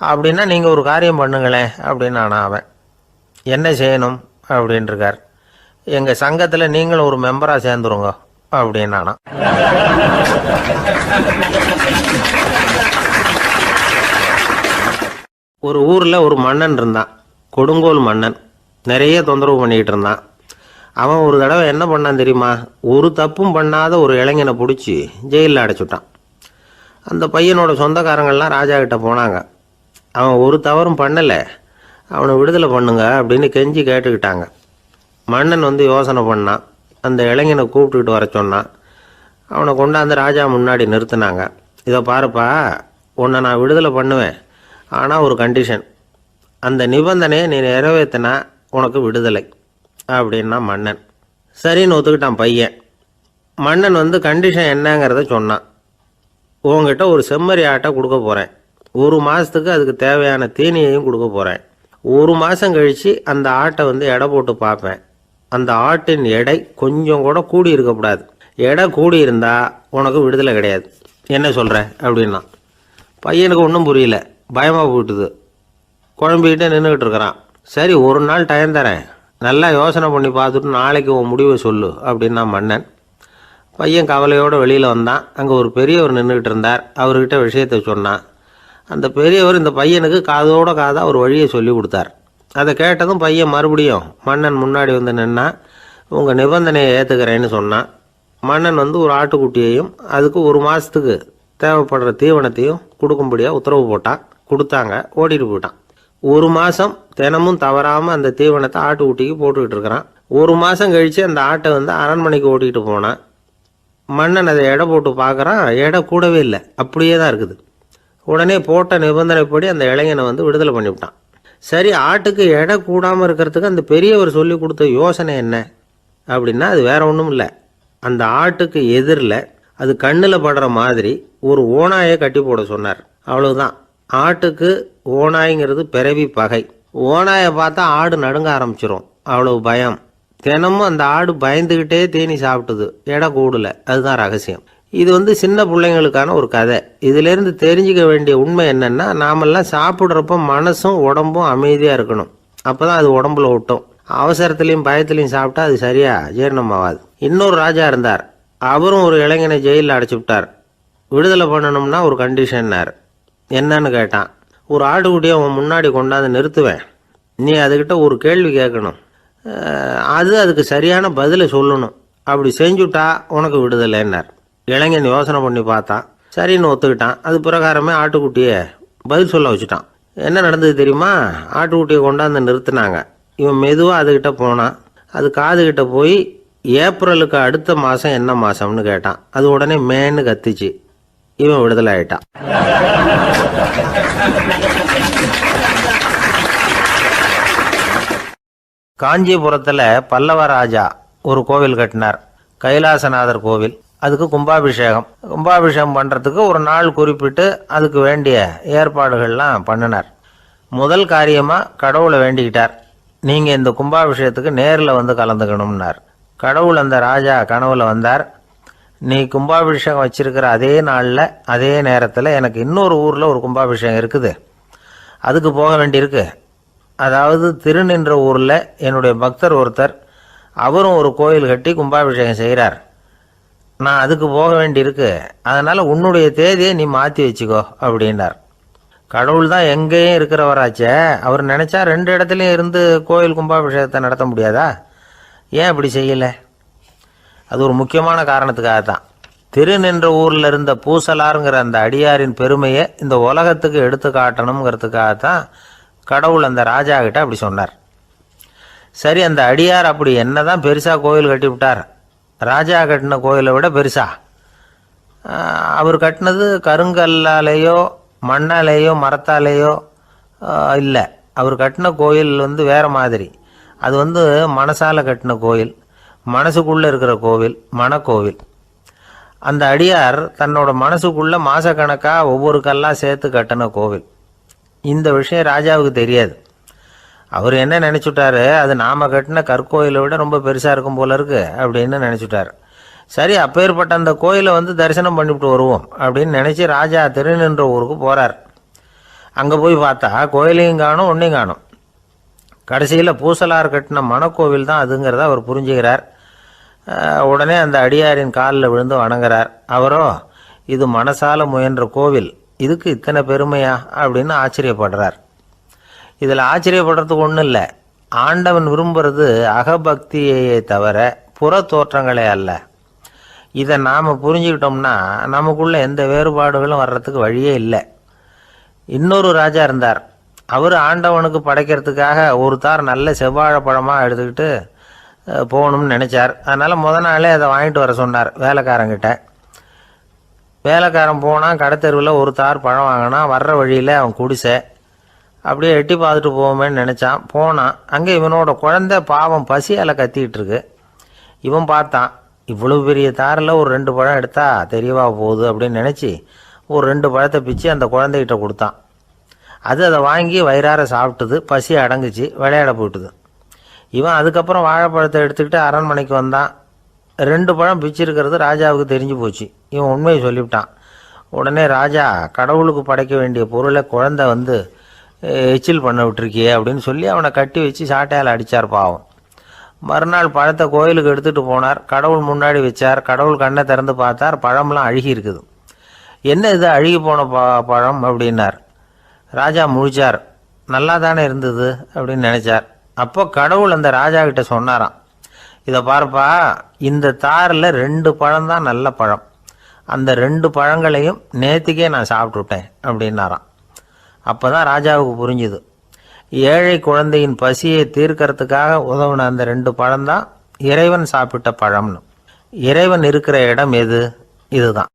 A: அப்படின்னா நீங்கள் ஒரு காரியம் பண்ணுங்களேன் அப்படின்னானா அவன். என்ன செய்யணும் அப்படின்ட்டுருக்கார். எங்கள் சங்கத்தில் நீங்களும் ஒரு மெம்பராக சேர்ந்துருங்க அப்படின்னானா. ஒரு ஊரில் ஒரு மன்னன் இருந்தான், கொடுங்கோல் மன்னன். நிறைய தொந்தரவு பண்ணிக்கிட்டு இருந்தான். அவன் ஒரு தடவை என்ன பண்ணான் தெரியுமா? ஒரு தப்பும் பண்ணாத ஒரு இளைஞனை பிடிச்சி ஜெயிலில் அடைச்சுட்டான். அந்த பையனோட சொந்தக்காரங்கள்லாம் ராஜா கிட்ட போனாங்க. அவன் ஒரு தவறும் பண்ணலை, அவனை விடுதலை பண்ணுங்க அப்படின்னு கெஞ்சி கேட்டுக்கிட்டாங்க. மன்னன் வந்து யோசனை பண்ணான். அந்த இளைஞனை கூப்பிட்டுக்கிட்டு வர சொன்னான். அவனை கொண்டாந்து ராஜா முன்னாடி நிறுத்தினாங்க. இதை பாருப்பா, உன்னை நான் விடுதலை பண்ணுவேன், ஆனால் ஒரு கண்டிஷன். அந்த நிபந்தனையை நீ நிறைவேற்றினா உனக்கு விடுதலை அப்படின்னா மன்னன். சரின்னு ஒத்துக்கிட்டான் பையன். மன்னன் வந்து கண்டிஷன் என்னங்கிறத சொன்னான். உங்ககிட்ட ஒரு செம்மறி ஆட்டை கொடுக்க போகிறேன், 1 மாதத்துக்கு அதுக்கு தேவையான தீனியையும் கொடுக்க போகிறேன். 1 மாதம் கழித்து அந்த ஆட்டை வந்து எடை போட்டு பார்ப்பேன். அந்த ஆட்டின் எடை கொஞ்சம் கூட கூடி இருக்கக்கூடாது. எடை கூடி இருந்தால் உனக்கு விடுதலை கிடையாது. என்ன சொல்கிற அப்படின்னா. பையனுக்கு ஒன்றும் புரியல, பயமாக போயிட்டுது. குழம்பிக்கிட்டே நின்றுக்கிட்டு இருக்கிறான். சரி, ஒரு நாள் டைம் தரேன், நல்லா யோசனை பண்ணி பார்த்துட்டு நாளைக்கு உன் முடிவை சொல்லு அப்படின்னா மன்னன். பையன் கவலையோடு வெளியில் வந்தான். அங்கே ஒரு பெரியவர் நின்றுக்கிட்டு இருந்தார். அவர்கிட்ட விஷயத்தை சொன்னான். அந்த பெரியவர் இந்த பையனுக்கு காதோட காதாக ஒரு வழியை சொல்லி கொடுத்தார். அதை கேட்டதும் பையன் மறுபடியும் மன்னன் முன்னாடி வந்து நின்னா, உங்கள் நிபந்தனையை ஏற்றுக்கிறேன்னு சொன்னான். மன்னன் வந்து ஒரு ஆட்டுக்குட்டியையும் அதுக்கு 1 மாதத்துக்கு தேவைப்படுற தீவனத்தையும் கொடுக்கும்படியாக உத்தரவு போட்டான். கொடுத்தாங்க, ஓடிட்டு போயிட்டான். 1 மாதம் தினமும் தவறாமல் அந்த தீவனத்தை ஆட்டுக்குட்டிக்கு போட்டுக்கிட்டு இருக்கிறான். 1 மாதம் கழித்து அந்த ஆட்டை வந்து அரண்மனைக்கு ஓட்டிகிட்டு போனான். மன்னன் அதை எடை போட்டு பார்க்குறான், எடை கூடவே இல்லை, அப்படியே தான் இருக்குது. உடனே போட்ட நிபந்தனைப்படி அந்த இளைஞனை வந்து விடுதலை பண்ணிவிட்டான். சரி, ஆட்டுக்கு எடை கூடாமல் இருக்கிறதுக்கு அந்த பெரியவர் சொல்லி கொடுத்த யோசனை என்ன அப்படின்னா, அது வேற ஒன்றும் இல்லை. அந்த ஆட்டுக்கு எதிரில் அது கண்ணில் படுற மாதிரி ஒரு ஓநாயை கட்டி போட சொன்னார். அவ்வளவுதான். ஆட்டுக்கு ஓநாய்ங்கிறது பிறவி பகை. ஓநாயை பார்த்தா ஆடு நடுங்க ஆரம்பிச்சிடும், அவ்வளவு பயம். தினமும் அந்த ஆடு பயந்துக்கிட்டே தீனி சாப்பிட்டுது, எடை கூடல. அதுதான் ரகசியம். இது வந்து சின்ன பிள்ளைங்களுக்கான ஒரு கதை. இதிலேருந்து தெரிஞ்சுக்க வேண்டிய உண்மை என்னன்னா, நாமெல்லாம் சாப்பிட்றப்ப மனசும் உடம்பும் அமைதியாக இருக்கணும். அப்போ தான் அது உடம்புல ஒட்டும். அவசரத்துலேயும் பயத்துலையும் சாப்பிட்டா அது சரியா ஜீரணமாகாது. இன்னொரு ராஜா இருந்தார். அவரும் ஒரு இளைஞனை ஜெயிலில் அடைச்சி விட்டார். விடுதலை பண்ணணும்னா ஒரு கண்டிஷன்னார். என்னன்னு கேட்டான். ஒரு ஆட்டுக்குட்டியை அவன் முன்னாடி கொண்டாந்து நிறுத்துவேன், நீ அதுக்கிட்ட ஒரு கேள்வி கேட்கணும், அதுக்கு சரியான பதிலை சொல்லணும், அப்படி செஞ்சுட்டா உனக்கு விடுதலைன்னார். இளைஞன் யோசனை பண்ணி பார்த்தான், சரின்னு ஒத்துக்கிட்டான். அது பிரகாரமே ஆட்டுக்குட்டியை பதில் சொல்ல வச்சுட்டான். என்ன நடந்தது தெரியுமா? ஆட்டுக்குட்டியை கொண்டாந்து நிறுத்தினாங்க. இவன் மெதுவாக அதுக்கிட்ட போனான். அது காதுகிட்ட போய் ஏப்ரலுக்கு அடுத்த மாதம் என்ன மாதம்னு கேட்டான். அது உடனே மேன்னு கத்திச்சு. இவன் விடுதலை ஆயிட்டான். காஞ்சிபுரத்தில் பல்லவ ராஜா ஒரு கோவில் கட்டினார், கைலாசநாதர் கோவில். அதுக்கு கும்பாபிஷேகம் பண்ணுறதுக்கு ஒரு நாள் குறிப்பிட்டு அதுக்கு வேண்டிய ஏற்பாடுகள்லாம் பண்ணினார். முதல் காரியமாக கடவுளை வேண்டிக்கிட்டார், நீங்கள் இந்த கும்பாபிஷேகத்துக்கு நேரில் வந்து கலந்துக்கணும்னார். கடவுள் அந்த ராஜா கனவுல வந்தார். நீ கும்பாபிஷேகம் வச்சிருக்கிற அதே நாளில் அதே நேரத்தில் எனக்கு இன்னொரு ஊரில் ஒரு கும்பாபிஷேகம் இருக்குது, அதுக்கு போக வேண்டியிருக்கு. அதாவது திருநின்ற ஊரில் என்னுடைய பக்தர் ஒருத்தர், அவரும் ஒரு கோயில் கட்டி கும்பாபிஷேகம் செய்கிறார், நான் அதுக்கு போக வேண்டியிருக்கு, அதனால் உன்னுடைய தேதியை நீ மாற்றி வச்சுக்கோ அப்படின்னார். கடவுள் தான் எங்கேயும் இருக்கிறவராச்சே, அவர் நினச்சா 2 இடத்துலையும் இருந்து கோயில் கும்பாபிஷேகத்தை நடத்த முடியாதா? ஏன் அப்படி செய்யலை? அது ஒரு முக்கியமான காரணத்துக்காகத்தான். திருநின்ற ஊரில் இருந்த பூசலாருங்கிற அந்த அடியாரின் பெருமையை இந்த உலகத்துக்கு எடுத்து காட்டணுங்கிறதுக்காகத்தான் கடவுள் அந்த ராஜா கிட்ட அப்படி சொன்னார். சரி, அந்த அடியார் அப்படி என்னதான் பெருசாக கோயில் கட்டி விட்டார்? ராஜா கட்டின கோயிலை விட பெருசா? அவர் கட்டினது கருங்கல்லாலேயோ மண்ணாலேயோ மரத்தாலேயோ இல்லை. அவர் கட்டின கோயில் வேறு மாதிரி. அது மனசால் கட்டின கோயில், மனசுக்குள்ளே இருக்கிற கோவில், மனக்கோவில். அந்த அடியார் தன்னோட மனசுக்குள்ளே மாதக்கணக்காக ஒவ்வொரு கல்லாக சேர்த்து கட்டின கோவில். இந்த விஷயம் ராஜாவுக்கு தெரியாது. அவர் என்ன நினச்சிட்டாரு, அது நாம் கட்டின கற்கோயிலை விட ரொம்ப பெருசாக இருக்கும் போல இருக்கு அப்படின்னு நினச்சிட்டார். சரி, அப்பேற்பட்ட அந்த கோயிலை தரிசனம் பண்ணிவிட்டு வருவோம் அப்படின்னு நினச்சி ராஜா திருநின்ற ஊருக்கு போகிறார். அங்கே போய் பார்த்தா கோயிலையும் காணும், ஒன்றையும் காணும். கடைசியில் பூசலார் கட்டின மனக்கோவில் தான் அதுங்கிறத அவர் புரிஞ்சுக்கிறார். உடனே அந்த அடியாரின் காலில் விழுந்து வணங்குறார். அவரோ, இது மனசால முயன்ற கோவில், இதுக்கு இத்தனை பெருமையா அப்படின்னு ஆச்சரியப்படுறார். இதில் ஆச்சரியப்படுறதுக்கு ஒன்றும் இல்லை. ஆண்டவன் விரும்புறது அகபக்தியையே தவிர புற தோற்றங்களே அல்ல. இதை நாம் புரிஞ்சுக்கிட்டோம்னா நமக்குள்ள எந்த வேறுபாடுகளும் வர்றதுக்கு வழியே இல்லை. இன்னொரு ராஜா இருந்தார். அவர் ஆண்டவனுக்கு படைக்கிறதுக்காக ஒரு தார் நல்ல செவ்வாழைப்பழமாக எடுத்துக்கிட்டு போகணும்னு நினச்சார். அதனால் நாளே அதை வாங்கிட்டு வர சொன்னார் வேலைக்காரங்கிட்ட. வேலைக்காரன் போனால் கடத்தெருவில் ஒரு தார் பழம் வாங்கினான். வர்ற வழியில் அவன் குடிசை. அப்படியே எட்டி பார்த்துட்டு போவோமேன்னு நினச்சான். போனான். அங்கே இவனோட குழந்தை பாவம் பசியால் கத்திக்கிட்டு இருக்கு. இவன் பார்த்தான், இவ்வளவு பெரிய தாரில் ஒரு 2 பழம் எடுத்தா தெரியவா போகுது அப்படின்னு நினச்சி ஒரு 2 பழத்தை பிச்சு அந்த குழந்தைகிட்ட கொடுத்தான். அதை வாங்கி வயிறார சாப்பிட்டுது. பசி அடங்குச்சு, விளையாட போயிட்டுது. இவன் அதுக்கப்புறம் வாழைப்பழத்தை எடுத்துக்கிட்டு அரண்மனைக்கு வந்தான். 2 பழம் பிச்சிருக்கிறது ராஜாவுக்கு தெரிஞ்சு போச்சு. இவன் உண்மையை சொல்லிவிட்டான். உடனே ராஜா, கடவுளுக்கு படைக்க வேண்டிய பொருளை குழந்தை எச்சில் பண்ண விட்டுருக்கியே அப்படின்னு சொல்லி அவனை கட்டி வச்சு சாட்டையால் அடித்தார். பாவம். மறுநாள் பழத்தை கோயிலுக்கு எடுத்துகிட்டு போனார். கடவுள் முன்னாடி வச்சார். கடவுள் கண்ணை திறந்து பார்த்தார், பழம்லாம் அழுகி இருக்குது. என்ன இது அழுகி போன பழம் அப்படின்னார். ராஜா முழிச்சார். நல்லா தானே இருந்தது அப்படின்னு நினச்சார். அப்போ கடவுள் அந்த ராஜா கிட்ட சொன்னாராம், இதை பார்ப்பா, இந்த தாரில் 2 பழம் தான் நல்ல பழம், அந்த 2 பழங்களையும் நேற்றுக்கே நான் சாப்பிட்டுட்டேன் அப்படின்னாராம். அப்போ தான் ராஜாவுக்கு புரிஞ்சுது, ஏழை குழந்தையின் பசியை தீர்க்கறதுக்காக உதவுன அந்த 2 பழம்தான் இறைவன் சாப்பிட்ட பழம்னு. இறைவன் இருக்கிற இடம் எது? இதுதான்.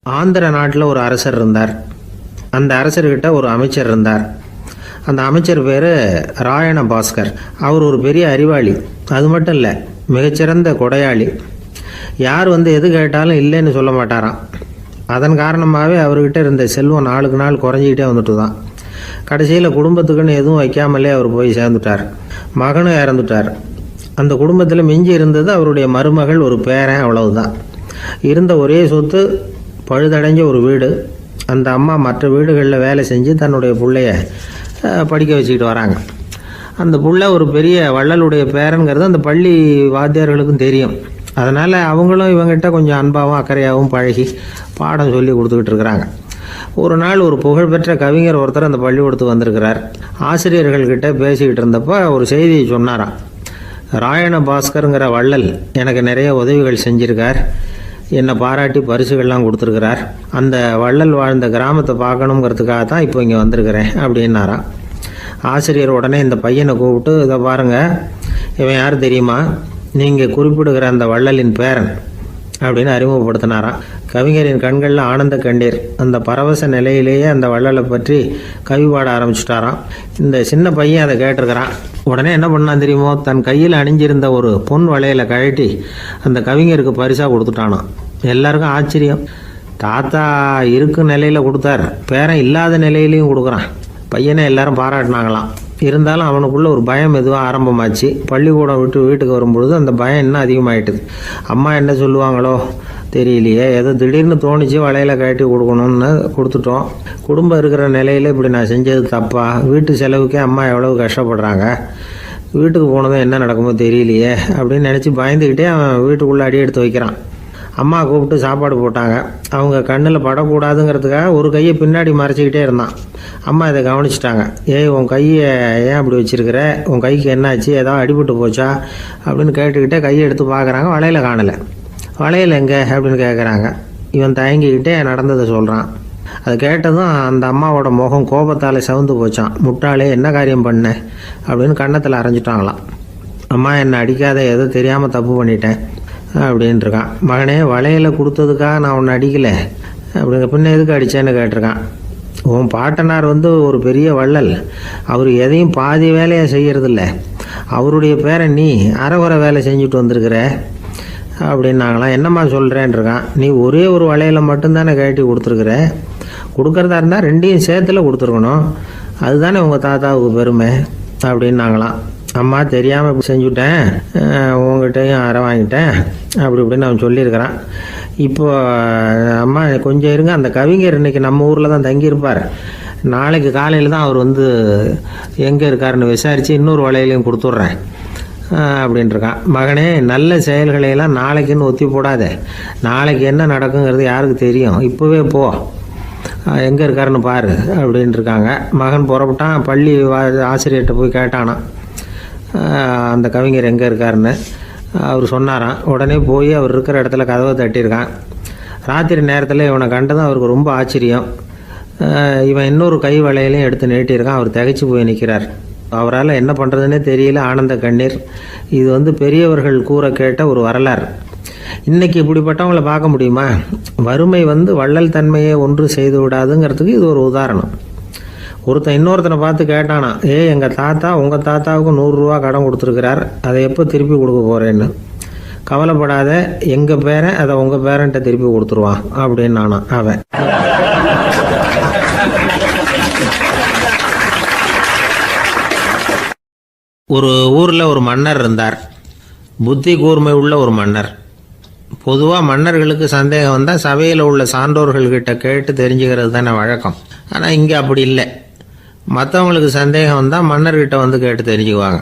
A: ஆந்திர நாட்டில் ஒரு அரசர் இருந்தார். அந்த அரசர்கிட்ட ஒரு அமைச்சர் இருந்தார். அந்த அமைச்சர் பேர் ராயண பாஸ்கர். அவர் ஒரு பெரிய அறிவாளி. அது மட்டும் இல்லை, மிகச்சிறந்த கொடையாளி. யார் எது கேட்டாலும் இல்லைன்னு சொல்ல மாட்டாராம். அதன் காரணமாகவே அவர்கிட்ட இருந்த செல்வம் நாளுக்கு நாள் குறைஞ்சிக்கிட்டே வந்துட்டு தான். கடைசியில் குடும்பத்துக்குன்னு எதுவும் வைக்காமலே அவர் போய் சேர்ந்துட்டார். மகனும் இறந்துட்டார். அந்த குடும்பத்தில் மிஞ்சி இருந்தது அவருடைய மருமகள், ஒரு பேரன், அவ்வளவுதான். இருந்த ஒரே சொத்து பழுதடைஞ்ச ஒரு வீடு. அந்த அம்மா மற்ற வீடுகளில் வேலை செஞ்சு தன்னுடைய பிள்ளைய படிக்க வச்சுக்கிட்டு வராங்க. அந்த புள்ள ஒரு பெரிய வள்ளலுடைய பேரங்கிறது அந்த பள்ளி வாத்தியார்களுக்கும் தெரியும். அதனால் அவங்களும் இவங்ககிட்ட கொஞ்சம் அன்பாகவும் அக்கறையாகவும் பழகி பாடம் சொல்லி கொடுத்துக்கிட்டு இருக்கிறாங்க. ஒரு நாள் ஒரு புகழ்பெற்ற கவிஞர் ஒருத்தர் அந்த பள்ளிக்கூடத்துக்கு வந்திருக்கிறார். ஆசிரியர்கள்கிட்ட பேசிக்கிட்டு இருந்தப்போ ஒரு செய்தியை சொன்னாராம். ராயண பாஸ்கருங்கிற வள்ளல் எனக்கு நிறைய உதவிகள் செஞ்சிருக்கார், என்னை பாராட்டி பரிசுகள்லாம் கொடுத்துருக்கிறார். அந்த வள்ளல் வாழ்ந்த கிராமத்தை பார்க்கணுங்கிறதுக்காக தான் இப்போ இங்கே வந்திருக்கிறேன் அப்படின்னாராம். ஆசிரியர் உடனே இந்த பையனை கூப்பிட்டு, இதை பாருங்கள், இவன் யார் தெரியுமா, நீங்கள் குறிப்பிடுகிற அந்த வள்ளலின் பேரன் அப்படின்னு அறிமுகப்படுத்தினாராம். கவிஞரின் கண்களில் ஆனந்த கண்ணீர். அந்த பரவச நிலையிலேயே அந்த வள்ளலை பற்றி கவி பாட ஆரம்பிச்சுட்டாராம். இந்த சின்ன பையன் அதை கேட்டிருக்கிறான். உடனே என்ன பண்ணான் தெரியுமோ, தன் கையில் அணிஞ்சிருந்த ஒரு பொன் வளையலை கழட்டி அந்த கவிஞருக்கு பரிசாக கொடுத்துட்டானான். எல்லாருக்கும் ஆச்சரியம். தாத்தா இருக்கும் நிலையில் கொடுத்தார், பேரன் இல்லாத நிலையிலையும் கொடுக்குறான். பையனை எல்லாரும் பாராட்டினாங்களாம். இருந்தாலும் அவனுக்குள்ளே ஒரு பயம் எதுவும் ஆரம்பமாச்சு. பள்ளிக்கூடம் விட்டு வீட்டுக்கு வரும்பொழுது அந்த பயம் இன்னும் அதிகமாகிட்டுது. அம்மா என்ன சொல்லுவாங்களோ தெரியலையே, ஏதோ திடீர்னு தோணிச்சு வளையலை கட்டி கொடுக்கணும்னு கொடுத்துட்டோம். குடும்பம் இருக்கிற நிலையில் இப்படி நான் செஞ்சது தப்பா, வீட்டு செலவுக்கே அம்மா எவ்வளவு கஷ்டப்படுறாங்க, வீட்டுக்கு போனதும் என்ன நடக்குமோ தெரியலையே அப்படின்னு நினச்சி பயந்துக்கிட்டே அவன் வீட்டுக்குள்ளே அடி எடுத்து வைக்கிறான். அம்மா கூப்பிட்டு சாப்பாடு போட்டாங்க. அவங்க கண்ணில் படக்கூடாதுங்கிறதுக்காக ஒரு கையை பின்னாடி மறைச்சிக்கிட்டே இருந்தான். அம்மா இதை கவனிச்சிட்டாங்க. ஏய், உன் கையை ஏன் அப்படி வச்சிருக்கிற, உன் கைக்கு என்னாச்சு, ஏதாவது அடிபட்டு போச்சா அப்படின்னு கேட்டுக்கிட்டே கையை எடுத்து பார்க்குறாங்க. வளையல காணலை. வளையல் எங்கே அப்படின்னு கேட்குறாங்க. இவன் தயங்கிக்கிட்டே நடந்ததை சொல்கிறான். அதை கேட்டதும் அந்த அம்மாவோட முகம் கோபத்தால் சவுந்து போச்சான். முட்டாளே, என்ன காரியம் பண்ண அப்படின்னு கன்னத்தில் அரைஞ்சிட்டாங்களாம். அம்மா, என்னை அடிக்காத, ஏதோ தெரியாமல் தப்பு பண்ணிட்டேன் அப்படின்ட்டுருக்கான். மகனே, வளையலை கொடுத்ததுக்காக நான் உன்னை அடிக்கலை அப்படிங்க, பின்ன எதுக்கு அடித்தேன்னு கேட்டிருக்கான். உன் பாட்டனார் ஒரு பெரிய வள்ளல், அவர் எதையும் பாதி வேலையை செய்கிறதில்ல, அவருடைய பேரை நீ அரைகுறை வேலை செஞ்சுட்டு வந்திருக்கிற அப்படின்னாங்களாம். என்னம்மா சொல்கிறேன்ருக்கான். நீ ஒரே ஒரு வளையலை மட்டும்தானே கட்டி கொடுத்துருக்குற, கொடுக்குறதா இருந்தால் ரெண்டையும் சேர்த்துல கொடுத்துருக்கணும், அதுதானே உங்கள் தாத்தாவுக்கு பெருமை அப்படின்னாங்களாம். அம்மா, தெரியாமல் இப்படி செஞ்சுட்டேன், உங்கள்கிட்டையும் அரை வாங்கிட்டேன் அப்படி இப்படின்னு அவன் சொல்லியிருக்கிறான். இப்போ அம்மா கொஞ்சம் இருங்க, அந்த கவிஞர் இன்றைக்கி நம்ம ஊரில் தான் தங்கியிருப்பார், நாளைக்கு காலையில் தான் அவர் எங்கே இருக்காருன்னு விசாரித்து இன்னொரு வளையலையும் கொடுத்துட்றேன் அப்படின்ட்டுருக்கான். மகனே, நல்ல செயல்களையெல்லாம் நாளைக்குன்னு ஒத்தி போடாத, நாளைக்கு என்ன நடக்குங்கிறது யாருக்கு தெரியும், இப்போவே போ, எங்கே இருக்காருன்னு பாரு அப்படின்ட்டுருக்காங்க. மகன் புறப்பட்டான். பள்ளி ஆசிரியர்கிட்ட போய் கேட்டானான் அந்த கவிஞர் எங்கே இருக்காருன்னு. அவர் சொன்னாராம். உடனே போய் அவர் இருக்கிற இடத்துல கதவை தட்டியிருக்கான். ராத்திரி நேரத்தில் இவனை கண்டதும் அவருக்கு ரொம்ப ஆச்சரியம். இவன் இன்னொரு கை வளையலையும் எடுத்து நீட்டியிருக்கான். அவர் திகைச்சு போய் நிற்கிறார். அவரால் என்ன பண்ணுறதுன்னே தெரியல. ஆனந்த கண்ணீர். இது பெரியவர்கள் கூற கேட்ட ஒரு வரலாறு. இன்றைக்கி இப்படிப்பட்டவங்களை பார்க்க முடியுமா? வறுமை வள்ளல் தன்மையை ஒன்று செய்து விடாதுங்கிறதுக்கு இது ஒரு உதாரணம். ஒருத்தன் இன்னொருத்தனை பார்த்து கேட்டானா, எங்கள் தாத்தா உங்கள் தாத்தாவுக்கு 100 ரூபா கடன் கொடுத்துருக்கிறார், அதை எப்போ திருப்பி கொடுக்க போகிறேன்னு. கவலைப்படாத, எங்கள் பேரன் அதை உங்கள் பேரன்ட்ட திருப்பி கொடுத்துருவான் அப்படின்னு நானான் அவன். ஒரு ஊரில் ஒரு மன்னர் இருந்தார். புத்தி கூர்மை உள்ள ஒரு மன்னர். பொதுவாக மன்னர்களுக்கு சந்தேகம் வந்தால் சபையில் உள்ள சான்றோர்கள்கிட்ட கேட்டு தெரிஞ்சுக்கிறது தானே வழக்கம். ஆனால் இங்கே அப்படி இல்லை. மற்றவங்களுக்கு சந்தேகம் வந்தால் மன்னர்கிட்ட கேட்டு தெரிஞ்சுக்குவாங்க.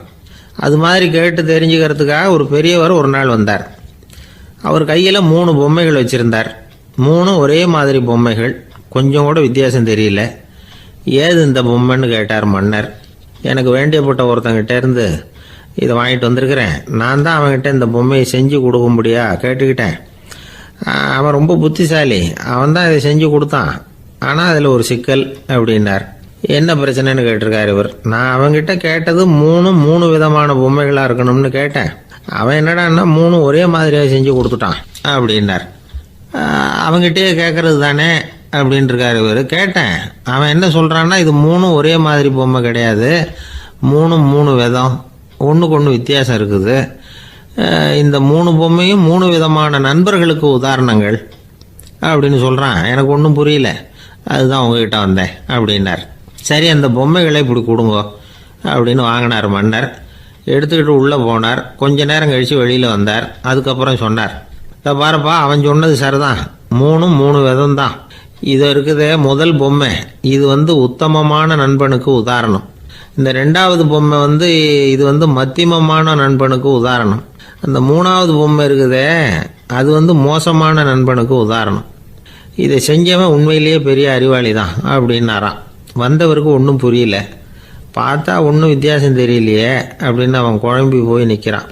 A: அது மாதிரி கேட்டு தெரிஞ்சுக்கிறதுக்காக ஒரு பெரியவர் ஒரு நாள் வந்தார். அவர் கையில் 3 பொம்மைகள் வச்சுருந்தார். 3 ஒரே மாதிரி பொம்மைகள், கொஞ்சம் கூட வித்தியாசம் தெரியல. ஏது இந்த பொம்மைன்னு கேட்டார் மன்னர். எனக்கு வேண்டியப்பட்ட ஒருத்தங்கிட்ட இருந்து இதை வாங்கிட்டு வந்திருக்கிறேன், நான் தான் அவன்கிட்ட இந்த பொம்மையை செஞ்சு கொடுக்கும்படியா கேட்டுக்கிட்டேன். அவன் ரொம்ப புத்திசாலி, அவன் தான் இதை செஞ்சு கொடுத்தான், ஆனால் அதில் ஒரு சிக்கல் அப்படின்னார். என்ன பிரச்சனைன்னு கேட்டிருக்காரு இவர். நான் அவன்கிட்ட கேட்டது 3 விதமான பொம்மைகளாக இருக்கணும்னு கேட்டேன். அவன் என்னடான்னா 3 ஒரே மாதிரியாக செஞ்சு கொடுத்துட்டான் அப்படின்னார். அவன்கிட்டயே கேட்கறது தானே அப்படின்ட்டுருக்காரு இவர். கேட்டேன், அவன் என்ன சொல்கிறான்னா, இது 3 ஒரே மாதிரி பொம்மை கிடையாது, 3 விதம், ஒன்றுக்கு ஒன்று வித்தியாசம் இருக்குது. இந்த 3 பொம்மையும் 3 விதமான நண்பர்களுக்கு உதாரணங்கள் அப்படின்னு சொல்கிறான். எனக்கு ஒன்றும் புரியல, அதுதான் உங்ககிட்ட வந்தேன் அப்படின்னார். சரி, அந்த பொம்மைகளை இப்படி கொடுங்க அப்படின்னு வாங்கினார் மன்னர். எடுத்துக்கிட்டு உள்ளே போனார். கொஞ்ச நேரம் கழித்து வெளியில் வந்தார். அதுக்கப்புறம் சொன்னார், இதை பாருப்பா, அவன் சொன்னது சரிதான், 3 விதம் தான். இது இருக்குது முதல் பொம்மை, இது உத்தமமான நண்பனுக்கு உதாரணம். இந்த ரெண்டாவது பொம்மை இது மத்தியமமான நண்பனுக்கு உதாரணம். அந்த மூணாவது பொம்மை இருக்குதே அது மோசமான நண்பனுக்கு உதாரணம். இதை செஞ்சவன் உண்மையிலேயே பெரிய அறிவாளி தான் அப்படின்னாராம். வந்தவருக்கு ஒன்றும் புரியல. பார்த்தா ஒன்றும் வித்தியாசம் தெரியலையே அப்படின்னு அவன் குழம்பி போய் நிற்கிறான்.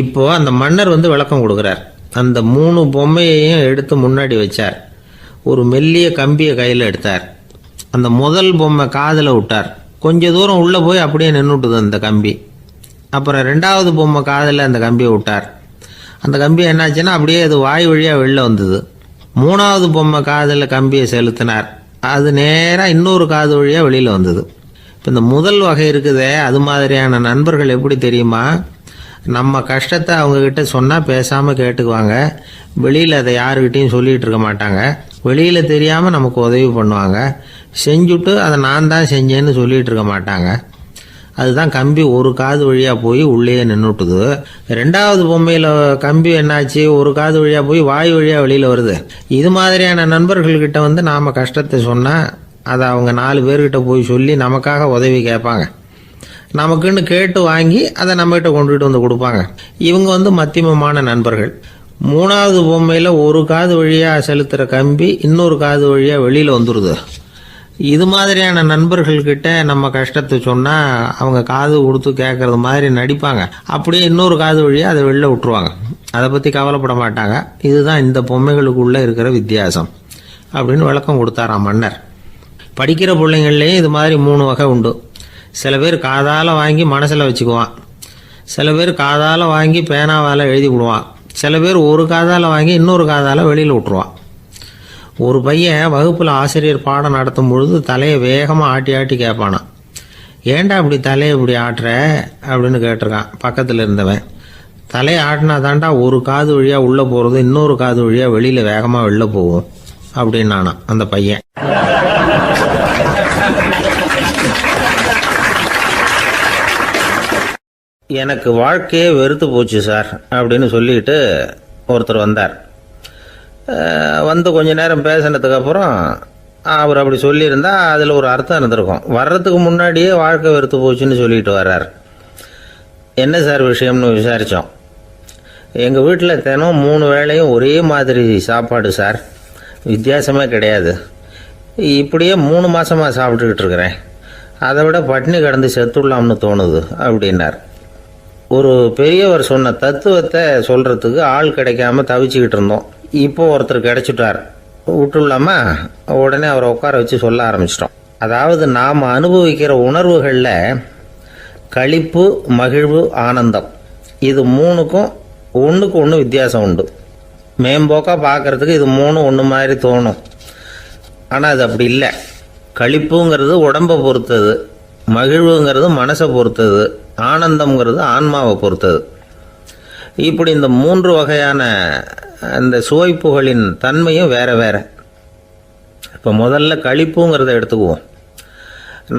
A: இப்போது அந்த மன்னர் விளக்கம் கொடுக்குறார். அந்த 3 பொம்மையையும் எடுத்து முன்னாடி வச்சார். ஒரு மெல்லிய கம்பியை கையில் எடுத்தார். அந்த முதல் பொம்மை காதில் விட்டார். கொஞ்ச தூரம் உள்ளே போய் அப்படியே நின்றுட்டுது அந்த கம்பி. அப்புறம் ரெண்டாவது பொம்மை காதில் அந்த கம்பியை விட்டார். அந்த கம்பி என்னாச்சுன்னா அப்படியே அது வாய் வழியாக வெளில வந்தது. மூணாவது பொம்மை காதில் கம்பியை செலுத்தினார். அது நேராக இன்னொரு காது வழியாக வெளியில் வந்தது. இப்போ இந்த முதல் வகை இருக்குதே அது மாதிரியான நண்பர்கள் எப்படி தெரியுமா? நம்ம கஷ்டத்தை அவங்கக்கிட்ட சொன்னால் பேசாமல் கேட்டுக்குவாங்க. வெளியில் அதை யாருக்கிட்டையும் சொல்லிகிட்டு இருக்க மாட்டாங்க. வெளியில் தெரியாமல் நமக்கு உதவி பண்ணுவாங்க. செஞ்சுட்டு அதை நான் தான் செஞ்சேன்னு சொல்லிகிட்டு இருக்க மாட்டாங்க. அதுதான் கம்பி ஒரு காது வழியாக போய் உள்ளே நின்றுட்டுது. ரெண்டாவது பொம்மையில் கம்பி என்னாச்சு, ஒரு காது வழியாக போய் வாய் வழியாக வெளியில் வருது. இது மாதிரியான நண்பர்கள்கிட்ட நாம் கஷ்டத்தை சொன்னால் அதை அவங்க 4 பேர்கிட்ட போய் சொல்லி நமக்காக உதவி கேட்பாங்க. நமக்குன்னு கேட்டு வாங்கி அதை நம்மகிட்ட கொண்டுகிட்டு கொடுப்பாங்க. இவங்க மத்தியமமான நண்பர்கள். மூணாவது பொம்மையில் ஒரு காது வழியாக செலுத்துகிற கம்பி இன்னொரு காது வழியாக வெளியில் வந்துடுது. இது மாதிரியான நண்பர்கள்கிட்ட நம்ம கஷ்டத்தை சொன்னால் அவங்க காது கொடுத்து கேட்குறது மாதிரி நடிப்பாங்க. அப்படியே இன்னொரு காது வழியாக அதை வெளில விட்டுருவாங்க. அதை பற்றி கவலைப்பட மாட்டாங்க. இதுதான் இந்த பொம்மைகளுக்குள்ளே இருக்கிற வித்தியாசம் அப்படின்னு விளக்கம் கொடுத்தாராம் மன்னர். படிக்கிற பிள்ளைங்கள்லேயும் இது மாதிரி 3 வகை உண்டு. சில பேர் காதால் வாங்கி மனசில் வச்சுக்குவான். சில பேர் காதால் வாங்கி பேனாவால் எழுதி விடுவான். சில பேர் ஒரு காதால் வாங்கி இன்னொரு காதால் வெளியில் விட்டுருவான். ஒரு பையன் வகுப்பில் ஆசிரியர் பாடம் நடத்தும் பொழுது தலையை வேகமாக ஆட்டி ஆட்டி கேட்பானான். ஏன்டா இப்படி தலையை இப்படி ஆட்டுற அப்படின்னு கேட்டிருக்கான் பக்கத்தில் இருந்தவன். தலையை ஆட்டினா தாண்டா ஒரு காது வழியாக உள்ளே போகிறது இன்னொரு காது வழியாக வெளியில் வேகமாக வெளில போகும் அப்படின்னானா அந்த பையன். எனக்கு வாழ்க்கையே வெறுத்து போச்சு சார் அப்படின்னு சொல்லிட்டு ஒருத்தர் வந்தார். கொஞ்ச நேரம் பேசினதுக்கப்புறம் அவர் அப்படி சொல்லியிருந்தா அதில் ஒரு அர்த்தம் இருந்திருக்கும். வர்றதுக்கு முன்னாடியே வாழ்க்கை வெறுத்து போச்சுன்னு சொல்லிட்டு வர்றார். என்ன சார் விஷயம்னு விசாரித்தோம். எங்கள் வீட்டில் தினம் 3 வேளையும் ஒரே மாதிரி சாப்பாடு சார், வித்தியாசமே கிடையாது. இப்படியே 3 மாதமாக சாப்பிட்டுக்கிட்டு இருக்கிறேன். அதை விட பட்டினி கிடந்து செத்துடலாம்னு தோணுது அப்படின்னார். ஒரு பெரியவர் சொன்ன தத்துவத்தை சொல்கிறதுக்கு ஆள் கிடைக்காம தவிச்சுக்கிட்டு இருந்தோம். இப்போ ஒருத்தர் கிடைச்சிட்டார். விட்டுலாமா? உடனே அவரை உட்கார வச்சு சொல்ல ஆரம்பிச்சிட்டோம். அதாவது நாம் அனுபவிக்கிற உணர்வுகளில் களிப்பு, மகிழ்வு, ஆனந்தம் இது 3க்கும் ஒன்றுக்கு ஒன்று வித்தியாசம் உண்டு. மேம்போக்காக பார்க்குறதுக்கு இது 3 ஒன்று மாதிரி தோணும். ஆனால் அது அப்படி இல்லை. களிப்புங்கிறது உடம்பை பொறுத்தது, மகிழ்வுங்கிறது மனசை பொறுத்தது, ஆனந்தம்ங்கிறது ஆன்மாவை பொறுத்தது. இப்படி இந்த 3 வகையான அந்த சுவைப்புகளின் தன்மையும் வேற வேற. இப்போ முதல்ல களிப்புங்கிறத எடுத்துக்குவோம்.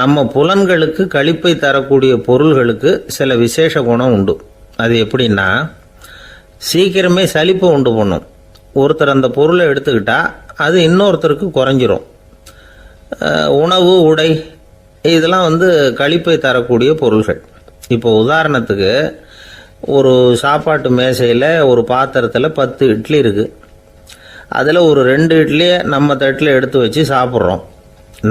A: நம்ம புலன்களுக்கு களிப்பை தரக்கூடிய பொருள்களுக்கு சில விசேஷ குணம் உண்டு. அது எப்படின்னா, சீக்கிரமே சலிப்பை உண்டு பண்ணும். ஒருத்தர் அந்த பொருளை எடுத்துக்கிட்டால் அது இன்னொருத்தருக்கு குறைஞ்சிரும். உணவு, உடை இதெல்லாம் களிப்பை தரக்கூடிய பொருள்கள். இப்போ உதாரணத்துக்கு ஒரு சாப்பாட்டு மேசையில் ஒரு பாத்திரத்தில் 10 இட்லி இருக்குது. அதில் ஒரு 2 இட்லியை நம்ம தட்டில் எடுத்து வச்சு சாப்பிட்றோம்.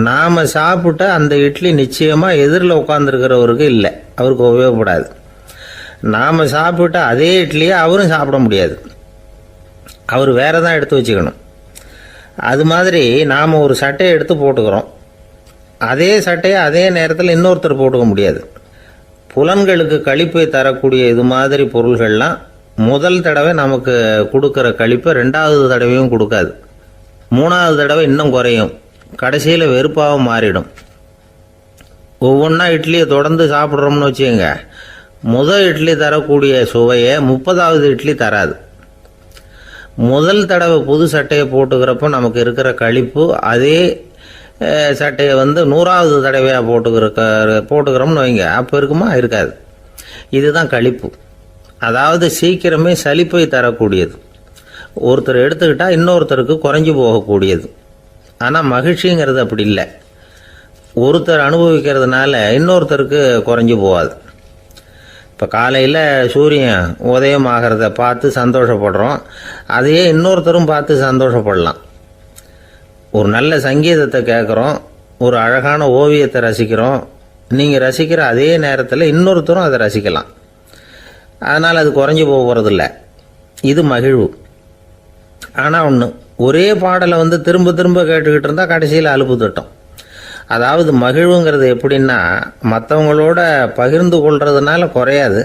A: நாம் சாப்பிட்ட அந்த இட்லி நிச்சயமாக எதிரில் உட்காந்துருக்கிறவருக்கு இல்லை, அவருக்கு உபயோகப்படாது. நாம் சாப்பிட்ட அதே இட்லியை அவரும் சாப்பிட முடியாது, அவர் வேற தான் எடுத்து வச்சுக்கணும். அது மாதிரி நாம் ஒரு சட்டையை எடுத்து போட்டுக்கிறோம். அதே சட்டையை அதே நேரத்தில் இன்னொருத்தர் போட்டுக்க முடியாது. புலன்களுக்கு களிப்பை தரக்கூடிய இது மாதிரி பொருள்கள்லாம் முதல் தடவை நமக்கு கொடுக்குற களிப்பை 2வது தடவையும் கொடுக்காது. 3வது தடவை இன்னும் குறையும். கடைசியில் வெறுப்பாகவும் மாறிடும். ஒவ்வொன்றா இட்லியை தொடர்ந்து சாப்பிட்றோம்னு வச்சுக்கோங்க, முதல் இட்லி தரக்கூடிய சுவையை 30வது இட்லி தராது. முதல் தடவை புது சட்டையை போட்டுக்கிறப்ப நமக்கு இருக்கிற களிப்பு அதே சட்டையை 100வது தடவையாக போட்டுக்கிறோம்னு வைங்க, அப்போ இருக்குமா? இருக்காது. இதுதான் களிப்பு. அதாவது சீக்கிரமே சலிப்பை தரக்கூடியது. ஒருத்தர் எடுத்துக்கிட்டால் இன்னொருத்தருக்கு குறைஞ்சி போகக்கூடியது. ஆனால் மகிழ்ச்சிங்கிறது அப்படி இல்லை. ஒருத்தர் அனுபவிக்கிறதுனால இன்னொருத்தருக்கு குறைஞ்சி போகாது. இப்போ காலையில் சூரியன் உதயம் ஆகிறத பார்த்து சந்தோஷப்படுறோம், அதையே இன்னொருத்தரும் பார்த்து சந்தோஷப்படலாம். ஒரு நல்ல சங்கீதத்தை கேட்குறோம், ஒரு அழகான ஓவியத்தை ரசிக்கிறோம், நீங்கள் ரசிக்கிற அதே நேரத்தில் இன்னொருத்தரும் அதை ரசிக்கலாம். அதனால் அது குறைஞ்சி போகிறதில்ல. இது மகிழ்வு. ஆனால் ஒன்று, ஒரே பாடலை திரும்ப திரும்ப கேட்டுக்கிட்டு இருந்தால் கடைசியில் அலுப்பு தட்டும். அதாவது மகிழ்வுங்கிறது எப்படின்னா, மற்றவங்களோட பகிர்ந்து கொள்றதுனால குறையாது.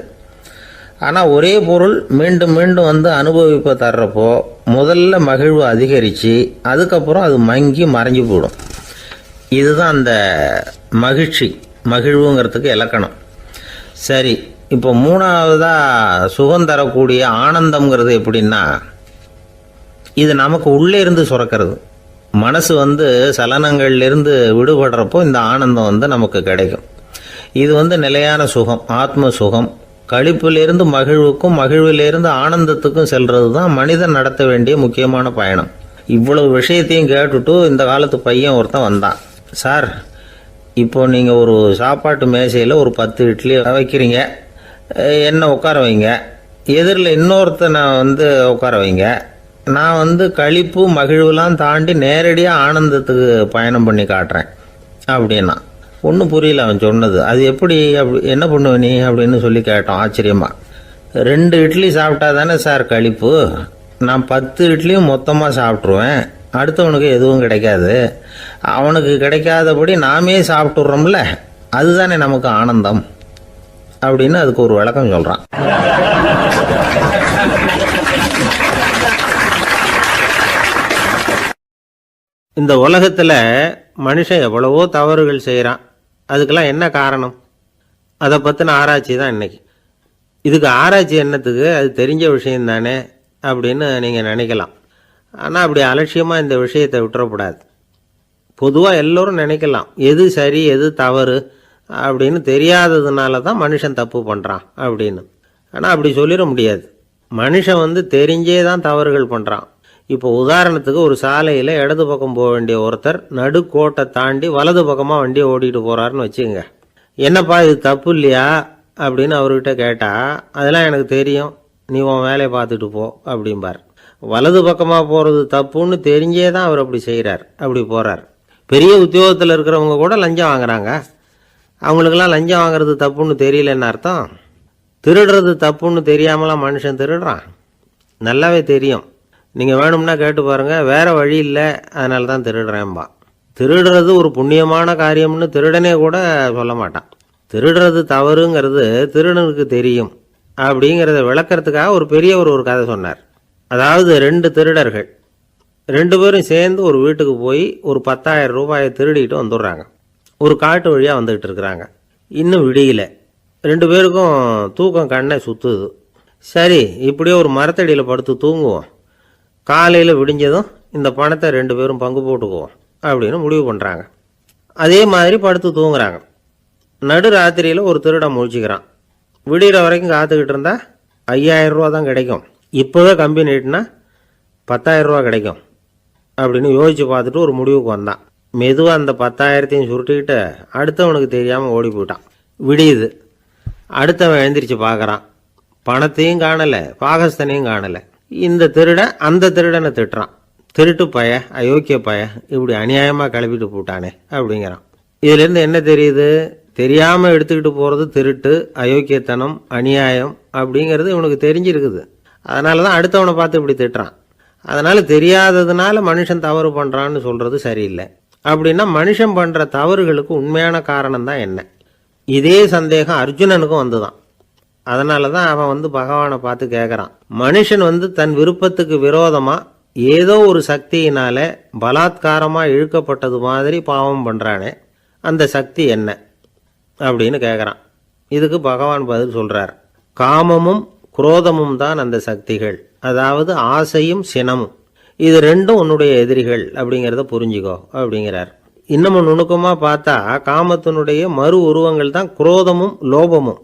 A: ஆனால் ஒரே பொருள் மீண்டும் மீண்டும் அனுபவிப்பை தர்றப்போ முதல்ல மகிழ்வு அதிகரித்து அதுக்கப்புறம் அது மங்கி மறைஞ்சு போயிடும். இதுதான் அந்த மகிழ்வுங்கிறதுக்கு இலக்கணம். சரி, இப்போ மூணாவதாக சுகம் தரக்கூடிய ஆனந்தம்ங்கிறது எப்படின்னா, இது நமக்கு உள்ளே இருந்து சுரக்கிறது. மனசு சலனங்கள்லேருந்து விடுபடுறப்போ இந்த ஆனந்தம் நமக்கு கிடைக்கும். இது நிலையான சுகம், ஆத்ம சுகம். களிப்பிலிருந்து மகிழ்வுக்கும் மகிழ்விலிருந்து ஆனந்தத்துக்கும் செல்றது தான் மனிதன் நடத்த வேண்டிய முக்கியமான பயணம். இவ்வளவு விஷயத்தையும் கேட்டுட்டு இந்த காலத்து பையன் ஒருத்தன் வந்தான். சார், இப்போ நீங்கள் ஒரு சாப்பாட்டு மேசையில் ஒரு 10 இட்லி வைக்கிறீங்க, என்ன உட்கார வைங்க, எதிரில் இன்னொருத்தனை உட்கார வைங்க, நான் களிப்பு மகிழ்வுலாம் தாண்டி நேரடியாக ஆனந்தத்துக்கு பயணம் பண்ணி காட்டுறேன் அப்படின்னா. ஒன்றும் புரியல அவன் சொன்னது. அது எப்படி, என்ன பண்ணுவ நீ அப்படின்னு சொல்லி கேட்டோம் ஆச்சரியமா. 2 இட்லி சாப்பிட்டா தானே சார் களிப்பு, நான் 10 இட்லியும் மொத்தமாக சாப்பிட்ருவேன், அடுத்தவனுக்கு எதுவும் கிடைக்காது, அவனுக்கு கிடைக்காதபடி நாமே சாப்பிட்டுடுறோம்ல, அதுதானே நமக்கு ஆனந்தம் அப்படின்னு அதுக்கு ஒரு விளக்கம் சொல்கிறான். இந்த உலகத்தில் மனுஷன் எவ்வளவோ தவறுகள் செய்கிறான். அதுக்கெல்லாம் என்ன காரணம்? அதை பற்றின ஆராய்ச்சி தான் இன்னைக்கு. இதுக்கு ஆராய்ச்சி என்னத்துக்கு, அது தெரிஞ்ச விஷயம் தானே அப்படின்னு நீங்கள் நினைக்கலாம். ஆனால் அப்படி அலட்சியமாக இந்த விஷயத்தை விட்டுறக்கூடாது. பொதுவாக எல்லோரும் நினைக்கலாம், எது சரி எது தவறு அப்படின்னு தெரியாததுனால தான் மனுஷன் தப்பு பண்ணுறான் அப்படின்னு. ஆனால் அப்படி சொல்லிட முடியாது. மனுஷன் தெரிஞ்சே தான் தவறுகள் பண்ணுறான். இப்போ உதாரணத்துக்கு, ஒரு சாலையில் இடது பக்கம் போக வேண்டிய ஒருத்தர் நடுக்கோட்டை தாண்டி வலது பக்கமாக வண்டியை ஓட்டிகிட்டு போகிறாருன்னு வச்சுக்கோங்க. என்னப்பா இது தப்பு இல்லையா அப்படின்னு அவர்கிட்ட கேட்டால், அதெல்லாம் எனக்கு தெரியும், நீ உன் வேலையை பார்த்துட்டு போ அப்படிம்பார். வலது பக்கமாக போகிறது தப்புன்னு தெரிஞ்சே தான் அவர் அப்படி செய்கிறார், அப்படி போகிறார். பெரிய உத்தியோகத்தில் இருக்கிறவங்க கூட லஞ்சம் வாங்குறாங்க. அவங்களுக்கெல்லாம் லஞ்சம் வாங்குறது தப்புன்னு தெரியலன்னு அர்த்தம். திருடுறது தப்புன்னு தெரியாமலாம் மனுஷன் திருடுறான், நல்லாவே தெரியும். நீங்கள் வேணும்னா கேட்டு பாருங்கள், வேறு வழி இல்லை அதனால தான் திருடுறேன்பா. திருடுறது ஒரு புண்ணியமான காரியம்னு திருடனே கூட சொல்ல மாட்டான். திருடுறது தவறுங்கிறது திருடனுக்கு தெரியும் அப்படிங்கிறத விளக்கறதுக்காக ஒரு பெரியவர் ஒரு கதை சொன்னார். அதாவது 2 திருடர்கள் 2 பேரும் சேர்ந்து ஒரு வீட்டுக்கு போய் ஒரு 10,000 ரூபாயை திருடிட்டு வந்துடுறாங்க. ஒரு காட்டு வழியாக வந்துக்கிட்டு இருக்கிறாங்க. இன்னும் விடியல. 2 பேருக்கும் தூக்கம் கண்ணை சுற்றுது. சரி, இப்படியே ஒரு மரத்தடியில் படுத்து தூங்குவோம், காலையில் விடிஞ்சதும் இந்த பணத்தை 2 பேரும் பங்கு போட்டுக்குவோம் அப்படின்னு முடிவு பண்ணுறாங்க. அதே மாதிரி படுத்து தூங்குறாங்க. நடு ராத்திரியில் ஒரு திருடன் முழிச்சுக்கிறான். விடிகிற வரைக்கும் காத்துக்கிட்டு இருந்தால் 5,000 ரூபா தான் கிடைக்கும், இப்போவே கம்பி நீட்டினா 10,000 ரூபா கிடைக்கும் அப்படின்னு யோசித்து பார்த்துட்டு ஒரு முடிவுக்கு வந்தான். மெதுவாக அந்த 10,000த்தையும் சுருட்டிக்கிட்டு அடுத்தவனுக்கு தெரியாமல் ஓடி போயிட்டான். விடியுது. அடுத்தவன் எழுந்திரிச்சு பார்க்குறான். பணத்தையும் காணலை, பாகஸ்தனையும் காணலை. இந்த திருடன் அந்த திருடனை திட்டுறான். திருட்டு பய, அயோக்கிய பய, இப்படி அநியாயமாக கிளப்பிட்டு போட்டானே அப்படிங்கிறான். இதுலேருந்து என்ன தெரியுது? தெரியாமல் எடுத்துக்கிட்டு போகிறது திருட்டு, அயோக்கியத்தனம், அநியாயம் அப்படிங்கிறது இவனுக்கு தெரிஞ்சிருக்குது. அதனால தான் அடுத்தவனை பார்த்து இப்படி திட்டுறான். அதனால் தெரியாததுனால மனுஷன் தவறு பண்ணுறான்னு சொல்கிறது சரியில்லை. அப்படின்னா மனுஷன் பண்ணுற தவறுகளுக்கு உண்மையான காரணம் தான் என்ன? இதே சந்தேகம் அர்ஜுனனுக்கும் வந்துதான். அதனால தான் அவன் பகவானை பார்த்து கேட்குறான், மனுஷன் தன் விருப்பத்துக்கு விரோதமாக ஏதோ ஒரு சக்தியினால பலாத்காரமாக இழுக்கப்பட்டது மாதிரி பாவம் பண்ணுறானே, அந்த சக்தி என்ன அப்படின்னு கேட்குறான். இதுக்கு பகவான் பதில் சொல்கிறார், காமமும் குரோதமும் தான் அந்த சக்திகள், அதாவது ஆசையும் சினமும். இது 2ம் உன்னுடைய எதிரிகள் அப்படிங்கிறத புரிஞ்சுக்கோ அப்படிங்கிறார். இன்னமும் நுணுக்கமாக பார்த்தா காமத்தினுடைய மறு உருவங்கள் தான் குரோதமும் லோபமும்.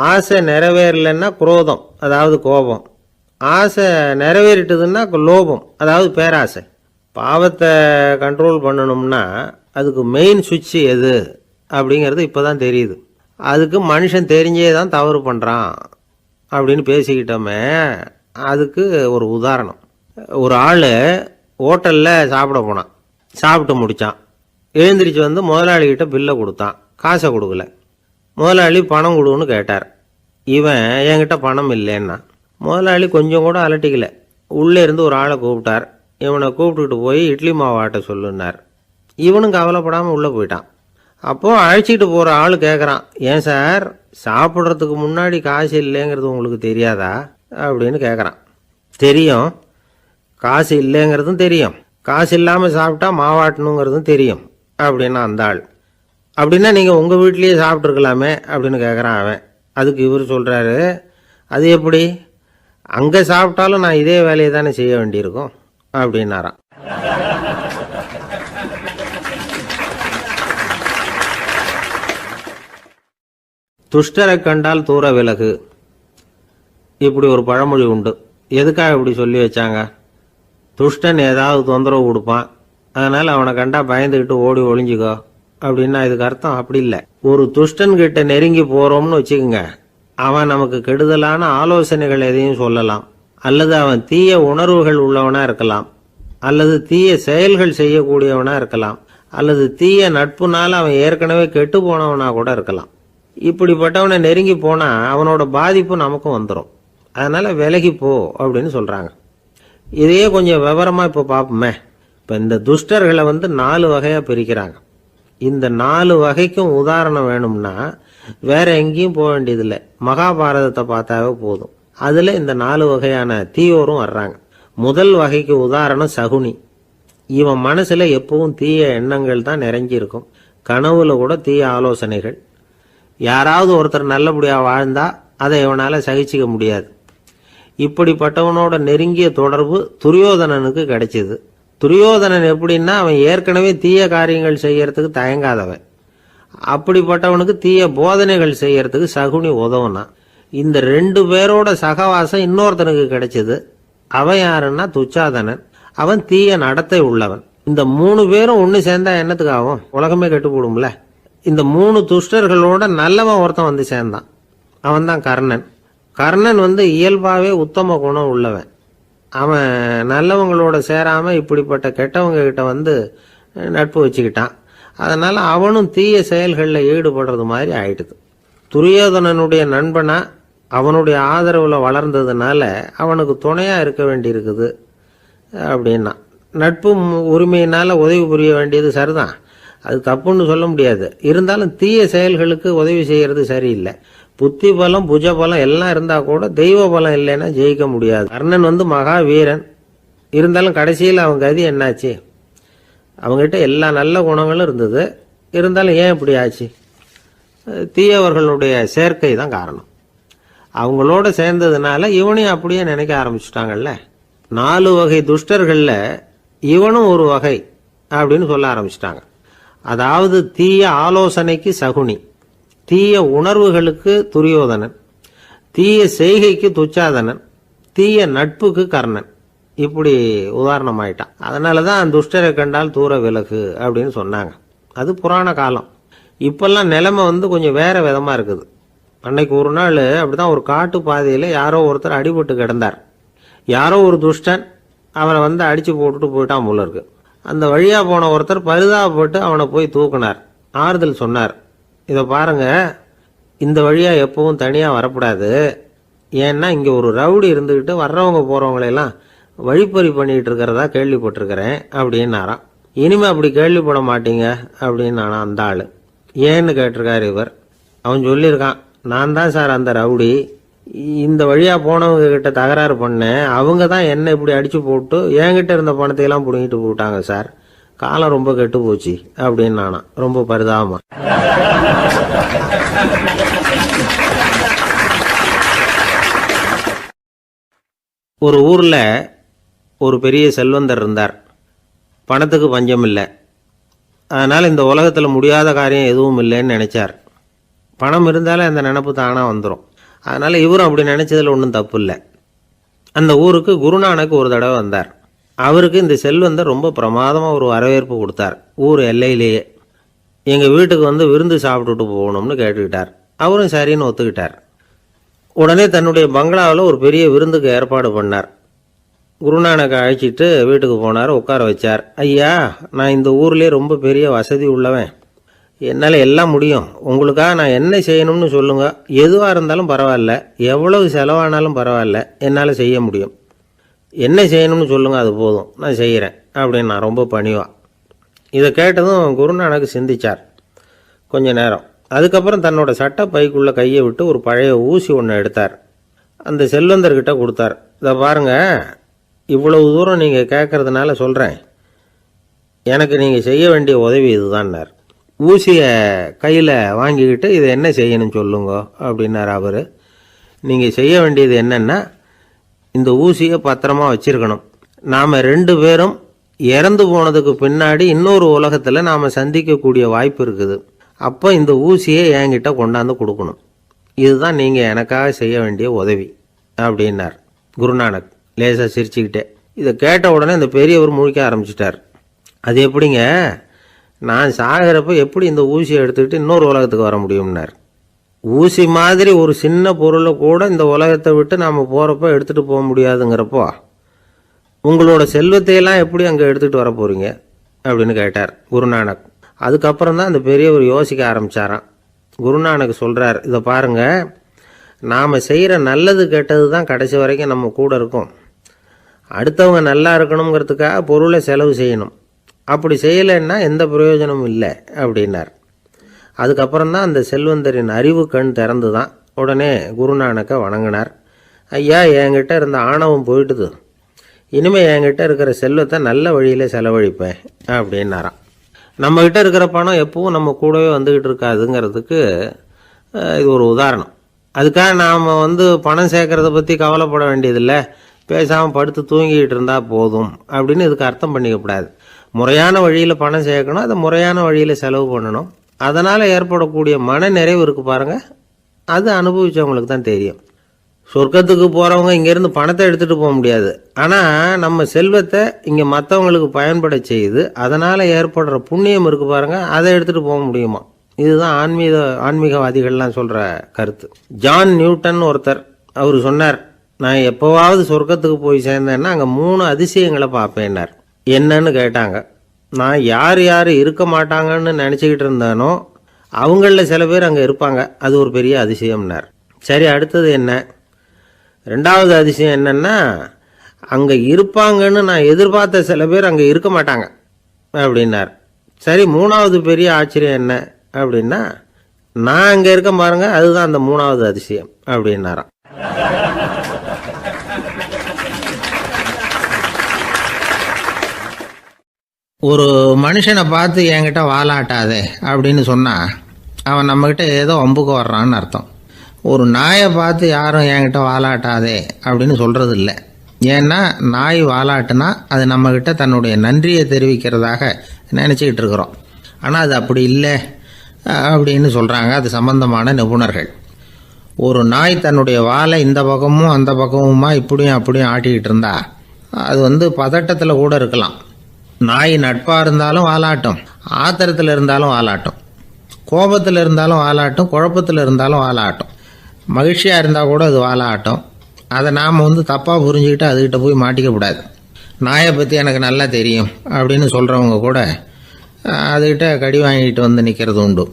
A: ஆசை நிறைவேறலைன்னா குரோதம், அதாவது கோபம். ஆசை நிறைவேறிட்டதுன்னா லோபம், அதாவது பேராசை. பாவத்தை கண்ட்ரோல் பண்ணணும்னா அதுக்கு மெயின் சுவிட்ச் எது அப்படிங்கிறது இப்போ தான் தெரியுது. அதுக்கு மனுஷன் தெரிஞ்சே தான் தவறு பண்ணுறான் அப்படின்னு பேசிக்கிட்டோமே. அதுக்கு ஒரு உதாரணம். ஒரு ஆள் ஹோட்டலில் சாப்பிட போனான். சாப்பிட்டு முடித்தான். எழுந்திரிச்சு வந்து முதலாளிகிட்ட பில்லை கொடுத்தான். காசை கொடுக்கல. முதலாளி பணம் கொடுன்னு கேட்டார். இவன் என்கிட்ட பணம் இல்லைன்னா. முதலாளி கொஞ்சம் கூட அலட்டிக்கல. உள்ளே இருந்து ஒரு ஆளை கூப்பிட்டார். இவனை கூப்பிட்டுக்கிட்டு போய் இட்லி மாவு ஆட்ட சொல்லுன்னார். இவனும் கவலைப்படாமல் உள்ளே போயிட்டான். அப்போது அழைச்சிக்கிட்டு போகிற ஆள் கேட்குறான், ஏன் சார் சாப்பிட்றதுக்கு முன்னாடி காசு இல்லைங்கிறது உங்களுக்கு தெரியாதா அப்படின்னு கேட்குறான். தெரியும், காசு இல்லைங்கிறதும் தெரியும், காசு இல்லாமல் சாப்பிட்டா மாவாட்டணுங்கிறதும் தெரியும் அப்படின்னா அந்த ஆள். அப்படின்னா நீங்கள் உங்கள் வீட்லேயே சாப்பிட்ருக்கலாமே அப்படின்னு கேட்குறான் அவன். அதுக்கு இவர் சொல்கிறாரு, அது எப்படி, அங்கே சாப்பிட்டாலும் நான் இதே வேலையை தானே செய்ய வேண்டியிருக்கும் அப்படின்னாராம். துஷ்டரை கண்டால் தூர விலகு, இப்படி ஒரு பழமொழி உண்டு. எதுக்காக இப்படி சொல்லி வச்சாங்க? துஷ்டன் ஏதாவது தொந்தரவு கொடுப்பான், அதனால் அவனை கண்டா பயந்துக்கிட்டு ஓடி ஒளிஞ்சிக்கோ அப்படின்னா இதுக்கு அர்த்தம் அப்படி இல்லை. ஒரு துஷ்டன்கிட்ட நெருங்கி போகிறோம்னு வச்சுக்கோங்க, அவன் நமக்கு கெடுதலான ஆலோசனைகள் எதையும் சொல்லலாம், அல்லது அவன் தீய உணர்வுகள் உள்ளவனா இருக்கலாம், அல்லது தீய செயல்கள் செய்யக்கூடியவனா இருக்கலாம், அல்லது தீய நட்புனால அவன் ஏற்கனவே கெட்டு போனவனா கூட இருக்கலாம். இப்படிப்பட்டவனை நெருங்கி போனா அவனோட பாதிப்பு நமக்கும் வந்துடும். அதனால விலகி போ அப்படின்னு சொல்றாங்க. இதையே கொஞ்சம் விவரமா இப்போ பார்ப்போமே. இப்போ இந்த துஷ்டர்களை 4 வகையா பிரிக்கிறாங்க. இந்த 4 வகைக்கும் உதாரணம் வேணும்னா வேற எங்கேயும் போக வேண்டியதில்லை, மகாபாரதத்தை பார்த்தாவே போதும். அதுல இந்த 4 வகையான தீயோரும் வர்றாங்க. முதல் வகைக்கு உதாரணம் சகுனி. இவன் மனசுல எப்பவும் தீய எண்ணங்கள் தான் நிறைஞ்சி இருக்கும். கனவுல கூட தீய ஆலோசனைகள். யாராவது ஒருத்தர் நல்லபடியா வாழ்ந்தா அதை இவனால சகிச்சிக்க முடியாது. இப்படிப்பட்டவனோட நெருங்கிய தொடர்பு துரியோதனனுக்கு கிடைச்சது. துரியோதனன் எப்படின்னா, அவன் ஏற்கனவே தீய காரியங்கள் செய்யறதுக்கு தயங்காதவன். அப்படிப்பட்டவனுக்கு தீய போதனைகள் செய்யறதுக்கு சகுனி உதவுனா. இந்த 2 பேரோட சகவாசம் இன்னொருத்தனுக்கு கிடைச்சது. அவன் யாருன்னா துச்சாதனன். அவன் தீய நடத்தை உள்ளவன். இந்த 3 பேரும் ஒன்று சேர்ந்தா என்னத்துக்கு ஆகும்? உலகமே கெட்டு போடும்ல. இந்த 3 துஷ்டர்களோட நல்லவன் ஒருத்தன் வந்து சேர்ந்தான். அவன் தான் கர்ணன். கர்ணன் இயல்பாவே உத்தம குணம் உள்ளவன். அவன் நல்லவங்களோட சேராம இப்படிப்பட்ட கெட்டவங்க கிட்ட நட்பு வச்சுக்கிட்டான். அதனால அவனும் தீய செயல்களில் ஈடுபடுறது மாதிரி ஆயிடுது. துரியோதனனுடைய நண்பனா அவனுடைய ஆதரவுல வளர்ந்ததுனால அவனுக்கு துணையா இருக்க வேண்டி இருக்குது அப்படின்னா. நட்பு உரிமையினால உதவி புரிய வேண்டியது சரிதான், அது தப்புன்னு சொல்ல முடியாது. இருந்தாலும் தீய செயல்களுக்கு உதவி செய்யறது சரியில்லை. புத்தி பலம் புஜ பலம் எல்லாம் இருந்தா கூட தெய்வ பலம் இல்லைன்னா ஜெயிக்க முடியாது. கர்ணன் மகா வீரன். இருந்தாலும் கடைசியில் அவன் கதி என்னாச்சு? அவங்ககிட்ட எல்லா நல்ல குணங்களும் இருந்தது. இருந்தாலும் ஏன் இப்படி ஆச்சு? தீயவர்களுடைய சேர்க்கை தான் காரணம். அவங்களோட சேர்ந்ததுனால இவனையும் அப்படியே நினைக்க ஆரம்பிச்சுட்டாங்கல்ல. 4 வகை துஷ்டர்கள்ல இவனும் ஒரு வகை அப்படின்னு சொல்ல ஆரம்பிச்சிட்டாங்க. அதாவது தீய ஆலோசனைக்கு சகுனி, தீய உணர்வுகளுக்கு துரியோதனன், தீய செய்கைக்கு துச்சாதனன், தீய நட்புக்கு கர்ணன். இப்படி உதாரணமாயிட்டான். அதனாலதான் துஷ்டரை கண்டால் தூர விலகு அப்படின்னு சொன்னாங்க. அது புராண காலம். இப்பெல்லாம் நிலைமை கொஞ்சம் வேற விதமா இருக்குது. அன்னைக்கு ஒரு நாள் அப்படிதான் ஒரு காட்டு பாதையில யாரோ ஒருத்தர் அடிபட்டு கிடந்தார். யாரோ ஒரு துஷ்டன் அவனை அடிச்சு போட்டுட்டு போயிட்டான் போல இருக்கு. அந்த வழியா போன ஒருத்தர் பரிதாபப்பட்டு அவனை போய் தூக்கினார். ஆறுதல் சொன்னார், இதை பாருங்க, இந்த வழியா எப்பவும் தனியா வரக்கூடாது. ஏன்னா இங்க ஒரு ரவுடி இருந்துகிட்டு வர்றவங்க போறவங்களெல்லாம் வழிப்பறி பண்ணிட்டு இருக்கிறதா கேள்விப்பட்டிருக்கிறேன் அப்படின்னாராம். இனிமே அப்படி கேள்விப்பட மாட்டீங்க அப்படின்னு நானா அந்த ஆளு. ஏன்னு கேட்டிருக்காரு இவர். அவன் சொல்லியிருக்கான், நான் தான் சார் அந்த ரவுடி. இந்த வழியா போனவங்க கிட்ட தகராறு பண்ணேன். அவங்க தான் என்ன இப்படி அடிச்சு போட்டு என்கிட்ட இருந்த பணத்தையெல்லாம் புடுங்கிட்டு போட்டாங்க சார். காலம் ரொம்ப கெட்டு போச்சு அப்படின்னு நானா ரொம்ப பரிதாபமா. ஒரு ஊர்ல ஒரு பெரிய செல்வந்தர் இருந்தார். பணத்துக்கு பஞ்சம் இல்லை. அதனால இந்த உலகத்துல முடியாத காரியம் எதுவும் இல்லைன்னு நினைச்சார். பணம் இருந்தாலே அந்த நினைப்பு தானா வந்துடும். அதனால இவரும் அப்படி நினைச்சதுல ஒன்றும் தப்பு இல்லை. அந்த ஊருக்கு குருநானக் ஒரு தடவை வந்தார். அவருக்கு இந்த செல்வந்தர் ரொம்ப பிரமாதமாக ஒரு வரவேற்பு கொடுத்தார். ஊர் எல்லையிலேயே எங்கள் வீட்டுக்கு வந்து விருந்து சாப்பிட்டுட்டு போகணும்னு கேட்டுக்கிட்டார். அவரும் சரின்னு ஒத்துக்கிட்டார். உடனே தன்னுடைய பங்களாவில் ஒரு பெரிய விருந்துக்கு ஏற்பாடு பண்ணார். குருநானக்கை அழைச்சிட்டு வீட்டுக்கு போனார். உட்கார வச்சார். ஐயா, நான் இந்த ஊர்லேயே ரொம்ப பெரிய வசதி உள்ளவன். என்னால் எல்லாம் முடியும். உங்களுக்காக நான் என்ன செய்யணும்னு சொல்லுங்கள். எதுவாக இருந்தாலும் பரவாயில்ல, எவ்வளவு செலவானாலும் பரவாயில்ல, என்னால் செய்ய முடியும். என்ன செய்யணும்னு சொல்லுங்கள், அது போதும், நான் செய்கிறேன் அப்படின்னு நான் ரொம்ப பணிவான். இதை கேட்டதும் குருநானக் சிந்திச்சார் கொஞ்ச நேரம். அதுக்கப்புறம் தன்னோட சட்டை பைக்குள்ளே கையை விட்டு ஒரு பழைய ஊசி ஒன்று எடுத்தார். அந்த செல்வந்தர்கிட்ட கொடுத்தார். இதை பாருங்கள், இவ்வளவு தூரம் நீங்கள் கேட்கறதுனால சொல்கிறேன். எனக்கு நீங்கள் செய்ய வேண்டிய உதவி இதுதான்னார். ஊசியை கையில் வாங்கிக்கிட்டு இதை என்ன செய்யணும்னு சொல்லுங்க அப்படின்னார் அவர். நீங்கள் செய்ய வேண்டியது என்னென்னா, இந்த ஊசியை பத்திரமா வச்சிருக்கணும். நாம் 2 பேரும் இறந்து போனதுக்கு பின்னாடி இன்னொரு உலகத்தில் நாம் சந்திக்கக்கூடிய வாய்ப்பு இருக்குது. அப்போ இந்த ஊசியை என்கிட்ட கொண்டாந்து கொடுக்கணும். இதுதான் நீங்கள் எனக்காக செய்ய வேண்டிய உதவி அப்படின்னார் குருநானக் லேசாக சிரிச்சுக்கிட்டே. இதை கேட்ட உடனே இந்த பெரியவர் முழிக்க ஆரம்பிச்சிட்டார். அது எப்படிங்க, நான் சாகிறப்ப எப்படி இந்த ஊசியை எடுத்துக்கிட்டு இன்னொரு உலகத்துக்கு வர முடியும்னார். ஊசி மாதிரி ஒரு சின்ன பொருளை கூட இந்த உலகத்தை விட்டு நாம் போகிறப்ப எடுத்துகிட்டு போக முடியாதுங்கிறப்போ உங்களோட செல்வத்தையெல்லாம் எப்படி அங்கே எடுத்துகிட்டு வர போகிறீங்க அப்படின்னு கேட்டார் குருநானக். அதுக்கப்புறம் தான் அந்த பெரியவர் யோசிக்க ஆரம்பித்தாராம். குருநானக் சொல்கிறார், இதை பாருங்கள், நாம் செய்கிற நல்லது கெட்டது தான் கடைசி வரைக்கும் நம்ம கூட இருக்கும். அடுத்தவங்க நல்லா இருக்கணுங்கிறதுக்காக பொருளை செலவு செய்யணும். அப்படி செய்யலைன்னா எந்த பிரயோஜனமும் இல்லை அப்படின்னார். அதுக்கப்புறம் தான் அந்த செல்வந்தரின் அறிவு கண் திறந்து தான். உடனே குருநானக்கை வணங்கினார். ஐயா, என்கிட்ட இருந்த ஆணவம் போயிட்டுது. இனிமேல் என்கிட்ட இருக்கிற செல்வத்தை நல்ல வழியில் செலவழிப்பேன் அப்படின்னாராம். நம்மக்கிட்ட இருக்கிற பணம் எப்பவும் நம்ம கூடவே வந்துக்கிட்டு இருக்காதுங்கிறதுக்கு இது ஒரு உதாரணம். அதுக்காக நாம் பணம் சேர்க்கறத பற்றி கவலைப்பட வேண்டியதில்லை, பேசாமல் படுத்து தூங்கிக்கிட்டு இருந்தால் போதும் அப்படின்னு இதுக்கு அர்த்தம் பண்ணிக்கப்படாது. முறையான வழியில் பணம் சேர்க்கணும், அதை முறையான வழியில் செலவு பண்ணணும். அதனால் ஏற்படக்கூடிய மன நிறைவு இருக்குது பாருங்கள், அது அனுபவித்தவங்களுக்கு தான் தெரியும். சொர்க்கத்துக்கு போகிறவங்க இங்கேருந்து பணத்தை எடுத்துகிட்டு போக முடியாது. ஆனால் நம்ம செல்வத்தை இங்கே மற்றவங்களுக்கு பயன்பட செய்து அதனால் ஏற்படுற புண்ணியம் இருக்குது பாருங்கள், அதை எடுத்துகிட்டு போக முடியுமா. இதுதான் ஆன்மீகவாதிகள்லாம் சொல்கிற கருத்து. ஜான் நியூட்டன் ஒருத்தர், அவர் சொன்னார், நான் எப்போவாவது சொர்க்கத்துக்கு போய் சேர்ந்தேன்னா அங்கே 3 அதிசயங்களை பார்ப்பேன்னார். என்னன்னு கேட்டாங்க. நான் யார் யார் இருக்க மாட்டாங்கன்னு நினச்சிக்கிட்டு இருந்தானோ அவங்களில் சில பேர் அங்கே இருப்பாங்க, அது ஒரு பெரிய அதிசயம்னார். சரி, அடுத்தது என்ன? 2வது அதிசயம் என்னன்னா, அங்கே இருப்பாங்கன்னு நான் எதிர்பார்த்த சில பேர் அங்கே இருக்க மாட்டாங்க அப்படின்னார். சரி, 3வது பெரிய ஆச்சரியம் என்ன அப்படின்னா, நான் அங்கே இருக்க பாருங்க, அதுதான் அந்த 3வது அதிசயம் அப்படின்னாராம். ஒரு மனுஷனை பார்த்து என்கிட்ட வாலாட்டாதே அப்படின்னு சொன்னால் அவன் நம்மக்கிட்ட ஏதோ வம்புக்கு வர்றான்னு அர்த்தம். ஒரு நாயை பார்த்து யாரும் என்கிட்ட வாலாட்டாதே அப்படின்னு சொல்கிறது இல்லை. ஏன்னா நாய் வாலாட்டுனா அது நம்மக்கிட்ட தன்னுடைய நன்றியை தெரிவிக்கிறதாக நினச்சிக்கிட்டு இருக்கிறோம். ஆனால் அது அப்படி இல்லை அப்படின்னு சொல்கிறாங்க அது சம்பந்தமான நிபுணர்கள். ஒரு நாய் தன்னுடைய வாலை இந்த பக்கமும் அந்த பக்கமுமா இப்படியும் அப்படியும் ஆட்டிக்கிட்டு இருந்தா அது பதட்டத்தில் கூட இருக்கலாம். நாய் நட்பாக இருந்தாலும் வாலாட்டும், ஆத்திரத்தில் இருந்தாலும் வாலாட்டும், கோபத்தில் இருந்தாலும் வாலாட்டும், குழப்பத்தில் இருந்தாலும் வாலாட்டும், மகிழ்ச்சியாக இருந்தால் கூட அது வாலாட்டும். அதை நாம் தப்பாக புரிஞ்சுக்கிட்டு அதுக்கிட்ட போய் மாட்டிக்கக்கூடாது. நாயை பற்றி எனக்கு நல்லா தெரியும் அப்படின்னு சொல்கிறவங்க கூட அதுக்கிட்ட கடி வாங்கிட்டு நிற்கிறது உண்டு.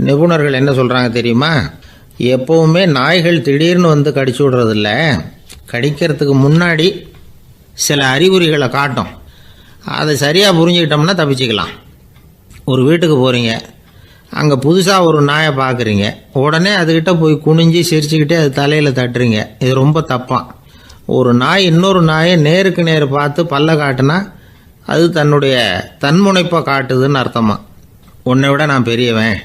A: நிபுணர்கள் என்ன சொல்கிறாங்க தெரியுமா? எப்போவுமே நாய்கள் திடீர்னு கடிச்சு விடுறதில்ல, கடிக்கிறதுக்கு முன்னாடி சில அறிகுறிகளை காட்டும். அதை சரியாக புரிஞ்சுக்கிட்டோம்னா தப்பிச்சிக்கலாம். ஒரு வீட்டுக்கு போகிறீங்க, அங்கே புதுசாக ஒரு நாயை பார்க்குறீங்க, உடனே அதுக்கிட்ட போய் குனிஞ்சு சிரிச்சுக்கிட்டே அது தலையில் தட்டுறீங்க. இது ரொம்ப தப்பான். ஒரு நாய் இன்னொரு நாயை நேருக்கு நேர் பார்த்து பல்ல காட்டுனா அது தன்னுடைய தன்முனைப்பை காட்டுதுன்னு அர்த்தமா. உன்னை விட நான் பெரியவன்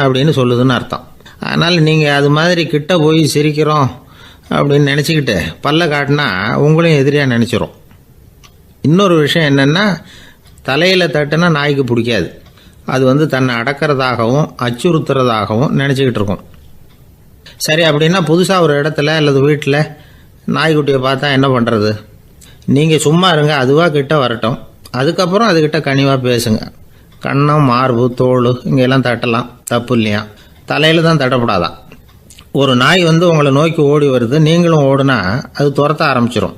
A: அப்படின்னு சொல்லுதுன்னு அர்த்தம். அதனால் நீங்கள் அது மாதிரி கிட்ட போய் சிரிக்கிறோம் அப்படின்னு நினச்சிக்கிட்டு பல்ல காட்டினா உங்களையும் எதிரியாக நினச்சிரும். இன்னொரு விஷயம் என்னென்னா, தலையில் தட்டுனா நாய்க்கு பிடிக்காது. அது தன்னை அடக்கிறதாகவும் அச்சுறுத்துறதாகவும் நினச்சிக்கிட்டு இருக்கும். சரி, அப்படின்னா புதுசாக ஒரு இடத்துல அல்லது வீட்டில் நாய்க்குட்டியை பார்த்தா என்ன பண்ணுறது? நீங்கள் சும்மா இருங்க, அதுவாக கிட்ட வரட்டும். அதுக்கப்புறம் அதுக்கிட்ட கனிவாக பேசுங்க. கன்னம், மார்பு, தோல் இங்கெல்லாம் தட்டலாம், தப்பு இல்லையா? தலையில் தான் தட்டப்படாதான். ஒரு நாய் உங்களை நோக்கி ஓடி வருது, நீங்களும் ஓடுனா அது துரத்த ஆரம்பிச்சிடும்.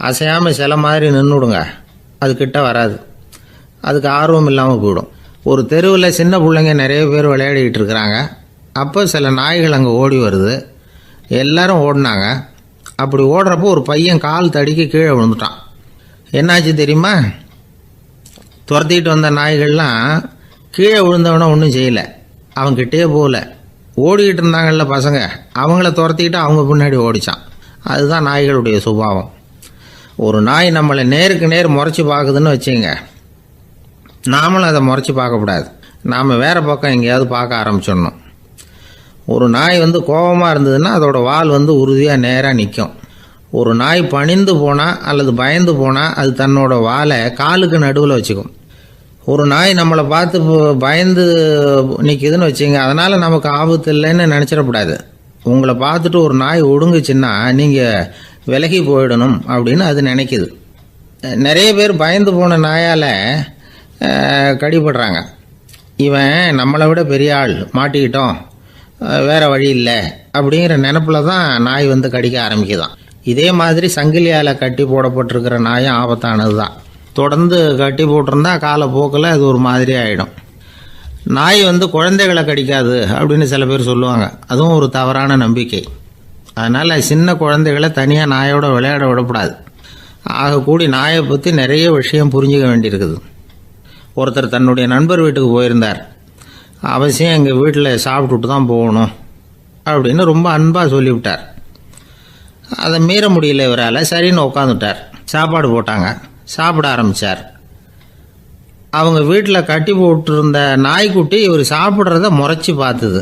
A: அசையாமல் சில மாதிரி நின்றுடுங்க, அது கிட்ட வராது. அதுக்கு ஆர்வம் இல்லாமல் போயிடும். ஒரு தெருவில் சின்ன பிள்ளைங்க நிறைய பேர் விளையாடிக்கிட்டு இருக்கிறாங்க. அப்போ சில நாய்கள் அங்கே ஓடி வருது. எல்லாரும் ஓடினாங்க. அப்படி ஓடுறப்போ ஒரு பையன் கால் தடிக்க கீழே விழுந்துட்டான். என்னாச்சு தெரியுமா? துரத்திக்கிட்டு வந்த நாய்கள்லாம் கீழே விழுந்தவன ஒன்றும் செய்யலை, அவன்கிட்டே போகல. ஓடிக்கிட்டு இருந்தாங்கல்ல பசங்க, அவங்கள துரத்திக்கிட்டு அவங்க பின்னாடி ஓடிச்சான். அதுதான் நாய்களுடைய சுபாவம். ஒரு நாய் நம்மளை நேருக்கு நேர் முறைச்சி பார்க்குதுன்னு வச்சுங்க, நாமளும் அதை முறைச்சி பார்க்கக்கூடாது. நாம் வேறு பக்கம் எங்கேயாவது பார்க்க ஆரம்பிச்சிடணும். ஒரு நாய் கோபமாக இருந்ததுன்னா அதோட வால் உறுதியாக நேராக நிற்கும். ஒரு நாய் பணிந்து போனால் அல்லது பயந்து போனால் அது தன்னோட வாலை காலுக்கு நடுவில் வச்சுக்கும். ஒரு நாய் நம்மளை பார்த்து பயந்து நிற்கிதுன்னு வச்சுங்க, அதனால் நமக்கு ஆபத்து இல்லைன்னு நினச்சிடக்கூடாது. உங்களை பார்த்துட்டு ஒரு நாய் ஒடுங்குச்சுன்னா நீங்கள் விலகி போயிடணும் அப்படின்னு அது நினைக்கிது. நிறைய பேர் பயந்து போன நாயால் கடிபடுறாங்க. இவன் நம்மளை விட பெரிய ஆள், மாட்டிக்கிட்டோம், வேறு வழி இல்லை அப்படிங்கிற நினப்பில் தான் நாய் கடிக்க ஆரம்பிக்குதான். இதே மாதிரி சங்கிலியால் கட்டி போடப்பட்டிருக்கிற நாயும் ஆபத்தானது தான். தொடர்ந்து கட்டி போட்டிருந்தா காலப்போக்கில் அது ஒரு மாதிரி ஆகிடும். நாய் குழந்தைகளை கடிக்காது அப்படின்னு சில பேர் சொல்லுவாங்க. அதுவும் ஒரு தவறான நம்பிக்கை. அதனால் சின்ன குழந்தைகளை தனியாக நாயோட விளையாட விடக்கூடாது. ஆகக்கூடி நாயை பற்றி நிறைய விஷயம் புரிஞ்சுக்க வேண்டியிருக்குது. ஒருத்தர் தன்னுடைய நண்பர் வீட்டுக்கு போயிருந்தார். அவசியம் எங்கள் வீட்டில் சாப்பிட்டுட்டு தான் போகணும் அப்படின்னு ரொம்ப அன்பாக சொல்லிவிட்டார். அதை மீற முடியல இவரால். சரின்னு உட்காந்துட்டார். சாப்பாடு போட்டாங்க, சாப்பிட ஆரம்பித்தார். அவங்க வீட்டில் கட்டி போட்டிருந்த நாய்க்குட்டி இவர் சாப்பிட்றத முறைச்சி பார்த்துது.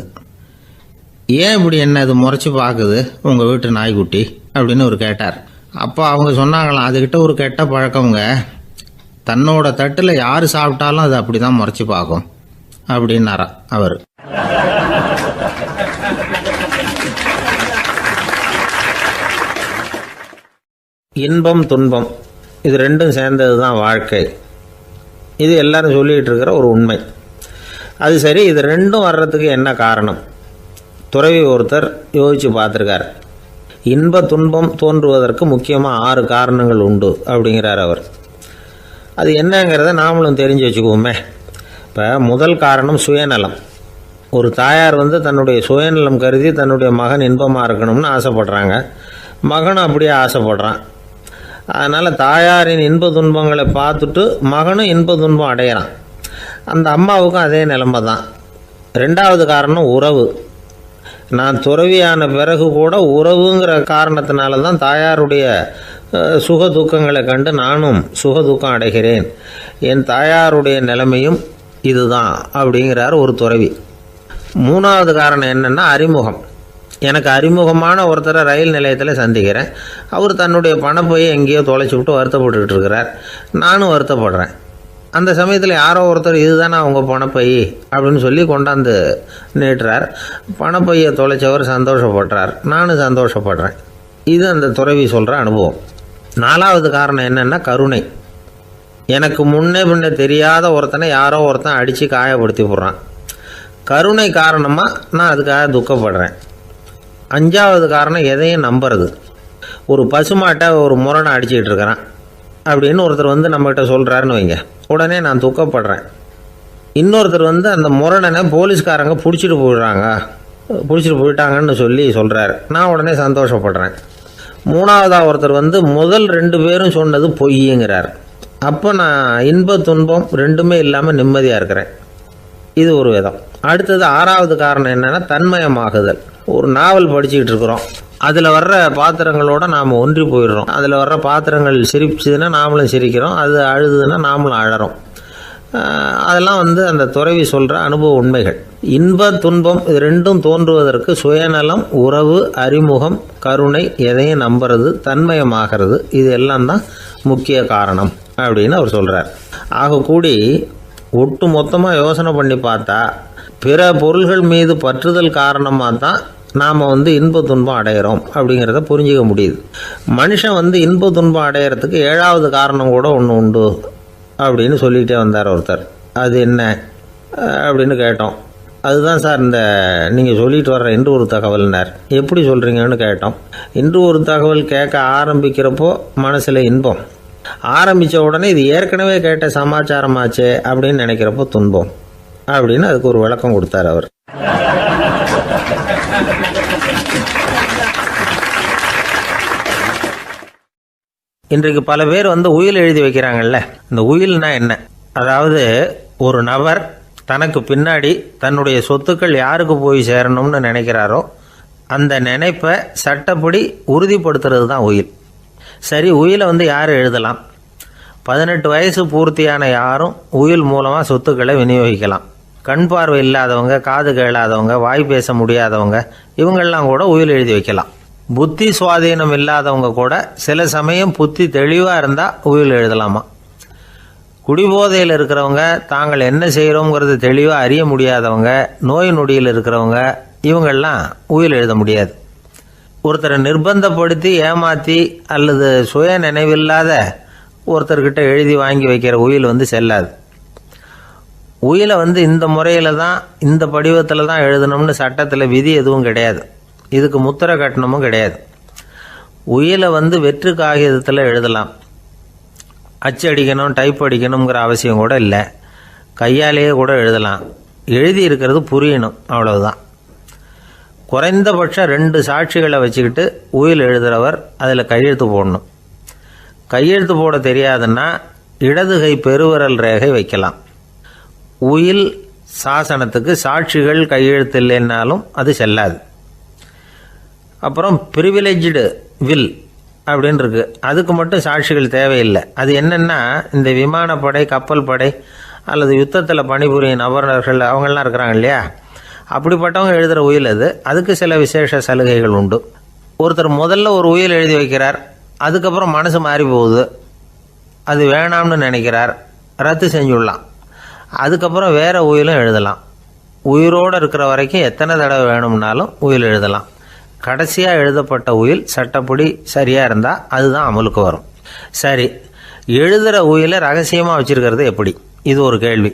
A: ஏன் இப்படி என்ன இது முறைச்சி பார்க்குது உங்கள் வீட்டு நாய்க்குட்டி அப்படின்னு அவர் கேட்டார். அப்போ அவங்க சொன்னாங்களாம், அதுக்கிட்ட ஒரு கெட்ட பழக்கங்க, தன்னோட தட்டில் யார் சாப்பிட்டாலும் அது அப்படி தான் முறைச்சி பார்க்கும் அப்படின்னாரா அவர். இன்பம் துன்பம் இது ரெண்டும் சேர்ந்தது தான் வாழ்க்கை. இது எல்லாரும் சொல்லிகிட்டு இருக்கிற ஒரு உண்மை. அது சரி, இது ரெண்டும் வர்றதுக்கு என்ன காரணம்? துறவி ஒருத்தர் யோசித்து பார்த்துருக்கார். இன்ப துன்பம் தோன்றுவதற்கு முக்கியமாக 6 காரணங்கள் உண்டு அப்படிங்கிறார் அவர். அது என்னங்கிறத நாமளும் தெரிஞ்சு வச்சுக்குவோமே. இப்போ முதல் காரணம் சுயநலம். ஒரு தாயார் தன்னுடைய சுயநலம் கருதி தன்னுடைய மகன் இன்பமாக இருக்கணும்னு ஆசைப்படுறாங்க. மகனும் அப்படியே ஆசைப்படுறான். அதனால் தாயாரின் இன்ப துன்பங்களை பார்த்துட்டு மகனும் இன்ப துன்பம் அடையிறான். அந்த அம்மாவுக்கும் அதே நிலைமை தான். 2வது காரணம் உறவு. நான் துறவியான பிறகு கூட உறவுங்கிற காரணத்தினால தான் தாயாருடைய சுக துக்கங்களை கண்டு நானும் சுக துக்கம் அடைகிறேன். என் தாயாருடைய நிலைமையும் இதுதான் அப்படிங்கிறார் ஒரு துறவி. 3வது காரணம் என்னென்னா அறிமுகம். எனக்கு அறிமுகமான ஒருத்தரை ரயில் நிலையத்தில் சந்திக்கிறேன். அவர் தன்னுடைய பணப்பையை எங்கேயோ தொலைச்சி விட்டு வருத்தப்பட்டுக்கிட்டு இருக்கிறார். நானும் வருத்தப்படுறேன். அந்த சமயத்தில் யாரோ ஒருத்தர் இதுதானே அவங்க பணப்பை அப்படின்னு சொல்லி கொண்டாந்து நீட்டுறார். பணப்பையை தொலைச்சவர் சந்தோஷப்படுறார், நானும் சந்தோஷப்படுறேன். இது அந்த துறவி சொல்கிற அனுபவம். 4வது காரணம் என்னென்னா கருணை. எனக்கு முன்னே பின்னே தெரியாத ஒருத்தனை யாரோ ஒருத்தன் அடித்து காயப்படுத்தி போடுறான். கருணை காரணமாக நான் அதுக்காக துக்கப்படுறேன். 5வது காரணம் எதையும் நம்புறது. ஒரு பசுமாட்டை ஒரு முரணை அடிச்சுக்கிட்டு இருக்கிறான் அப்படின்னு ஒருத்தர் நம்மகிட்ட சொல்கிறாருன்னு வைங்க, உடனே நான் துக்கப்படுறேன். இன்னொருத்தர் அந்த முரணனை போலீஸ்காரங்க பிடிச்சிட்டு போயிட்டாங்கன்னு சொல்கிறாரு, நான் உடனே சந்தோஷப்படுறேன். 3வதாக ஒருத்தர் முதல் 2 பேரும் சொன்னது பொய்யுங்கிறார். அப்போ நான் இன்ப துன்பம் ரெண்டுமே இல்லாமல் நிம்மதியாக இருக்கிறேன். இது ஒரு விதம். அடுத்தது 6வது காரணம் என்னென்னா தன்மயமாகுதல். ஒரு நாவல் படிச்சுக்கிட்டு இருக்கிறோம், அதில் வர்ற பாத்திரங்களோடு நாம் ஒன்றி போயிடுறோம். அதில் வர்ற பாத்திரங்கள் சிரிச்சுதுன்னா நாமளும் சிரிக்கிறோம், அது அழுதுன்னா நாமளும் அழறோம். அதெல்லாம் அந்த துறவி சொல்கிற அனுபவ உண்மைகள். இன்ப துன்பம் இது ரெண்டும் தோன்றுவதற்கு சுயநலம், உறவு, அறிமுகம், கருணை, எதையும் நம்புறது, தன்மயமாகிறது, இது எல்லாம் தான் முக்கிய காரணம் அப்படின்னு அவர் சொல்கிறார். ஆகக்கூடி ஒட்டு மொத்தமாக யோசனை பண்ணி பார்த்தா பிற பொருள்கள் மீது பற்றுதல் காரணமாக தான் நாம் இன்ப துன்பம் அடையிறோம் அப்படிங்கிறத புரிஞ்சிக்க முடியுது. மனுஷன் இன்ப துன்பம் அடையிறதுக்கு 7வது காரணம் கூட ஒன்று உண்டு அப்படின்னு சொல்லிகிட்டே வந்தார் ஒருத்தர். அது என்ன அப்படின்னு கேட்டோம். அதுதான் சார் இந்த நீங்கள் சொல்லிட்டு வர்ற இன்று ஒரு தகவல்னார். எப்படி சொல்கிறீங்கன்னு கேட்டோம். இன்று ஒரு தகவல் கேட்க ஆரம்பிக்கிறப்போ மனசில் இன்பம், ஆரம்பித்த உடனே இது ஏற்கனவே கேட்ட சமாச்சாரமாச்சே அப்படின்னு நினைக்கிறப்போ துன்பம் அப்படின்னு அதுக்கு ஒரு விளக்கம் கொடுத்தார் அவர். இன்றைக்கு பல பேர் உயில் எழுதி வைக்கிறாங்கல்ல. இந்த உயில்னா என்ன? அதாவது ஒரு நபர் தனக்கு பின்னாடி தன்னுடைய சொத்துக்கள் யாருக்கு போய் சேரணும்னு நினைக்கிறாரோ அந்த நினைப்பை சட்டப்படி உறுதிப்படுத்துறது தான் உயில். சரி, உயிலை யார் எழுதலாம்? 18 வயசு பூர்த்தியான யாரும் உயில் மூலமாக சொத்துக்களை விநியோகிக்கலாம். கண் பார்வை இல்லாதவங்க, காது கேளாதவங்க, வாய் பேச முடியாதவங்க, இவங்கெல்லாம் கூட உயில் எழுதி வைக்கலாம். புத்தி சுவாதீனம் இல்லாதவங்க கூட சில சமயம் புத்தி தெளிவாக இருந்தால் உயில் எழுதலாமா. குடிபோதையில் இருக்கிறவங்க, தாங்கள் என்ன செய்கிறோங்கிறது தெளிவாக அறிய முடியாதவங்க, நோய் நொடியில் இருக்கிறவங்க, இவங்கெல்லாம் உயில் எழுத முடியாது. ஒருத்தரை நிர்பந்தப்படுத்தி ஏமாற்றி அல்லது சுய நினைவில்லாத ஒருத்தர்கிட்ட எழுதி வாங்கி வைக்கிற உயில் செல்லாது. உயிலை இந்த முறையில் தான், இந்த படிவத்தில் தான் எழுதணும்னு சட்டத்தில் விதி எதுவும் கிடையாது. இதுக்கு முத்திரை கட்டணமும் கிடையாது. உயிலை வெற்று காகிதத்தில் எழுதலாம். அச்சு அடிக்கணும், டைப் அடிக்கணுங்கிற அவசியம் கூட இல்லை. கையாலேயே கூட எழுதலாம். எழுதி இருக்கிறது புரியணும், அவ்வளவுதான். குறைந்தபட்சம் 2 சாட்சிகளை வச்சுக்கிட்டு உயில் எழுதுகிறவர் அதில் கையெழுத்து போடணும். கையெழுத்து போட தெரியாதுன்னா இடது கை பெருவிரல் ரேகை வைக்கலாம். உயில் சாசனத்துக்கு சாட்சிகள் கையெழுத்து இல்லைன்னாலும் அது செல்லாது. அப்புறம் ப்ரிவிலேஜ்டு வில் அப்படின்னு இருக்கு. அதுக்கு மட்டும் சாட்சிகள் தேவையில்லை. அது என்னென்னா, இந்த விமானப்படை, கப்பல் படை அல்லது யுத்தத்தில் பணிபுரியும் நபர்கள் அவங்கெல்லாம் இருக்கிறாங்க இல்லையா, அப்படிப்பட்டவங்க எழுதுகிற உயில் அது. அதுக்கு சில விசேஷ சலுகைகள் உண்டு. ஒருத்தர் முதல்ல ஒரு உயில் எழுதி வைக்கிறார், அதுக்கப்புறம் மனசு மாறி போகுது, அது வேணாம்னு நினைக்கிறார், ரத்து செஞ்சுடலாம். அதுக்கப்புறம் வேற உயிலும் எழுதலாம். உயிரோடு இருக்கிற வரைக்கும் எத்தனை தடவை வேணும்னாலும் உயில் எழுதலாம். கடைசியாக எழுதப்பட்ட உயில் சட்டப்படி சரியாக இருந்தால் அதுதான் அமலுக்கு வரும். சரி, எழுதுகிற உயிலை ரகசியமாக வச்சுருக்கிறது எப்படி? இது ஒரு கேள்வி.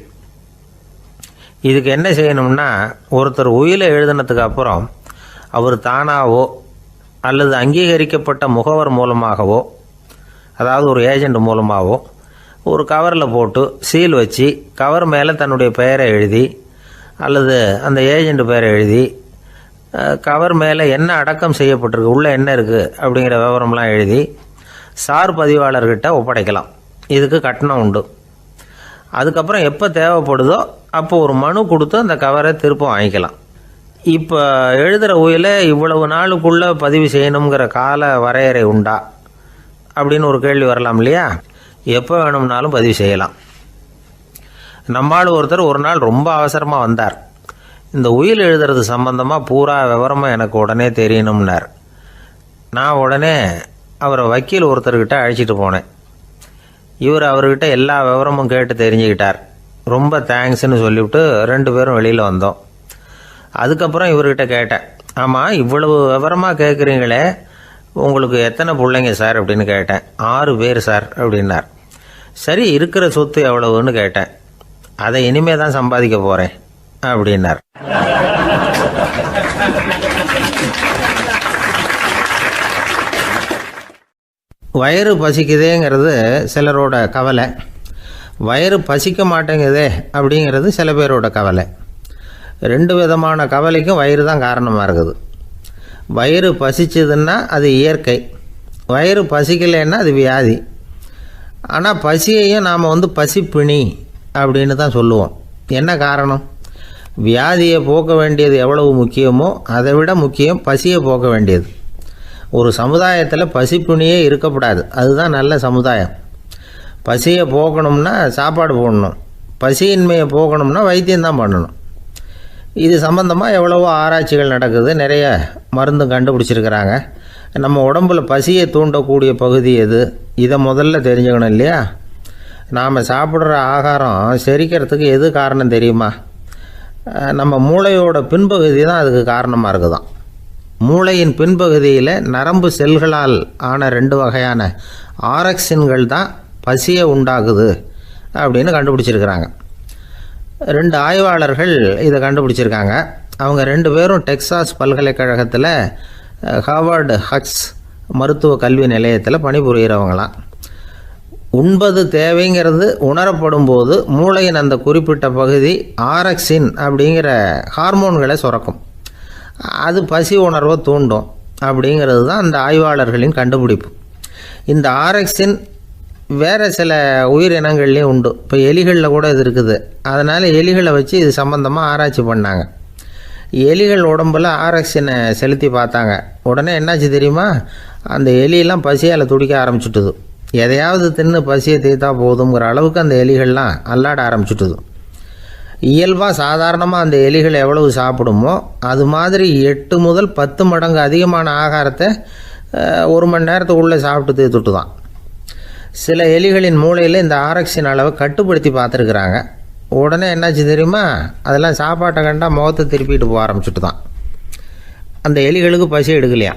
A: இதுக்கு என்ன செய்யணும்னா, ஒருத்தர் உயிலை எழுதினதுக்கு அப்புறம் அவர் தானாவோ அல்லது அங்கீகரிக்கப்பட்ட முகவர் மூலமாகவோ, அதாவது ஒரு ஏஜெண்ட் மூலமாகவோ, ஒரு கவரில் போட்டு சீல் வச்சு கவர் மேலே தன்னுடைய பெயரை எழுதி அல்லது அந்த ஏஜெண்ட் பெயரை எழுதி கவர் மேலே என்ன அடக்கம் செய்யப்பட்டிருக்கு, உள்ளே என்ன இருக்குது அப்படிங்கிற விவரம்லாம் எழுதி சார் பதிவாளர்கிட்ட ஒப்படைக்கலாம். இதுக்கு கட்டணம் உண்டு. அதுக்கப்புறம் எப்போ தேவைப்படுதோ அப்போ ஒரு மனு கொடுத்து அந்த கவரை திரும்ப வாங்கிக்கலாம். இப்போ எழுதுகிற உயிலை இவ்வளவு நாளுக்குள்ளே பதிவு செய்யணுங்கிற கால வரையறை உண்டா அப்படின்னு ஒரு கேள்வி வரலாம் இல்லையா? எப்போ வேணும்னாலும் பதிவு செய்யலாம். நம்மால் ஒருத்தர் ஒரு நாள் ரொம்ப அவசரமாக வந்தார். இந்த உயில் எழுதுறது சம்பந்தமாக பூரா விவரமாக எனக்கு உடனே தெரியணும்னார். நான் உடனே அவரை வக்கீல் ஒருத்தர்கிட்ட அழைச்சிட்டு போனேன். இவர் அவர்கிட்ட எல்லா விவரமும் கேட்டு தெரிஞ்சுக்கிட்டார். ரொம்ப தேங்க்ஸ்ன்னு சொல்லிவிட்டு 2 பேரும் வெளியில் வந்தோம். அதுக்கப்புறம் இவர்கிட்ட கேட்டேன், ஆமாம் இவ்வளவு விவரமாக கேட்குறீங்களே, உங்களுக்கு எத்தனை பிள்ளைங்க சார் அப்படின்னு கேட்டேன். 6 பேர் சார் அப்படின்னார். சரி, இருக்கிற சொத்து எவ்வளவுன்னு கேட்டேன். அதை இனிமே தான் சம்பாதிக்க போகிறேன் அப்படின்னார். வயிறு பசிக்குதேங்கிறது சிலரோட கவலை, வயிறு பசிக்க மாட்டேங்குதே அப்படிங்கிறது சில பேரோட கவலை. 2 விதமான கவலைக்கும் வயிறு தான் காரணமாக இருக்குது. வயிறு பசிச்சதுன்னா அது இயற்கை, வயிறு பசிக்கலைன்னா அது வியாதி. ஆனால் பசியையும் நாம் பசிப்பிணி அப்படின்னு தான் சொல்லுவோம். என்ன காரணம்? வியாதியை போக்க வேண்டியது எவ்வளவு முக்கியமோ அதை விட முக்கியம் பசியை போக்க வேண்டியது. ஒரு சமுதாயத்தில் பசிப்பிணியே இருக்கக்கூடாது, அதுதான் நல்ல சமுதாயம். பசியை போக்கணும்னா சாப்பாடு போடணும், பசியின்மையை போக்கணும்னா வைத்தியம்தான் பண்ணணும். இது சம்பந்தமாக எவ்வளவோ ஆராய்ச்சிகள் நடக்குது, நிறைய மருந்து கண்டுபிடிச்சிருக்கிறாங்க. நம்ம உடம்பில் பசியை தூண்டக்கூடிய பகுதி எது, இதை முதல்ல தெரிஞ்சுக்கணும் இல்லையா? நாம் சாப்பிட்ற ஆகாரம் செரிக்கிறதுக்கு எது காரணம் தெரியுமா? நம்ம மூளையோட பின்பகுதி தான் அதுக்கு காரணமாக இருக்குதான். மூளையின் பின்பகுதியில் நரம்பு செல்களால் ஆன 2 வகையான ஆரக்சின்கள் தான் பசியை உண்டாகுது அப்படின்னு கண்டுபிடிச்சிருக்கிறாங்க. 2 ஆய்வாளர்கள் இதை கண்டுபிடிச்சிருக்காங்க. அவங்க 2 பேரும் டெக்சாஸ் பல்கலைக்கழகத்தில் ஹார்வர்டு ஹக்ஸ் மருத்துவ கல்வி நிலையத்தில் பணிபுரிகிறவங்களாம். உண்பது தேவைங்கிறது உணரப்படும் போது மூளையின் அந்த குறிப்பிட்ட பகுதி ஆரக்சின் அப்படிங்கிற ஹார்மோன்களை சுரக்கும். அது பசி உணர்வை தூண்டும் அப்படிங்கிறது தான் அந்த ஆய்வாளர்களின் கண்டுபிடிப்பு. இந்த ஆரக்சின் வேறு சில உயிரினங்கள்லேயும் உண்டு. இப்போ எலிகளில் கூட இது இருக்குது. அதனால் எலிகளை வச்சு இது சம்மந்தமாக ஆராய்ச்சி பண்ணாங்க. எலிகள் உடம்பில் ஆரக்சினை செலுத்தி பார்த்தாங்க. உடனே என்னாச்சு தெரியுமா? அந்த எலியெல்லாம் பசியால் துடிக்க ஆரம்பிச்சுட்டுது. எதையாவது தின்னு பசியை தீர்த்தா போதுங்கிற அளவுக்கு அந்த எலிகள்லாம் அல்லாட ஆரம்பிச்சுட்டுது. இயல்பாக சாதாரணமாக அந்த எலிகள் எவ்வளவு சாப்பிடுமோ அது மாதிரி 8 முதல் 10 மடங்கு அதிகமான ஆகாரத்தை 1 மணி நேரத்துக்குள்ளே சாப்பிட்டு தீர்த்துட்டு தான். சில எலிகளின் மூளையில் இந்த ஆரக்சின் அளவை கட்டுப்படுத்தி பார்த்துருக்குறாங்க. உடனே என்னாச்சு தெரியுமா? அதெல்லாம் சாப்பாட்டை கண்டா முகத்தை திருப்பிட்டு போக ஆரம்பிச்சுட்டு தான். அந்த எலிகளுக்கு பசி எடுக்கலையா.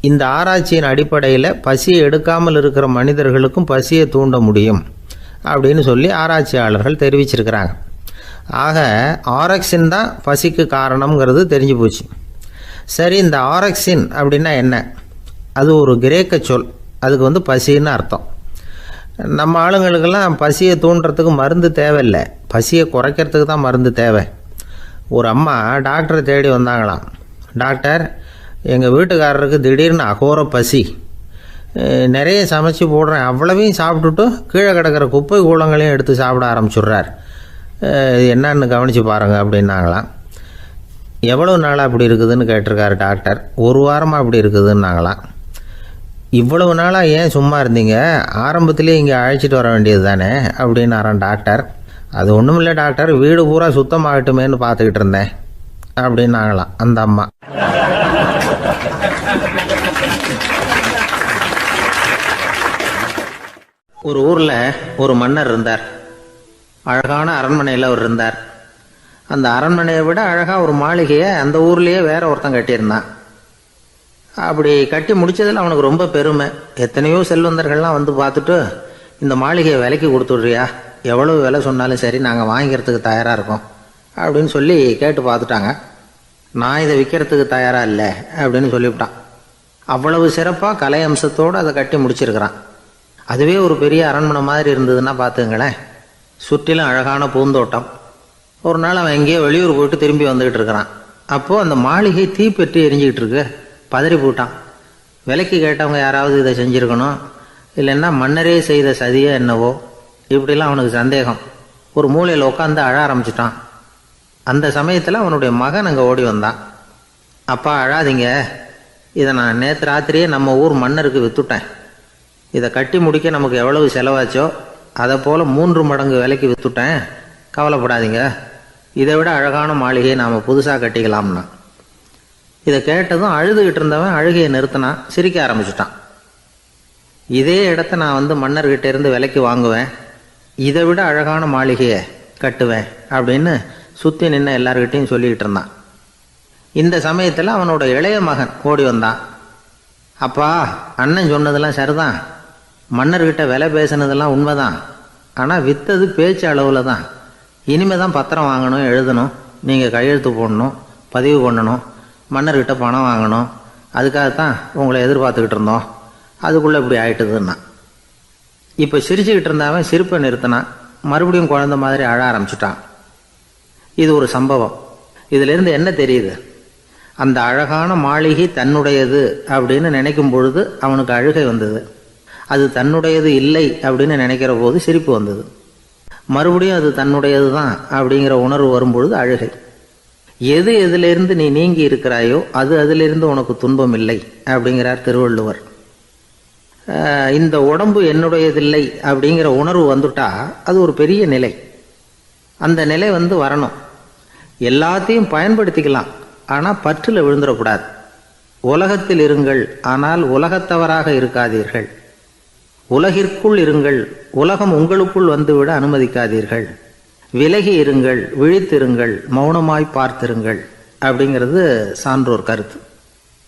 A: இந்த ஆராய்ச்சியின் அடிப்படையில் பசியை எடுக்காமல் இருக்கிற மனிதர்களுக்கும் பசியை தூண்ட முடியும் அப்படின்னு சொல்லி ஆராய்ச்சியாளர்கள் தெரிவிச்சிருக்கிறாங்க. ஆக ஆரக்சின் தான் பசிக்கு காரணம்ங்கிறது தெரிஞ்சு போச்சு. சரி, இந்த ஆரக்சின் அப்படின்னா என்ன? அது ஒரு கிரேக்க சொல். அதுக்கு பசின்னு அர்த்தம். நம்ம ஆளுங்களுக்கெல்லாம் பசியை தூண்டுறதுக்கு மருந்து தேவையில்லை, பசியை குறைக்கிறதுக்கு தான் மருந்து தேவை. ஒரு அம்மா டாக்டரை தேடி வந்தாங்களாம். டாக்டர், எங்கள் வீட்டுக்காரருக்கு திடீர்னு அகோர பசி, நிறைய சமைச்சு போடுறேன், அவ்வளவையும் சாப்பிட்டுட்டு கீழே கிடக்கிற குப்பை கூலங்களையும் எடுத்து சாப்பிட ஆரம்பிச்சுட்றார், என்னன்னு கவனித்து பாருங்கள் அப்படின்னாங்களாம். எவ்வளோ நாளாக அப்படி இருக்குதுன்னு கேட்டிருக்காரு டாக்டர். 1 வாரமாக அப்படி இருக்குதுன்னாங்களாம். இவ்வளவு நாளாக ஏன் சும்மா இருந்தீங்க? ஆரம்பத்திலே இங்கே அழைச்சிட்டு வர வேண்டியது தானே அப்படின்னாரான் டாக்டர். அது ஒன்றும் இல்லை டாக்டர், வீடு பூரா சுத்தமாகட்டுமேன்னு பார்த்துக்கிட்டு இருந்தேன் அப்படின்னாங்களாம் அந்த அம்மா. ஒரு ஊரில் ஒரு மன்னர் இருந்தார். அழகான அரண்மனையில் அவர் இருந்தார். அந்த அரண்மனையை விட அழகாக ஒரு மாளிகையை அந்த ஊர்லேயே வேற ஒருத்தன் கட்டியிருந்தான். அப்படி கட்டி முடித்ததில் அவனுக்கு ரொம்ப பெருமை. எத்தனையோ செல்வந்தர்கள்லாம் வந்து பார்த்துட்டு, இந்த மாளிகையை விலைக்கு கொடுத்துட்றியா, எவ்வளோ விலை சொன்னாலும் சரி நாங்கள் வாங்கிக்கிறதுக்கு தயாராக இருக்கோம் அப்படின்னு சொல்லி கேட்டு பார்த்துட்டாங்க. நான் இதை விற்கிறதுக்கு தயாராக இல்லை அப்படின்னு சொல்லிவிட்டான். அவ்வளவு சிறப்பாக கலை அம்சத்தோடு அதை கட்டி முடிச்சிருக்கிறான். அதுவே ஒரு பெரிய அரண்மனை மாதிரி இருந்ததுன்னா பார்த்துங்களேன். சுற்றிலும் அழகான பூந்தோட்டம். ஒரு நாள் அவன் எங்கேயோ வெளியூர் போயிட்டு திரும்பி வந்துக்கிட்டு இருக்கிறான். அப்போது அந்த மாளிகை தீப்பெட்டி எரிஞ்சிக்கிட்டு இருக்கு. பதறி போட்டான். விலைக்கு கேட்டவங்க யாராவது இதை செஞ்சுருக்கணும், இல்லைன்னா மன்னரே செய்த சதியோ என்னவோ, இப்படிலாம் அவனுக்கு சந்தேகம். ஒரு மூலையில் உட்காந்து அழ ஆரம்பிச்சிட்டான். அந்த சமயத்தில் அவனுடைய மகன் அங்கே ஓடி வந்தான். அப்பா அழாதீங்க, இதை நான் நேற்று ராத்திரியே நம்ம ஊர் மன்னருக்கு விற்றுட்டேன். இதை கட்டி முடிக்க நமக்கு எவ்வளவு செலவாச்சோ அதை போல் 3 மடங்கு விலைக்கு விற்றுட்டேன், கவலைப்படாதீங்க, இதை விட அழகான மாளிகையை நாம் புதுசாக கட்டிக்கலாம்னா. இதை கேட்டதும் அழுதுகிட்டு இருந்தவன் அழுகையை நிறுத்தினான், சிரிக்க ஆரம்பிச்சிட்டான். இதே இடத்த நான் மன்னர்கிட்ட இருந்து விலைக்கு வாங்குவேன், இதை விட அழகான மாளிகையை கட்டுவேன் அப்படின்னு சுற்றி நின்று எல்லார்கிட்டையும் சொல்லிக்கிட்டு இருந்தான். இந்த சமயத்தில் அவனோட இளைய மகன் ஓடி வந்தான். அப்பா, அண்ணன் சொன்னதெல்லாம் சரிதான், மன்னர்கிட்ட விலை பேசினதெல்லாம் உண்மைதான், ஆனால் விற்றது பேச்சு அளவில் தான். இனிமே தான் பத்திரம் வாங்கணும், எழுதணும், நீங்கள் கையெழுத்து போடணும், பதிவு பண்ணணும், மன்னர்கிட்ட பணம் வாங்கணும், அதுக்காகத்தான் உங்களை எதிர்பார்த்துக்கிட்டு இருந்தோம், அதுக்குள்ளே இப்படி ஆயிட்டுதுன்னா. இப்போ சிரிச்சுக்கிட்டு இருந்தவன் சிரிப்பை நிறுத்தினான். மறுபடியும் குழந்தை மாதிரி அழ ஆரம்பிச்சிட்டான். இது ஒரு சம்பவம். இதிலிருந்து என்ன தெரியுது? அந்த அழகான மாளிகை தன்னுடையது அப்படின்னு நினைக்கும் பொழுது அவனுக்கு அழுகை வந்தது. அது தன்னுடையது இல்லை அப்படின்னு நினைக்கிற போது சிரிப்பு வந்தது. மறுபடியும் அது தன்னுடையது தான் அப்படிங்கிற உணர்வு வரும்பொழுது அழுகை. எது எதிலிருந்து நீ நீங்கி இருக்கிறாயோ அது அதிலிருந்து உனக்கு துன்பம் இல்லை அப்படிங்கிறார் திருவள்ளுவர். இந்த உடம்பு என்னுடையதில்லை அப்படிங்கிற உணர்வு வந்துட்டா அது ஒரு பெரிய நிலை. அந்த நிலை வரணும். எல்லாத்தையும் பயன்படுத்திக்கலாம், ஆனால் பற்றில் விழுந்துடக்கூடாது. உலகத்தில் இருங்கள், ஆனால் உலகத்தவராக இருக்காதீர்கள். உலகிற்குள் இருங்கள், உலகம் உங்களுக்குள் வந்துவிட அனுமதிக்காதீர்கள். விலகி இருங்கள், விழித்திருங்கள், மௌனமாய் பார்த்திருங்கள் அப்படிங்கிறது சான்றோர் கருத்து.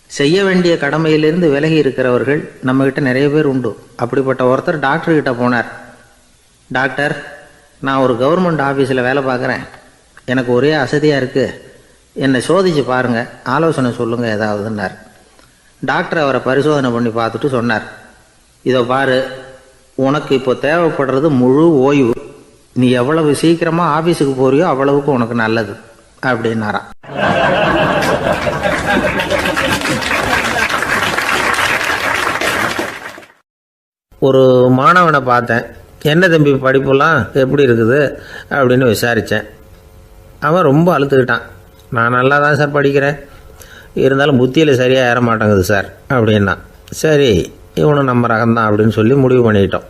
A: செய்ய வேண்டிய கடமையிலிருந்து விலகி இருக்கிறவர்கள் நம்மக்கிட்ட நிறைய பேர் உண்டு. அப்படிப்பட்ட ஒருத்தர் டாக்டர்கிட்ட போனார். டாக்டர், நான் ஒரு கவர்மெண்ட் ஆஃபீஸில் வேலை பார்க்குறேன், எனக்கு ஒரே அசதியாக இருக்குது, என்னை சோதிச்சு பாருங்கள், ஆலோசனை சொல்லுங்கள் ஏதாவதுன்னார். டாக்டர் அவரை பரிசோதனை பண்ணி பார்த்துட்டு சொன்னார், இதோ பாரு, உனக்கு இப்போ தேவைப்படுறது முழு ஓய்வு. நீ எவ்வளவு சீக்கிரமாக ஆஃபீஸுக்கு போறியோ அவ்வளவுக்கு உனக்கு நல்லது அப்படின்னாராம். ஒரு மாணவனை பார்த்தேன். என்ன தம்பி படிப்பெல்லாம் எப்படி இருக்குது அப்படின்னு விசாரித்தேன். அவன் ரொம்ப அழுத்துக்கிட்டான். நான் நல்லா தான் சார் படிக்கிறேன், இருந்தாலும் புத்தியில் சரியாக ஏற மாட்டேங்குது சார் அப்படின்னா. சரி, இவனும் நம்ம ரகம்தான் அப்படின்னு சொல்லி முடிவு பண்ணிக்கிட்டோம்.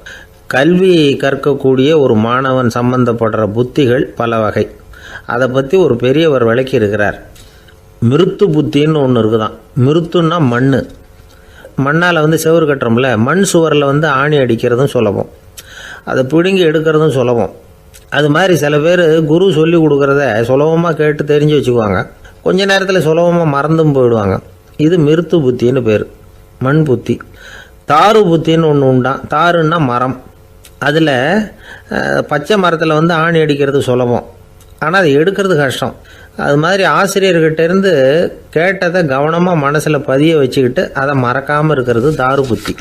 A: கல்வி கற்கக்கூடிய ஒரு மாணவன் சம்பந்தப்படுற புத்திகள் பல வகை. அதை பற்றி ஒரு பெரியவர் விளக்கி இருக்கிறார். மிருத்து புத்தின்னு ஒன்று இருக்குதான். மிருத்துன்னா மண்ணால் செவுறு கட்டுறோம்ல, மண் சுவரில் ஆணி அடிக்கிறதும் சுலபம், அதை பிடுங்கி எடுக்கிறதும் சுலபம். அது மாதிரி சில பேர் குரு சொல்லி கொடுக்குறத சுலபமாக கேட்டு தெரிஞ்சு வச்சுக்குவாங்க, கொஞ்ச நேரத்தில் சுலபமாக மறந்தும் போயிடுவாங்க. இது மிருத்து புத்தின்னு பேர், மண் புத்தி. தாரு புத்தின்னு ஒன்று உண்டான். தாருன்னா மரம். அதில் பச்சை மரத்தில் ஆணி அடிக்கிறது சுலபம், ஆனால் அதை எடுக்கிறது கஷ்டம். அது மாதிரி ஆசிரியர்கிட்ட இருந்து கேட்டதை கவனமாக மனசில் பதிய வச்சுக்கிட்டு அதை மறக்காமல் இருக்கிறது தாரு புத்தி.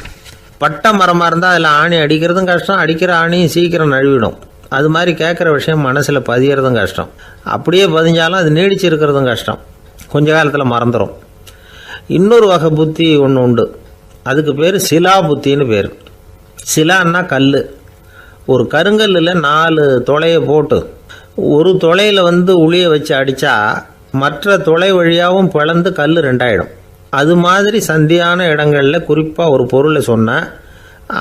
A: பட்டை மரமாக இருந்தால் அதில் ஆணி அடிக்கிறதும் கஷ்டம், அடிக்கிற ஆணியும் சீக்கிரம் நழுவிடும். அது மாதிரி கேட்குற விஷயம் மனசில் பதியறதும் கஷ்டம். அப்படியே பதிஞ்சாலும் அது நீடிச்சு இருக்கிறதும் கஷ்டம், கொஞ்ச காலத்தில் மறந்துடும். இன்னொரு வகை புத்தி ஒன்று உண்டு, அதுக்கு பேர் சிலா புத்தின்னு பேர். சிலான்னா கல். ஒரு கருங்கல்லில் 4 துளையை போட்டு ஒரு துளையில் உளிய வச்சு அடித்தா மற்ற துளை வழியாகவும் பிளந்து கல் 2 ஆகிடும். அது மாதிரி சந்தியான இடங்களில் குறிப்பாக ஒரு பொருளை சொன்னால்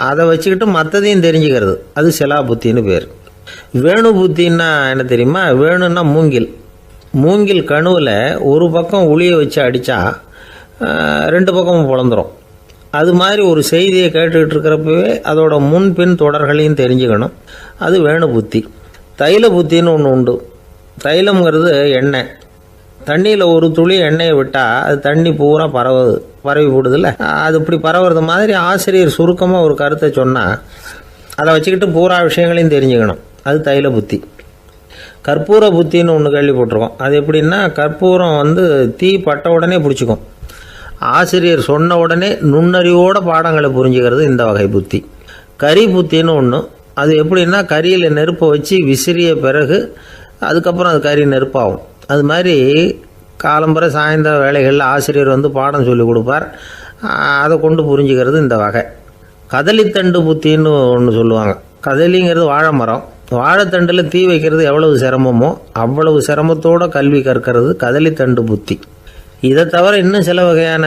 A: அதை வச்சுக்கிட்டு மற்றதையும் தெரிஞ்சுக்கிறது, அது சிலா புத்தின்னு பேர். வேணு புத்தின்னா என்ன தெரியுமா? வேணுன்னா மூங்கில் கணுவில் ஒரு பக்கம் உளிய வச்சு அடித்தா 2 பக்கமும் பிளந்துடும். அது மாதிரி ஒரு செய்தியை கேட்டுக்கிட்டு இருக்கிறப்பவே அதோட முன்பின் தொடர்களையும் தெரிஞ்சுக்கணும், அது வேணு புத்தி. தைல புத்தின்னு ஒன்று உண்டு. தைலம்ங்கிறது எண்ணெய். தண்ணியில் ஒரு துளி எண்ணெயை விட்டால் அது தண்ணி பூரா பரவி போடுதில்ல, அது இப்படி பரவுறது மாதிரி ஆசிரியர் சுருக்கமாக ஒரு கருத்தை சொன்னால் அதை வச்சுக்கிட்டு பூரா விஷயங்களையும் தெரிஞ்சுக்கணும், அது தைல புத்தி. கற்பூர புத்தின்னு ஒன்று கேள்விப்பட்டிருக்கோம். அது எப்படின்னா, கற்பூரம் தீ பட்ட உடனே பிடிச்சிக்கும். ஆசிரியர் சொன்ன உடனே நுண்ணறிவோட பாடங்களை புரிஞ்சுக்கிறது இந்த வகை புத்தி. கரி புத்தின்னு ஒன்று. அது எப்படின்னா, கரியில் நெருப்பை வச்சு விசிறிய பிறகு அதுக்கப்புறம் அது கறி நெருப்பாகும். அது மாதிரி காலம்பரை சாயந்தர வேலைகளில் ஆசிரியர் பாடம் சொல்லி கொடுப்பார், அதை கொண்டு புரிஞ்சுக்கிறது இந்த வகை. கதலித்தண்டு புத்தின்னு ஒன்று சொல்லுவாங்க. கதலிங்கிறது வாழை மரம். வாழைத்தண்டில் தீ வைக்கிறது எவ்வளவு சிரமமோ அவ்வளவு சிரமத்தோடு கல்வி கற்கிறது கதலித்தண்டு புத்தி. இதை தவிர இன்னும் சில வகையான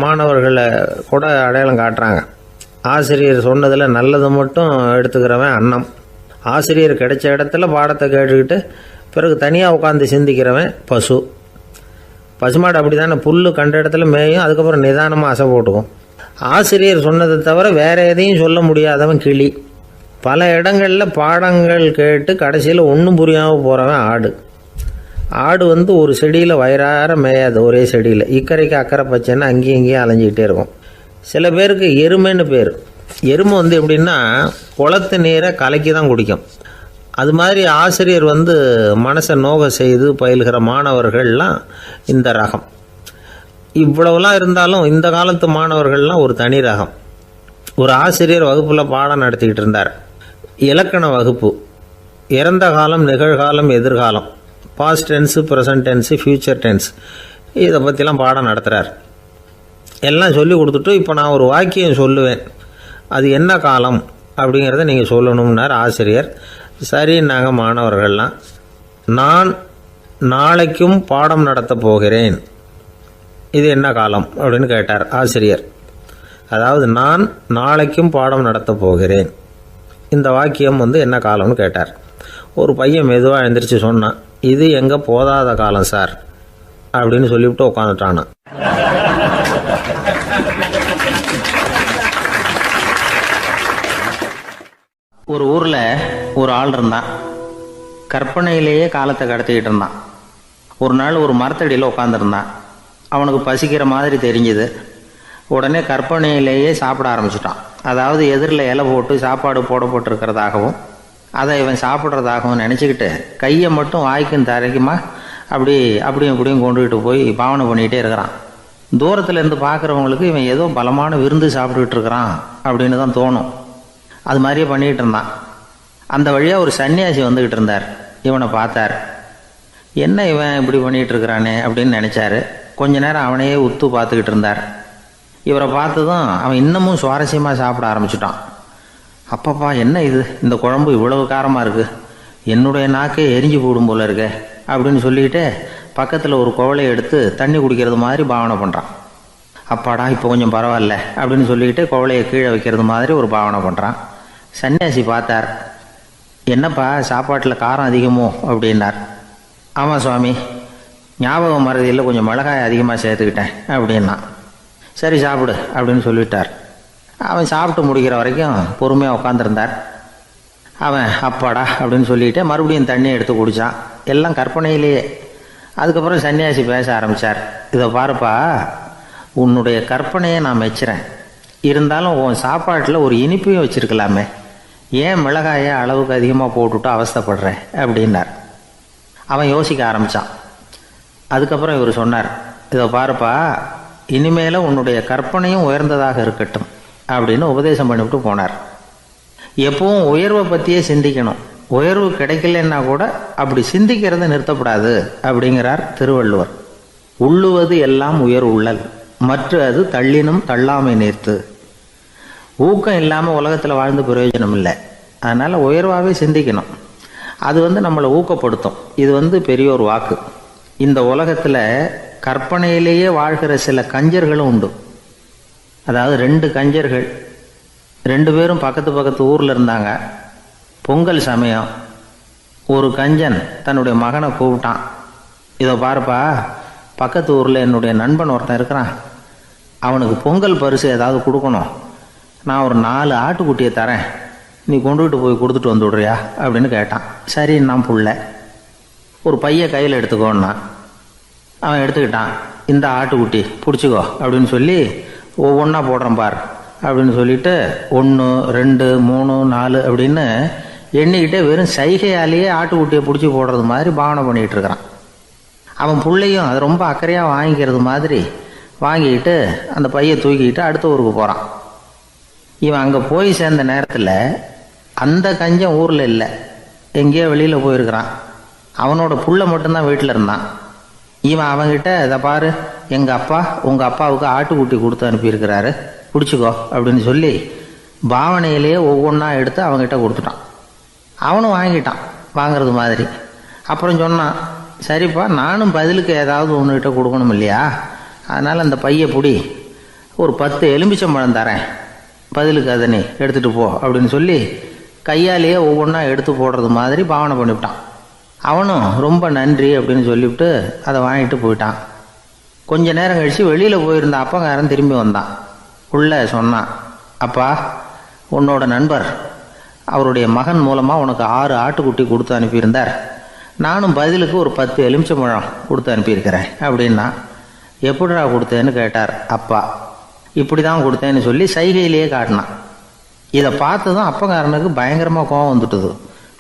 A: மாணவர்களை கூட அடையாளம் காட்டுறாங்க. ஆசிரியர் சொன்னதில் நல்லதை மட்டும் எடுத்துக்கிறவன் அன்னம். ஆசிரியர் கிடைச்ச இடத்துல பாடத்தை கேட்டுக்கிட்டு பிறகு தனியாக உட்காந்து சிந்திக்கிறவன் பசுமாடு. அப்படி தானே, புல் கண்ட இடத்துல மேயும், அதுக்கப்புறம் நிதானமாக அசை போட்டுக்கும். ஆசிரியர் சொன்னதை தவிர வேறு எதையும் சொல்ல முடியாதவன் கிளி. பல இடங்களில் பாடங்கள் கேட்டு கடைசியில் ஒன்றும் புரியாமல் போகிறவன் ஆடு ஒரு செடியில் வயிறார மேயாது, ஒரே செடியில். இக்கரைக்கு அக்கறை பச்சைன்னா அங்கேயும் இங்கேயும் அலைஞ்சிக்கிட்டே இருக்கும். சில பேருக்கு எருமைன்னு பேர். எருமை எப்படின்னா குளத்து நீரை கலக்கி தான் குடிக்கும். அது மாதிரி ஆசிரியர் மனசை நோக செய்து பயில்கிற மாணவர்கள்லாம் இந்த ரகம். இவ்வளவுலாம் இருந்தாலும் இந்த காலத்து மாணவர்கள்லாம் ஒரு தனி ரகம். ஒரு ஆசிரியர் வகுப்பில் பாடம் நடத்திக்கிட்டு இருந்தார். இலக்கண வகுப்பு. இறந்த காலம், நிகழ்காலம், எதிர்காலம், past tense, present tense, future tense, இதை பற்றிலாம் பாடம் நடத்துகிறார். எல்லாம் சொல்லி கொடுத்துட்டு இப்போ நான் ஒரு வாக்கியம் சொல்லுவேன், அது என்ன காலம் அப்படிங்கிறத நீங்கள் சொல்லணும்னார் ஆசிரியர். சரின்னாங்க மாணவர்கள்லாம். நான் நாளைக்கும் பாடம் நடத்தப் போகிறேன், இது என்ன காலம் அப்படின்னு கேட்டார் ஆசிரியர். அதாவது நான் நாளைக்கும் பாடம் நடத்தப் போகிறேன், இந்த வாக்கியம் என்ன காலம்னு கேட்டார். ஒரு பையன் மெதுவாக எழுந்திரிச்சு சொன்னான், இது எங்கே போதாத காலம் சார் அப்படின்னு சொல்லிவிட்டு உட்காந்துட்டானா. ஒரு ஊரில் ஒரு ஆள் இருந்தான். கற்பனையிலேயே காலத்தை கடத்திக்கிட்டு இருந்தான். ஒரு நாள் ஒரு மரத்தடியில் உட்காந்துருந்தான். அவனுக்கு பசிக்கிற மாதிரி தெரிஞ்சுது. உடனே கற்பனையிலேயே சாப்பிட ஆரம்பிச்சிட்டான். அதாவது எதிரில் இலை போட்டு சாப்பாடு போடப்பட்டிருக்கிறதாகவும் அதை இவன் சாப்பிட்றதாகவும் நினச்சிக்கிட்டு கையை மட்டும் வாய்க்கும் தரைக்குமா அப்படியும் இப்படியும் கொண்டுகிட்டு போய் பாவனை பண்ணிகிட்டே இருக்கிறான். தூரத்தில் இருந்து பார்க்குறவங்களுக்கு இவன் ஏதோ பலமான விருந்து சாப்பிட்டுக்கிட்டு இருக்கிறான் அப்படின்னு தான் தோணும். அது மாதிரியே பண்ணிக்கிட்டு இருந்தான். அந்த வழியாக ஒரு சன்னியாசி வந்துக்கிட்டு இருந்தார். இவனை பார்த்தார். என்ன இவன் இப்படி பண்ணிகிட்டு இருக்கிறானே அப்படின்னு நினச்சாரு. கொஞ்ச நேரம் அவனையே உத்து பார்த்துக்கிட்டு இருந்தார். இவரை பார்த்ததும் அவன் இன்னமும் சுவாரஸ்யமாக சாப்பிட ஆரம்பிச்சுட்டான். அப்பப்பா, என்ன இது, இந்த குழம்பு இவ்வளவு காரமாக இருக்குது, என்னுடைய நாக்கே எரிஞ்சு போடும் போல இருக்கே அப்படின்னு சொல்லிக்கிட்டு பக்கத்தில் ஒரு குவளையை எடுத்து தண்ணி குடிக்கிறது மாதிரி பாவனை பண்ணுறான். அப்பாடா, இப்போ கொஞ்சம் பரவாயில்ல அப்படின்னு சொல்லிக்கிட்டு குவளையை கீழே வைக்கிறது மாதிரி ஒரு பாவனை பண்ணுறான். சன்னியாசி பார்த்தார். என்னப்பா, சாப்பாட்டில் காரம் அதிகமோ அப்படின்னார். ஆமாம் சுவாமி, ஞாபகம் மறதியில் கொஞ்சம் மிளகாய் அதிகமாக சேர்த்துக்கிட்டேன் அப்படின்னா. சரி சாப்பிடு அப்படின்னு சொல்லிட்டார். அவன் சாப்பிட்டு முடிக்கிற வரைக்கும் பொறுமையாக உட்காந்துருந்தார். அவன் அப்பாடா அப்படின்னு சொல்லிட்டு மறுபடியும் தண்ணியை எடுத்து குடித்தான். எல்லாம் கற்பனையிலேயே. அதுக்கப்புறம் சன்னியாசி பேச ஆரம்பித்தார். இதை பாருப்பா, உன்னுடைய கற்பனையை நான் மெச்சுறேன். இருந்தாலும் உன் சாப்பாட்டில் ஒரு இனிப்பையும் வச்சுருக்கலாமே, ஏன் மிளகாயை அளவுக்கு அதிகமாக போட்டுவிட்டு அவஸ்தைப்படுறேன் அப்படின்னார். அவன் யோசிக்க ஆரம்பித்தான். அதுக்கப்புறம் இவர் சொன்னார், இதை பாருப்பா, இனிமேல உன்னுடைய கற்பனையும் உயர்ந்ததாக இருக்கட்டும் அப்படின்னு உபதேசம் பண்ணிவிட்டு போனார். எப்பவும் உயர்வை பற்றியே சிந்திக்கணும். உயர்வு கிடைக்கலன்னா கூட அப்படி சிந்திக்கிறத நிறுத்தப்படாது அப்படிங்கிறார் திருவள்ளுவர். உள்ளுவது எல்லாம் உயர் உள்ளல், மற்ற அது தள்ளினும் தள்ளாமை நேர்த்து. ஊக்கம் இல்லாமல் உலகத்தில் வாழ்ந்து பிரயோஜனம் இல்லை. அதனால் உயர்வாகவே சிந்திக்கணும். அது நம்மளை ஊக்கப்படுத்தும். இது பெரியோர் வாக்கு. இந்த உலகத்தில் கற்பனையிலேயே வாழ்கிற சில கஞ்சர்களும் உண்டு. அதாவது 2 கஞ்சர்கள், 2 பேரும் பக்கத்து ஊரில் இருந்தாங்க. பொங்கல் சமயம் ஒரு கஞ்சன் தன்னுடைய மகனை கூப்பிட்டான். இதை பாருப்பா, பக்கத்து ஊரில் என்னுடைய நண்பன் ஒருத்தன் இருக்கிறான், அவனுக்கு பொங்கல் பரிசு ஏதாவது கொடுக்கணும். நான் ஒரு 4 ஆட்டுக்குட்டியை தரேன், நீ கொண்டுகிட்டு போய் கொடுத்துட்டு வந்து விடுறியா அப்படின்னு கேட்டான். சரி, நான் புள்ள ஒரு பைய கையில் எடுத்துக்கோன்னா. அவன் எடுத்துக்கிட்டான். இந்த ஆட்டுக்குட்டி பிடிச்சிக்கோ அப்படின்னு சொல்லி ஒவ்வொன்றா போடுறேன் பார் அப்படின்னு சொல்லிட்டு 1 2 3 4 அப்படின்னு எண்ணிக்கிட்டே வெறும் சைகையாலேயே ஆட்டுக்குட்டியை பிடிச்சி போடுறது மாதிரி பாவனை பண்ணிகிட்டு இருக்கிறான். அவன் பிள்ளையும் அது ரொம்ப அக்கறையாக வாங்கிக்கிறது மாதிரி வாங்கிக்கிட்டு அந்த பையை தூக்கிக்கிட்டு அடுத்த ஊருக்கு போகிறான். இவன் அங்கே போய் சேர்ந்த நேரத்தில் அந்த கஞ்சன் ஊரில் இல்லை, எங்கேயோ வெளியில் போயிருக்கிறான். அவனோட புள்ள மட்டும்தான் வீட்டில் இருந்தான். இவன் அவங்கிட்ட, இதை பாரு, எங்கள் அப்பா உங்கள் அப்பாவுக்கு ஆட்டுக்குட்டி கொடுத்து அனுப்பியிருக்கிறாரு, பிடிச்சிக்கோ அப்படின்னு சொல்லி பாவனையிலேயே ஒவ்வொன்றா எடுத்து அவங்ககிட்ட கொடுத்துட்டான். அவனும் வாங்கிட்டான் வாங்கிறது மாதிரி. அப்புறம் சொன்னான், சரிப்பா, நானும் பதிலுக்கு ஏதாவது ஒன்றுகிட்ட கொடுக்கணும் இல்லையா, அதனால் அந்த பையை பிடி, ஒரு 10 எலுமிச்சம்பழம் தரேன், பதிலுக்கு அதை நீ எடுத்துகிட்டு போ அப்படின்னு சொல்லி கையாலேயே ஒவ்வொன்றா எடுத்து போடுறது மாதிரி பாவனை பண்ணிவிட்டான். அவனும் ரொம்ப நன்றி அப்படின்னு சொல்லிவிட்டு அதை வாங்கிட்டு போயிட்டான். கொஞ்ச நேரம் கழித்து வெளியில் போயிருந்த அப்பங்காரன் திரும்பி வந்தான். உள்ள சொன்னான், அப்பா, உன்னோட நண்பர் அவருடைய மகன் மூலமாக உனக்கு 6 ஆட்டுக்குட்டி கொடுத்து அனுப்பியிருந்தார், நானும் பதிலுக்கு ஒரு 10 எலுமிச்சம்பழம் கொடுத்து அனுப்பியிருக்கிறேன் அப்படின்னா. எப்படிடா கொடுத்தேன்னு கேட்டார் அப்பா. இப்படி தான் கொடுத்தேன்னு சொல்லி சைகையிலேயே காட்டினான். இதை பார்த்ததும் அப்பங்காரனுக்கு பயங்கரமாக கோவம் வந்துட்டுது.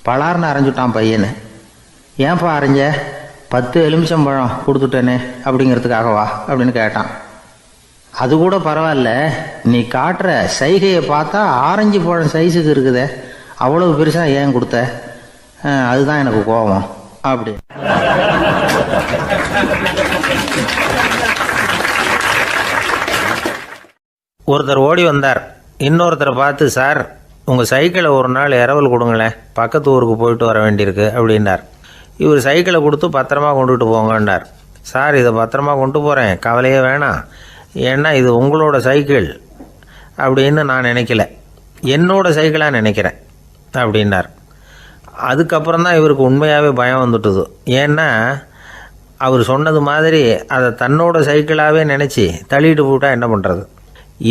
A: பலார்னு அரைஞ்சுட்டான் பையனை. ஏன்ப்பா அரைஞ்ச, 10 எலுமிச்சம்பழம் கொடுத்துட்டேனே அப்படிங்கிறதுக்காகவா அப்படின்னு கேட்டான். அது கூட பரவாயில்ல, நீ காட்டுற சைகையை பார்த்தா ஆரஞ்சு பழம் சைஸுக்கு இருக்குதே, அவ்வளவு பெருசாக ஏன் கொடுத்த, அதுதான் எனக்கு கோபம் அப்படி. ஒருத்தர் ஓடி வந்தார். இன்னொருத்தரை பார்த்து, சார், உங்கள் சைக்கிளை ஒரு நாள் இரவல் கொடுங்களேன், பக்கத்து ஊருக்கு போயிட்டு வர வேண்டியிருக்கு அப்படின்னார். இவர் சைக்கிளை கொடுத்து பத்திரமா கொண்டுகிட்டு போங்கன்னார். சார், இதை பத்திரமா கொண்டு போகிறேன், கவலையே வேணாம், ஏன்னா இது உங்களோட சைக்கிள் அப்படின்னு நான் நினைக்கல, என்னோட சைக்கிளாக நினைக்கிறேன் அப்படின்னார். அதுக்கப்புறம் தான் இவருக்கு உண்மையாகவே பயம் வந்துட்டுது. ஏன்னா அவர் சொன்னது மாதிரி அதை தன்னோட சைக்கிளாகவே நினச்சி தள்ளிட்டு போட்டால் என்ன பண்ணுறது.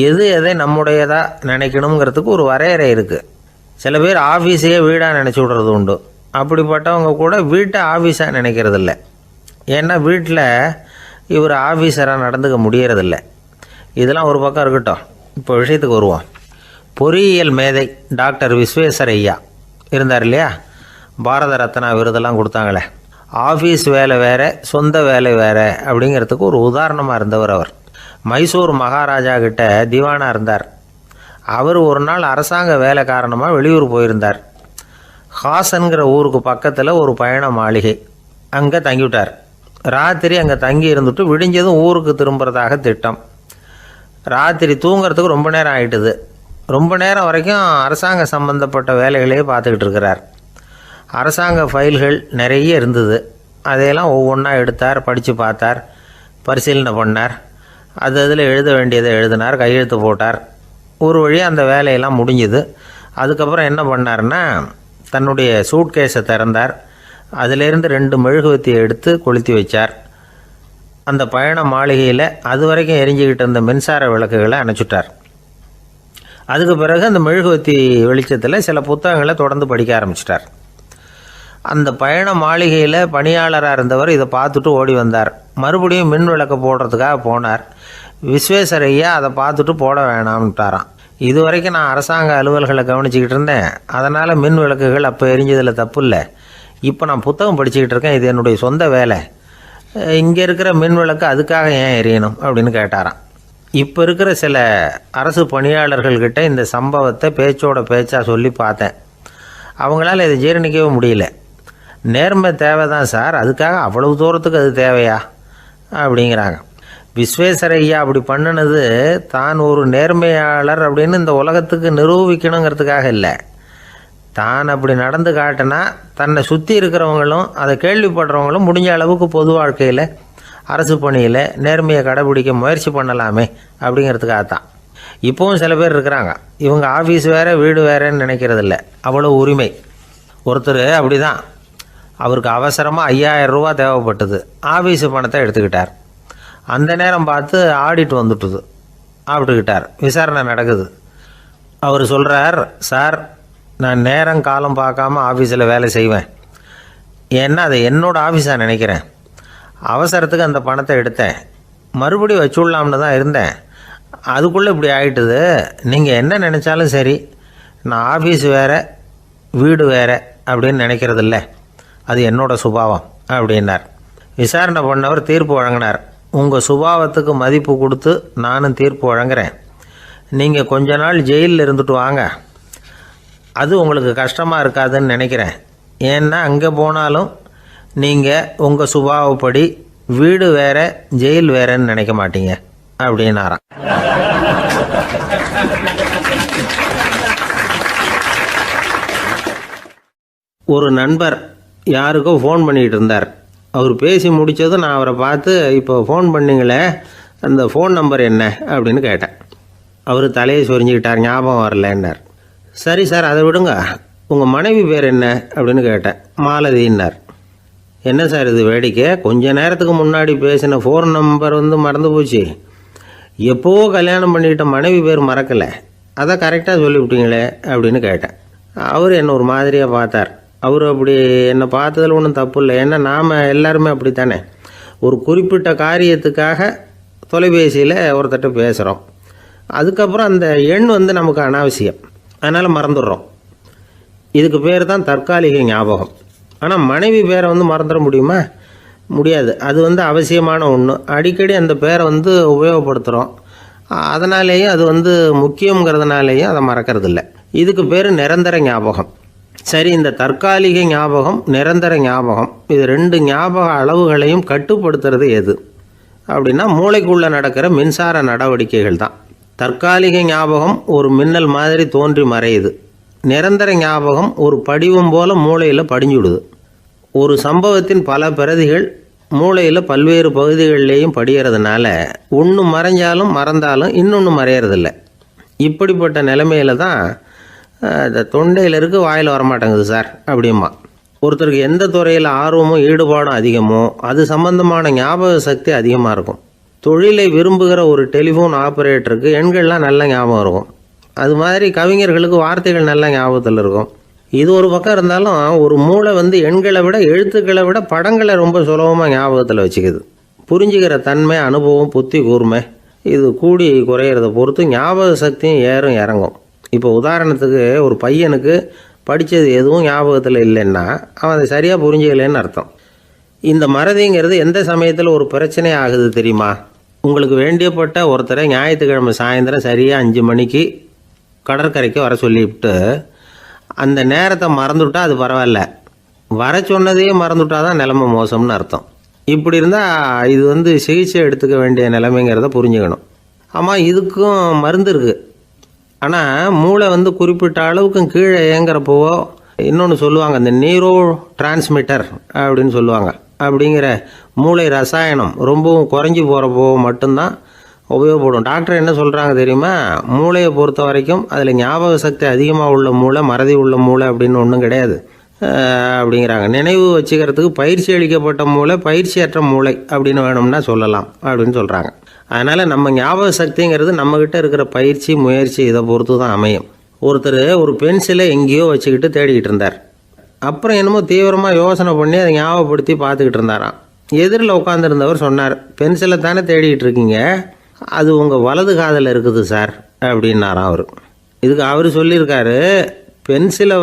A: எதை நம்முடையதாக நினைக்கணுங்கிறதுக்கு ஒரு வரையறை இருக்குது. சில பேர் ஆஃபீஸையே வீடாக நினச்சி விடுறது உண்டு. அப்படிப்பட்டவங்க கூட வீட்டை ஆஃபீஸாக நினைக்கிறது இல்லை. ஏன்னா வீட்டில் இவர் ஆஃபீஸராக நடந்துக்க முடியறதில்ல. இதெல்லாம் ஒரு பக்கம் இருக்கட்டும். இப்போ விஷயத்துக்கு வருவோம். பொறியியல் மேதை டாக்டர் விஸ்வேஸ்வரய்யா இருந்தார் இல்லையா, பாரத ரத்னா விருதெல்லாம் கொடுத்தாங்களே. ஆஃபீஸ் வேலை வேறு, சொந்த வேலை வேறு அப்படிங்கிறதுக்கு ஒரு உதாரணமாக இருந்தவர் அவர். மைசூர் மகாராஜா கிட்ட திவானாக இருந்தார். அவர் ஒரு நாள் அரசாங்க வேலை காரணமாக வெளியூர் போயிருந்தார். ஹாசன்கிற ஊருக்கு பக்கத்தில் ஒரு பயண மாளிகை, அங்கே தங்கிவிட்டார். ராத்திரி அங்கே தங்கி இருந்துட்டு விடிஞ்சதும் ஊருக்கு திரும்புறதாக திட்டம். ராத்திரி தூங்கிறதுக்கு ரொம்ப நேரம் ஆகிட்டுது. ரொம்ப நேரம் வரைக்கும் அரசாங்க சம்பந்தப்பட்ட வேலைகளையே பார்த்துக்கிட்டு இருக்கிறார். அரசாங்க ஃபைல்கள் நிறைய இருந்தது. அதையெல்லாம் ஒவ்வொன்றா எடுத்தார், படித்து பார்த்தார், பரிசீலனை பண்ணார். அதில் எழுத வேண்டியதை எழுதினார், கையெழுத்து போட்டார். ஒரு வழியாக அந்த வேலையெல்லாம் முடிஞ்சுது. அதுக்கப்புறம் என்ன பண்ணார்னா, தன்னுடைய சூட்கேஸை திறந்தார். அதிலேருந்து 2 மெழுகுவத்தியை எடுத்து கொளுத்தி வச்சார். அந்த பயண மாளிகையில் அது வரைக்கும் எரிஞ்சிக்கிட்டு இருந்த மின்சார விளக்குகளை அணைச்சுட்டார். அதுக்கு பிறகு அந்த மெழுகுவத்தி வெளிச்சத்தில் சில புத்தகங்களை தொடர்ந்து படிக்க ஆரம்பிச்சிட்டார். அந்த பயண மாளிகையில் பணியாளராக இருந்தவர் இதை பார்த்துட்டு ஓடி வந்தார். மறுபடியும் மின் விளக்கு போடுறதுக்காக போனார். விஸ்வேஸ்வரய்யா அதை பார்த்துட்டு போட வேணாம்ட்டாராம். இது வரைக்கும் நான் அரசாங்க அலுவல்களை கவனிச்சிக்கிட்டு இருந்தேன், அதனால் மின் விளக்குகள் அப்போ எரிஞ்சதில் தப்பு இல்லை. இப்போ நான் புத்தகம் படிச்சுக்கிட்டு இருக்கேன், இது என்னுடைய சொந்த வேலை. இங்கே இருக்கிற மின் விளக்கு அதுக்காக ஏன் எரியணும் அப்படின்னு கேட்டாராம். இப்போ இருக்கிற சில அரசு பணியாளர்கள்கிட்ட இந்த சம்பவத்தை பேச்சோட பேச்சாக சொல்லி பார்த்தேன். அவங்களால இதை ஜீரணிக்கவே முடியல. நேர்மை தேவை தான் சார், அதுக்காக அவ்வளவு தூரத்துக்கு அது தேவையா அப்படிங்கிறாங்க. விஸ்வேஸ்வரய்யா அப்படி பண்ணினது தான் ஒரு நேர்மையாளர் அப்படின்னு இந்த உலகத்துக்கு நிரூபிக்கணுங்கிறதுக்காக இல்லை. தான் அப்படி நடந்து காட்டினா தன்னை சுற்றி இருக்கிறவங்களும் அதை கேள்விப்படுறவங்களும் முடிஞ்ச அளவுக்கு பொது வாழ்க்கையில், அரசு பணியில் நேர்மையை கடைபிடிக்க முயற்சி பண்ணலாமே அப்படிங்கிறதுக்காகத்தான். இப்போவும் சில பேர் இருக்கிறாங்க, இவங்க ஆஃபீஸ் வேறு வீடு வேறேன்னு நினைக்கிறதில்ல, அவ்வளோ உரிமை. ஒருத்தர் அப்படி தான், அவருக்கு அவசரமாக 5000 ரூபா தேவைப்பட்டது. ஆஃபீஸு பணத்தை எடுத்துக்கிட்டார். அந்த நேரம் பார்த்து ஆடிட் வந்துட்டுது. ஆப்பிட்டுக்கிட்டார். விசாரணை நடக்குது. அவர் சொல்கிறார், சார் நான் நேரம் காலம் பார்க்காம ஆஃபீஸில் வேலை செய்வேன், ஏன்னா அதை என்னோடய ஆஃபீஸாக நினைக்கிறேன். அவசரத்துக்கு அந்த பணத்தை எடுத்தேன், மறுபடியும் வச்சுடலாம்னு தான் இருந்தேன், அதுக்குள்ளே இப்படி ஆகிட்டுது. நீங்கள் என்ன நினச்சாலும் சரி, நான் ஆஃபீஸ் வேறு வீடு வேறு அப்படின்னு நினைக்கிறதில்ல, அது என்னோடய சுபாவம் அப்படின்னார். விசாரணை பண்ணவர் தீர்ப்பு வழங்கினார். உங்கள் சுபாவத்துக்கு மதிப்பு கொடுத்து நானும் தீர்ப்பு வழங்குறேன். நீங்கள் கொஞ்ச நாள் ஜெயிலில் இருந்துட்டு வாங்க, அது உங்களுக்கு கஷ்டமாக இருக்காதுன்னு நினைக்கிறேன். ஏன்னா அங்கே போனாலும் நீங்கள் உங்கள் சுபாவப்படி வீடு வேற ஜெயில் வேறன்னு நினைக்க மாட்டீங்க அப்படின்னாராம். ஒரு நண்பர் யாருக்கோ ஃபோன் பண்ணிகிட்டு இருந்தார். அவர் பேசி முடித்ததும் நான் அவரை பார்த்து, இப்போ ஃபோன் பண்ணிங்களே அந்த ஃபோன் நம்பர் என்ன அப்படின்னு கேட்டேன். அவர் தலையை சொரிஞ்சுக்கிட்டார், ஞாபகம் வரலன்னார். சரி சார் அதை விடுங்க, உங்கள் மனைவி பேர் என்ன அப்படின்னு கேட்டேன். மாலதின்னார். என்ன சார் இது வேடிக்கை, கொஞ்ச நேரத்துக்கு முன்னாடி பேசின ஃபோன் நம்பர் மறந்து போச்சு, எப்போவோ கல்யாணம் பண்ணிக்கிட்ட மனைவி பேர் மறக்கலை, அதை கரெக்டாக சொல்லிவிட்டீங்களே அப்படின்னு கேட்டேன். அவர் என்னை ஒரு மாதிரியாக பார்த்தார். அவர் அப்படி என்னை பார்த்ததில் ஒன்றும் தப்பு இல்லை, ஏன்னா நாம் எல்லாருமே அப்படித்தானே. ஒரு குறிப்பிட்ட காரியத்துக்காக தொலைபேசியில் ஒருத்தட்ட பேசுகிறோம், அதுக்கப்புறம் அந்த எண் நமக்கு அனாவசியம், அதனால் மறந்துடுறோம். இதுக்கு பேர் தான் தற்காலிக ஞாபகம். ஆனால் மனைவி பேரை மறந்துட முடியுமா? முடியாது. அது அவசியமான ஒன்று. அடிக்கடி அந்த பேரை உபயோகப்படுத்துகிறோம், அதனாலேயும் அது முக்கியங்கிறதுனாலேயும் அதை மறக்கிறதில்ல. இதுக்கு பேர் நிரந்தர ஞாபகம். சரி, இந்த தற்காலிக ஞாபகம், நிரந்தர ஞாபகம், இது 2 ஞாபக அளவுகளையும் கட்டுப்படுத்துறது எது அப்படின்னா மூளைக்குள்ளே நடக்கிற மின்சார நடவடிக்கைகள் தான். தற்காலிக ஞாபகம் ஒரு மின்னல் மாதிரி தோன்றி மறையுது. நிரந்தர ஞாபகம் ஒரு படிவம் போல் மூளையில் படிஞ்சுடுது. ஒரு சம்பவத்தின் பல பிரதிகள் மூளையில் பல்வேறு பகுதிகளிலேயும் படிகிறதுனால ஒன்று மறைஞ்சாலும் மறந்தாலும் இன்னொன்று மறையறதில்லை. இப்படிப்பட்ட நிலைமையில தான் இந்த தொண்டையில் இருக்கு, வாயில் வரமாட்டேங்குது சார் அப்படிமா. ஒருத்தருக்கு எந்த துறையில் ஆர்வமும் ஈடுபாடும் அதிகமோ அது சம்பந்தமான ஞாபக சக்தி அதிகமாக இருக்கும். தொழிலை விரும்புகிற ஒரு டெலிஃபோன் ஆப்ரேட்டருக்கு எண்கள்லாம் நல்ல ஞாபகம் இருக்கும். அது மாதிரி கவிஞர்களுக்கு வார்த்தைகள் நல்ல ஞாபகத்தில் இருக்கும். இது ஒரு பக்கம் இருந்தாலும் ஒரு மூளை எண்களை விட எழுத்துக்களை விட படங்களை ரொம்ப சுலபமாக ஞாபகத்தில் வச்சுக்குது. புரிஞ்சுக்கிற தன்மை, அனுபவம், புத்தி கூர்மை இது கூடி குறையிறத பொறுத்து ஞாபக சக்தியும் ஏறும் இறங்கும். இப்போ உதாரணத்துக்கு ஒரு பையனுக்கு படித்தது எதுவும் ஞாபகத்தில் இல்லைன்னா அவன் அதை சரியாக புரிஞ்சுக்கலைன்னு அர்த்தம். இந்த மறதிங்கிறது எந்த சமயத்தில் ஒரு பிரச்சனை ஆகுது தெரியுமா? உங்களுக்கு வேண்டியப்பட்ட ஒருத்தரை ஞாயிற்றுக்கிழமை சாயந்தரம் சரியாக 5 மணிக்கு கடற்கரைக்கு வர சொல்லிவிட்டு அந்த நேரத்தை மறந்துவிட்டா அது பரவாயில்ல, வர சொன்னதையே மறந்துவிட்டா தான் நிலைமை மோசம்னு அர்த்தம். இப்படி இருந்தால் இது சிகிச்சை எடுத்துக்க வேண்டிய நிலைமைங்கிறத புரிஞ்சுக்கணும். ஆமாம், இதுக்கும் மருந்து இருக்குது. ஆனால் மூளை குறிப்பிட்ட அளவுக்கும் கீழே இயங்குறப்போவோ இன்னொன்று சொல்லுவாங்க, இந்த நியூரோ டிரான்ஸ்மிட்டர் அப்படின்னு சொல்லுவாங்க. அப்படிங்கிற மூளை ரசாயனம் ரொம்பவும் குறைஞ்சி போகிறப்போ மட்டும்தான் உபயோகப்படும். டாக்டர் என்ன சொல்கிறாங்க தெரியுமா? மூளையை பொறுத்த வரைக்கும் அதில் ஞாபக சக்தி அதிகமாக உள்ள மூளை, மறதி உள்ள மூளை அப்படின்னு ஒன்றும் கிடையாது அப்படிங்கிறாங்க. நினைவு வச்சுக்கிறதுக்கு பயிற்சி அளிக்கப்பட்ட மூளை, பயிற்சியற்ற மூளை அப்படின்னு வேணும்னா சொல்லலாம் அப்படின்னு சொல்கிறாங்க. அதனால் நம்ம ஞாபக சக்திங்கிறது நம்மக்கிட்ட இருக்கிற பயிற்சி, முயற்சி இதை பொறுத்து தான் அமையும். ஒருத்தர் ஒரு பென்சிலை எங்கேயோ வச்சுக்கிட்டு தேடிக்கிட்டு இருந்தார். அப்புறம் என்னமோ தீவிரமாக யோசனை பண்ணி அதை ஞாபகப்படுத்தி பார்த்துக்கிட்டு இருந்தாராம். எதிரில் உட்காந்துருந்தவர் சொன்னார், பென்சிலை தானே தேடிக்கிட்டு இருக்கீங்க, அது உங்கள் வலது காதில் இருக்குது சார் அப்படின்னாராம் அவர். இதுக்கு அவர் சொல்லியிருக்காரு, பென்சிலை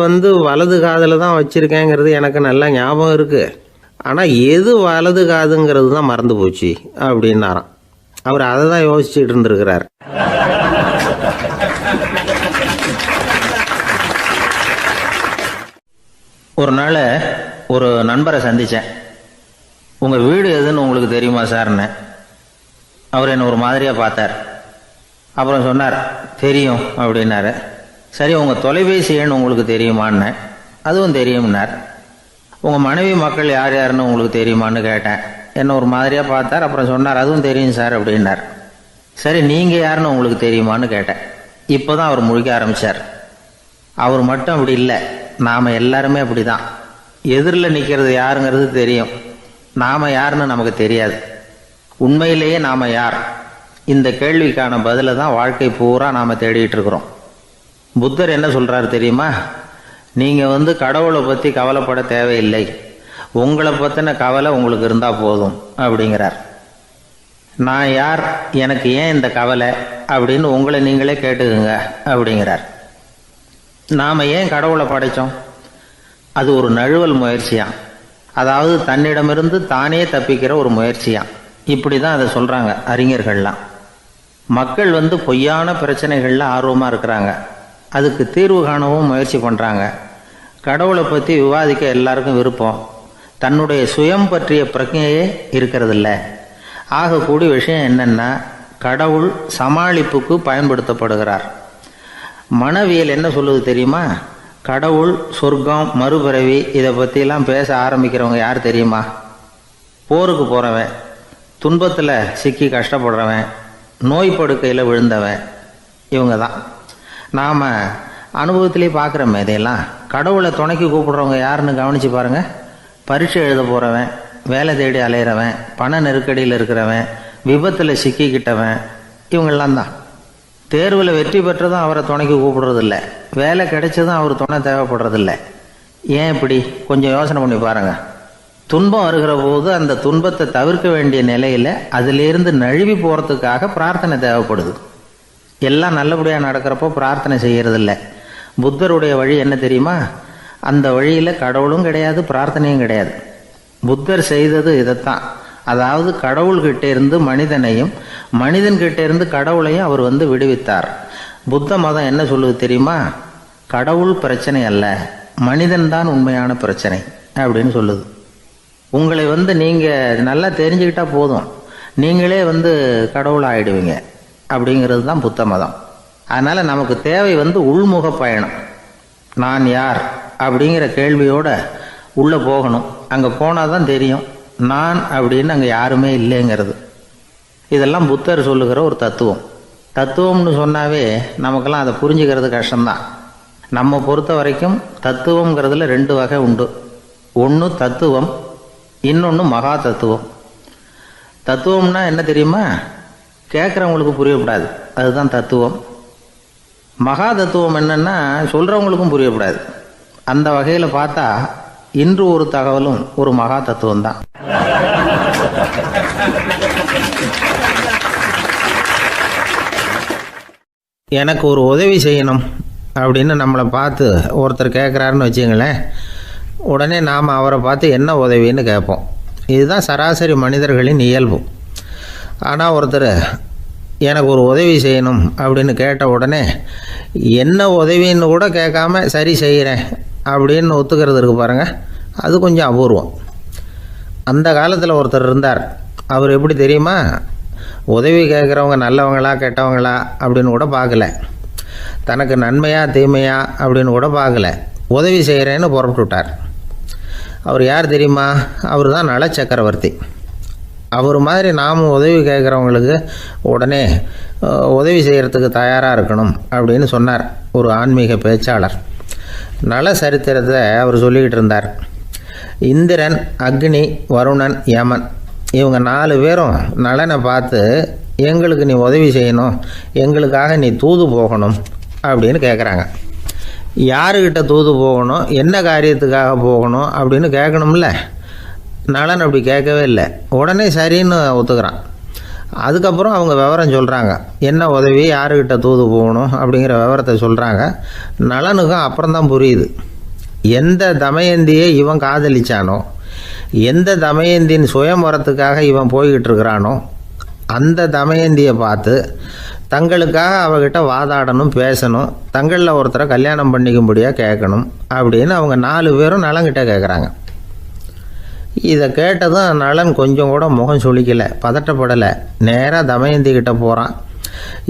A: வலது காதில் தான் வச்சுருக்கேங்கிறது எனக்கு நல்லா ஞாபகம் இருக்குது, ஆனால் எது வலது காதுங்கிறது தான் மறந்து போச்சு அப்படின்னாராம். அவர் அதை தான் யோசிச்சுட்டு இருந்திருக்கிறார். ஒரு நாள் ஒரு நண்பரை சந்தித்தேன். உங்கள் வீடு எதுன்னு உங்களுக்கு தெரியுமா சார்ன்னு. அவர் என்னை ஒரு மாதிரியாக பார்த்தார். அப்புறம் சொன்னார், தெரியும் அப்படின்னாரு. சரி, உங்கள் தொலைபேசி எண் உங்களுக்கு தெரியுமான்னு. அதுவும் தெரியும்னார். உங்கள் மனைவி மக்கள் யார் யாருன்னு உங்களுக்கு தெரியுமான்னு கேட்டேன். என்ன ஒரு மாதிரியாக பார்த்தார். அப்புறம் சொன்னார், அதுவும் தெரியும் சார் அப்படின்னார். சரி, நீங்கள் யாருன்னு உங்களுக்கு தெரியுமான்னு கேட்டேன். இப்போ தான் அவர் முழிக்க ஆரம்பித்தார். அவர் மட்டும் அப்படி இல்லை, நாம் எல்லாருமே அப்படி தான். எதிரில் நிற்கிறது யாருங்கிறது தெரியும், நாம் யாருன்னு நமக்கு தெரியாது. உண்மையிலேயே நாம் யார்? இந்த கேள்விக்கான பதிலை தான் வாழ்க்கை பூரா நாம் தேடிட்டு இருக்கிறோம். புத்தர் என்ன சொல்கிறாரு தெரியுமா? நீங்கள் கடவுளை பற்றி கவலைப்பட தேவையில்லை, உங்களை பற்றின கவலை உங்களுக்கு இருந்தால் போதும் அப்படிங்கிறார். நான் யார், எனக்கு ஏன் இந்த கவலை அப்படின்னு உங்களை நீங்களே கேட்டுக்குங்க அப்படிங்கிறார். நாம் ஏன் கடவுளை படைத்தோம்? அது ஒரு நழுவல் முயற்சியாம். அதாவது தன்னிடமிருந்து தானே தப்பிக்கிற ஒரு முயற்சியாம். இப்படி தான் அதை சொல்கிறாங்க அறிஞர்கள்லாம். மக்கள் பொய்யான பிரச்சனைகளில் ஆர்வமாக இருக்கிறாங்க, அதுக்கு தீர்வு காணவும் முயற்சி பண்ணுறாங்க. கடவுளை பற்றி விவாதிக்க எல்லாருக்கும் விருப்பம், தன்னுடைய சுயம் பற்றிய பிரஜையே இருக்கிறதில்ல. ஆகக்கூடிய விஷயம் என்னென்னா, கடவுள் சமாளிப்புக்கு பயன்படுத்தப்படுகிறார். மனவியல் என்ன சொல்லுது தெரியுமா? கடவுள், சொர்க்கம், மறுபிறவி இதை பற்றிலாம் பேச ஆரம்பிக்கிறவங்க யார் தெரியுமா? போருக்கு போகிறவன், துன்பத்தில் சிக்கி கஷ்டப்படுறவன், நோய் படுக்கையில் விழுந்தவன், இவங்க தான். நாம் அனுபவத்திலே பார்க்குறோமே இதையெல்லாம். கடவுளை துணைக்கு கூப்பிடுறவங்க யாருன்னு கவனித்து பாருங்கள். பரீட்சை எழுத போகிறவன், வேலை தேடி அலையிறவன், பண நெருக்கடியில் இருக்கிறவன், விபத்தில் சிக்கிக்கிட்டவன், இவங்கெல்லாம் தான். தேர்வில் வெற்றி பெற்றதும் அவரை துணைக்கு கூப்பிடுறதில்ல, வேலை கிடைச்சதும் அவர் துணை தேவைப்படுறதில்ல. ஏன் இப்படி? கொஞ்சம் யோசனை பண்ணி பாருங்கள். துன்பம் வருகிற போது அந்த துன்பத்தை தவிர்க்க வேண்டிய நிலையில் அதிலிருந்து நழுவி போகிறதுக்காக பிரார்த்தனை தேவைப்படுது. எல்லாம் நல்லபடியாக நடக்கிறப்போ பிரார்த்தனை செய்கிறதில்ல. புத்தருடைய வழி என்ன தெரியுமா? அந்த வழியில் கடவுளும் கிடையாது, பிரார்த்தனையும் கிடையாது. புத்தர் செய்தது இதைத்தான். அதாவது கடவுள்கிட்ட இருந்து மனிதனையும், மனிதன்கிட்ட இருந்து கடவுளையும் அவர் விடுவித்தார். புத்த மதம் என்ன சொல்லுது தெரியுமா? கடவுள் பிரச்சனை அல்ல, மனிதன்தான் உண்மையான பிரச்சனை அப்படின்னு சொல்லுது. உங்களை நீங்கள் நல்லா தெரிஞ்சுக்கிட்டா போதும், நீங்களே கடவுள் ஆகிடுவீங்க அப்படிங்கிறது தான் புத்த மதம். அதனால் நமக்கு தேவை உள்முக பயணம். நான் யார் அப்படிங்கிற கேள்வியோட உள்ளே போகணும். அங்கே போனால் தான் தெரியும் நான் அப்படின்னு அங்கே யாருமே இல்லைங்கிறது. இதெல்லாம் புத்தர் சொல்லுகிற ஒரு தத்துவம். தத்துவம்னு சொன்னாவே நமக்கெல்லாம் அதை புரிஞ்சுக்கிறது கஷ்டம்தான். நம்ம பொறுத்த வரைக்கும் தத்துவங்கிறதுல 2 வகை உண்டு. ஒன்று தத்துவம், இன்னொன்று மகா தத்துவம். தத்துவம்னா என்ன தெரியுமா? கேட்குறவங்களுக்கு புரியக்கூடாது, அதுதான் தத்துவம். மகா தத்துவம் என்னன்னா சொல்கிறவங்களுக்கும் புரியக்கூடாது. அந்த வகையில் பார்த்தா இன்று ஒரு தகவலும் ஒரு மகா தத்துவம் தான். எனக்கு ஒரு உதவி செய்யணும் அப்படின்னு நம்மளை பார்த்து ஒருத்தர் கேட்குறாருன்னு வச்சுங்களேன், உடனே நாம் அவரை பார்த்து என்ன உதவின்னு கேட்போம். இதுதான் சராசரி மனிதர்களின் இயல்பு. ஆனால் ஒருத்தர் எனக்கு ஒரு உதவி செய்யணும் அப்படின்னு கேட்ட உடனே என்ன உதவின்னு கூட கேட்காம சரி செய்கிறேன் அப்படின்னு ஒத்துக்கிறது இருக்கு பாருங்கள், அது கொஞ்சம் அபூர்வம். அந்த காலத்தில் ஒருத்தர் இருந்தார். அவர் எப்படி தெரியுமா, உதவி கேட்குறவங்க நல்லவங்களா கெட்டவங்களா அப்படின்னு கூட பார்க்கல, தனக்கு நன்மையா தீமையா அப்படின்னு கூட பார்க்கல, உதவி செய்கிறேன்னு புறப்பட்டு விட்டார். அவர் யார் தெரியுமா, அவர் தான் நல சக்கரவர்த்தி. அவர் மாதிரி நாமும் உதவி கேட்குறவங்களுக்கு உடனே உதவி செய்கிறதுக்கு தயாராக இருக்கணும் அப்படின்னு சொன்னார் ஒரு ஆன்மீக பேச்சாளர். நல சரித்திரத்தை அவர் சொல்லிக்கிட்டு இருந்தார். இந்திரன், அக்னி, வருணன், யமன் இவங்க 4 பேரும் நலனை பார்த்து எங்களுக்கு நீ உதவி செய்யணும், எங்களுக்காக நீ தூது போகணும் அப்படின்னு கேட்குறாங்க. யாருக்கிட்ட தூது போகணும், என்ன காரியத்துக்காக போகணும் அப்படின்னு கேட்கணும்ல. நலன் அப்படி கேட்கவே இல்லை, உடனே சரின்னு ஒத்துக்கிறான். அதுக்கப்புறம் அவங்க விவரம் சொல்கிறாங்க, என்ன உதவி, யாருக்கிட்ட தூது போகணும் அப்படிங்கிற விவரத்தை சொல்கிறாங்க. நலனுக்கும் அப்புறம்தான் புரியுது, எந்த தமயந்தியை இவன் காதலிச்சானோ, எந்த தமயந்தின் சுயமரத்துக்காக இவன் போய்கிட்டு இருக்கிறானோ அந்த தமயந்தியை பார்த்து தங்களுக்காக அவகிட்ட வாதாடணும், பேசணும், தங்களில் ஒருத்தரை கல்யாணம் பண்ணிக்கும்படியாக கேட்கணும் அப்படின்னு அவங்க 4 பேரும் நலன்கிட்ட கேட்குறாங்க. இதை கேட்டதும் நலன் கொஞ்சம் கூட முகம் சுளிக்கலை, பதட்டப்படலை. நேராக தமயந்தி கிட்ட போகிறான்.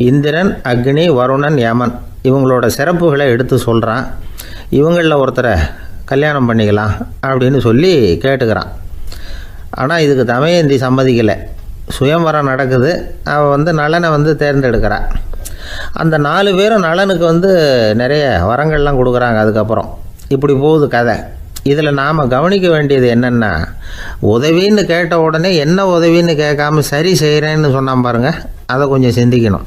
A: இந்திரன், அக்னி, வருணன், யமன் இவங்களோட சிறப்புகளை எடுத்து சொல்கிறான். இவங்களில் ஒருத்தரை கல்யாணம் பண்ணிக்கலாம் அப்படின்னு சொல்லி கேட்டுக்கிறான். ஆனால் இதுக்கு தமயந்தி சம்மதிக்கலை. சுயம்வரம் நடக்குது, அவள் நலனை தேர்ந்தெடுக்கிறாள். அந்த 4 பேரும் நலனுக்கு நிறைய வரங்கள்லாம் கொடுக்குறாங்க. அதுக்கப்புறம் இப்படி போகுது கதை. இதில் நாம் கவனிக்க வேண்டியது என்னென்னா, உதவின்னு கேட்ட உடனே என்ன உதவின்னு கேட்காம சரி செய்கிறேன்னு சொன்னான் பாருங்கள், அதை கொஞ்சம் சிந்திக்கணும்.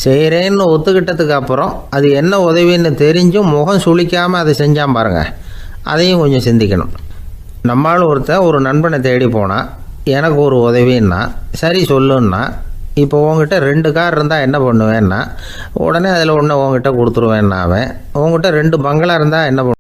A: செய்கிறேன்னு ஒத்துக்கிட்டதுக்கு அப்புறம் அது என்ன உதவின்னு தெரிஞ்சும் முகம் சுளிக்காமல் அதை செஞ்சான் பாருங்கள், அதையும் கொஞ்சம் சிந்திக்கணும். நம்மளும் ஒரு நண்பனை தேடி போனால் எனக்கு ஒரு உதவின்னா சரி சொல்லுன்னா, இப்போ உங்ககிட்ட 2 கார் இருந்தால் என்ன பண்ணுவேன்னா உடனே அதில் ஒன்று உங்ககிட்ட கொடுத்துருவேன்னா, அவன் உங்ககிட்ட 2 பங்களா இருந்தால் என்ன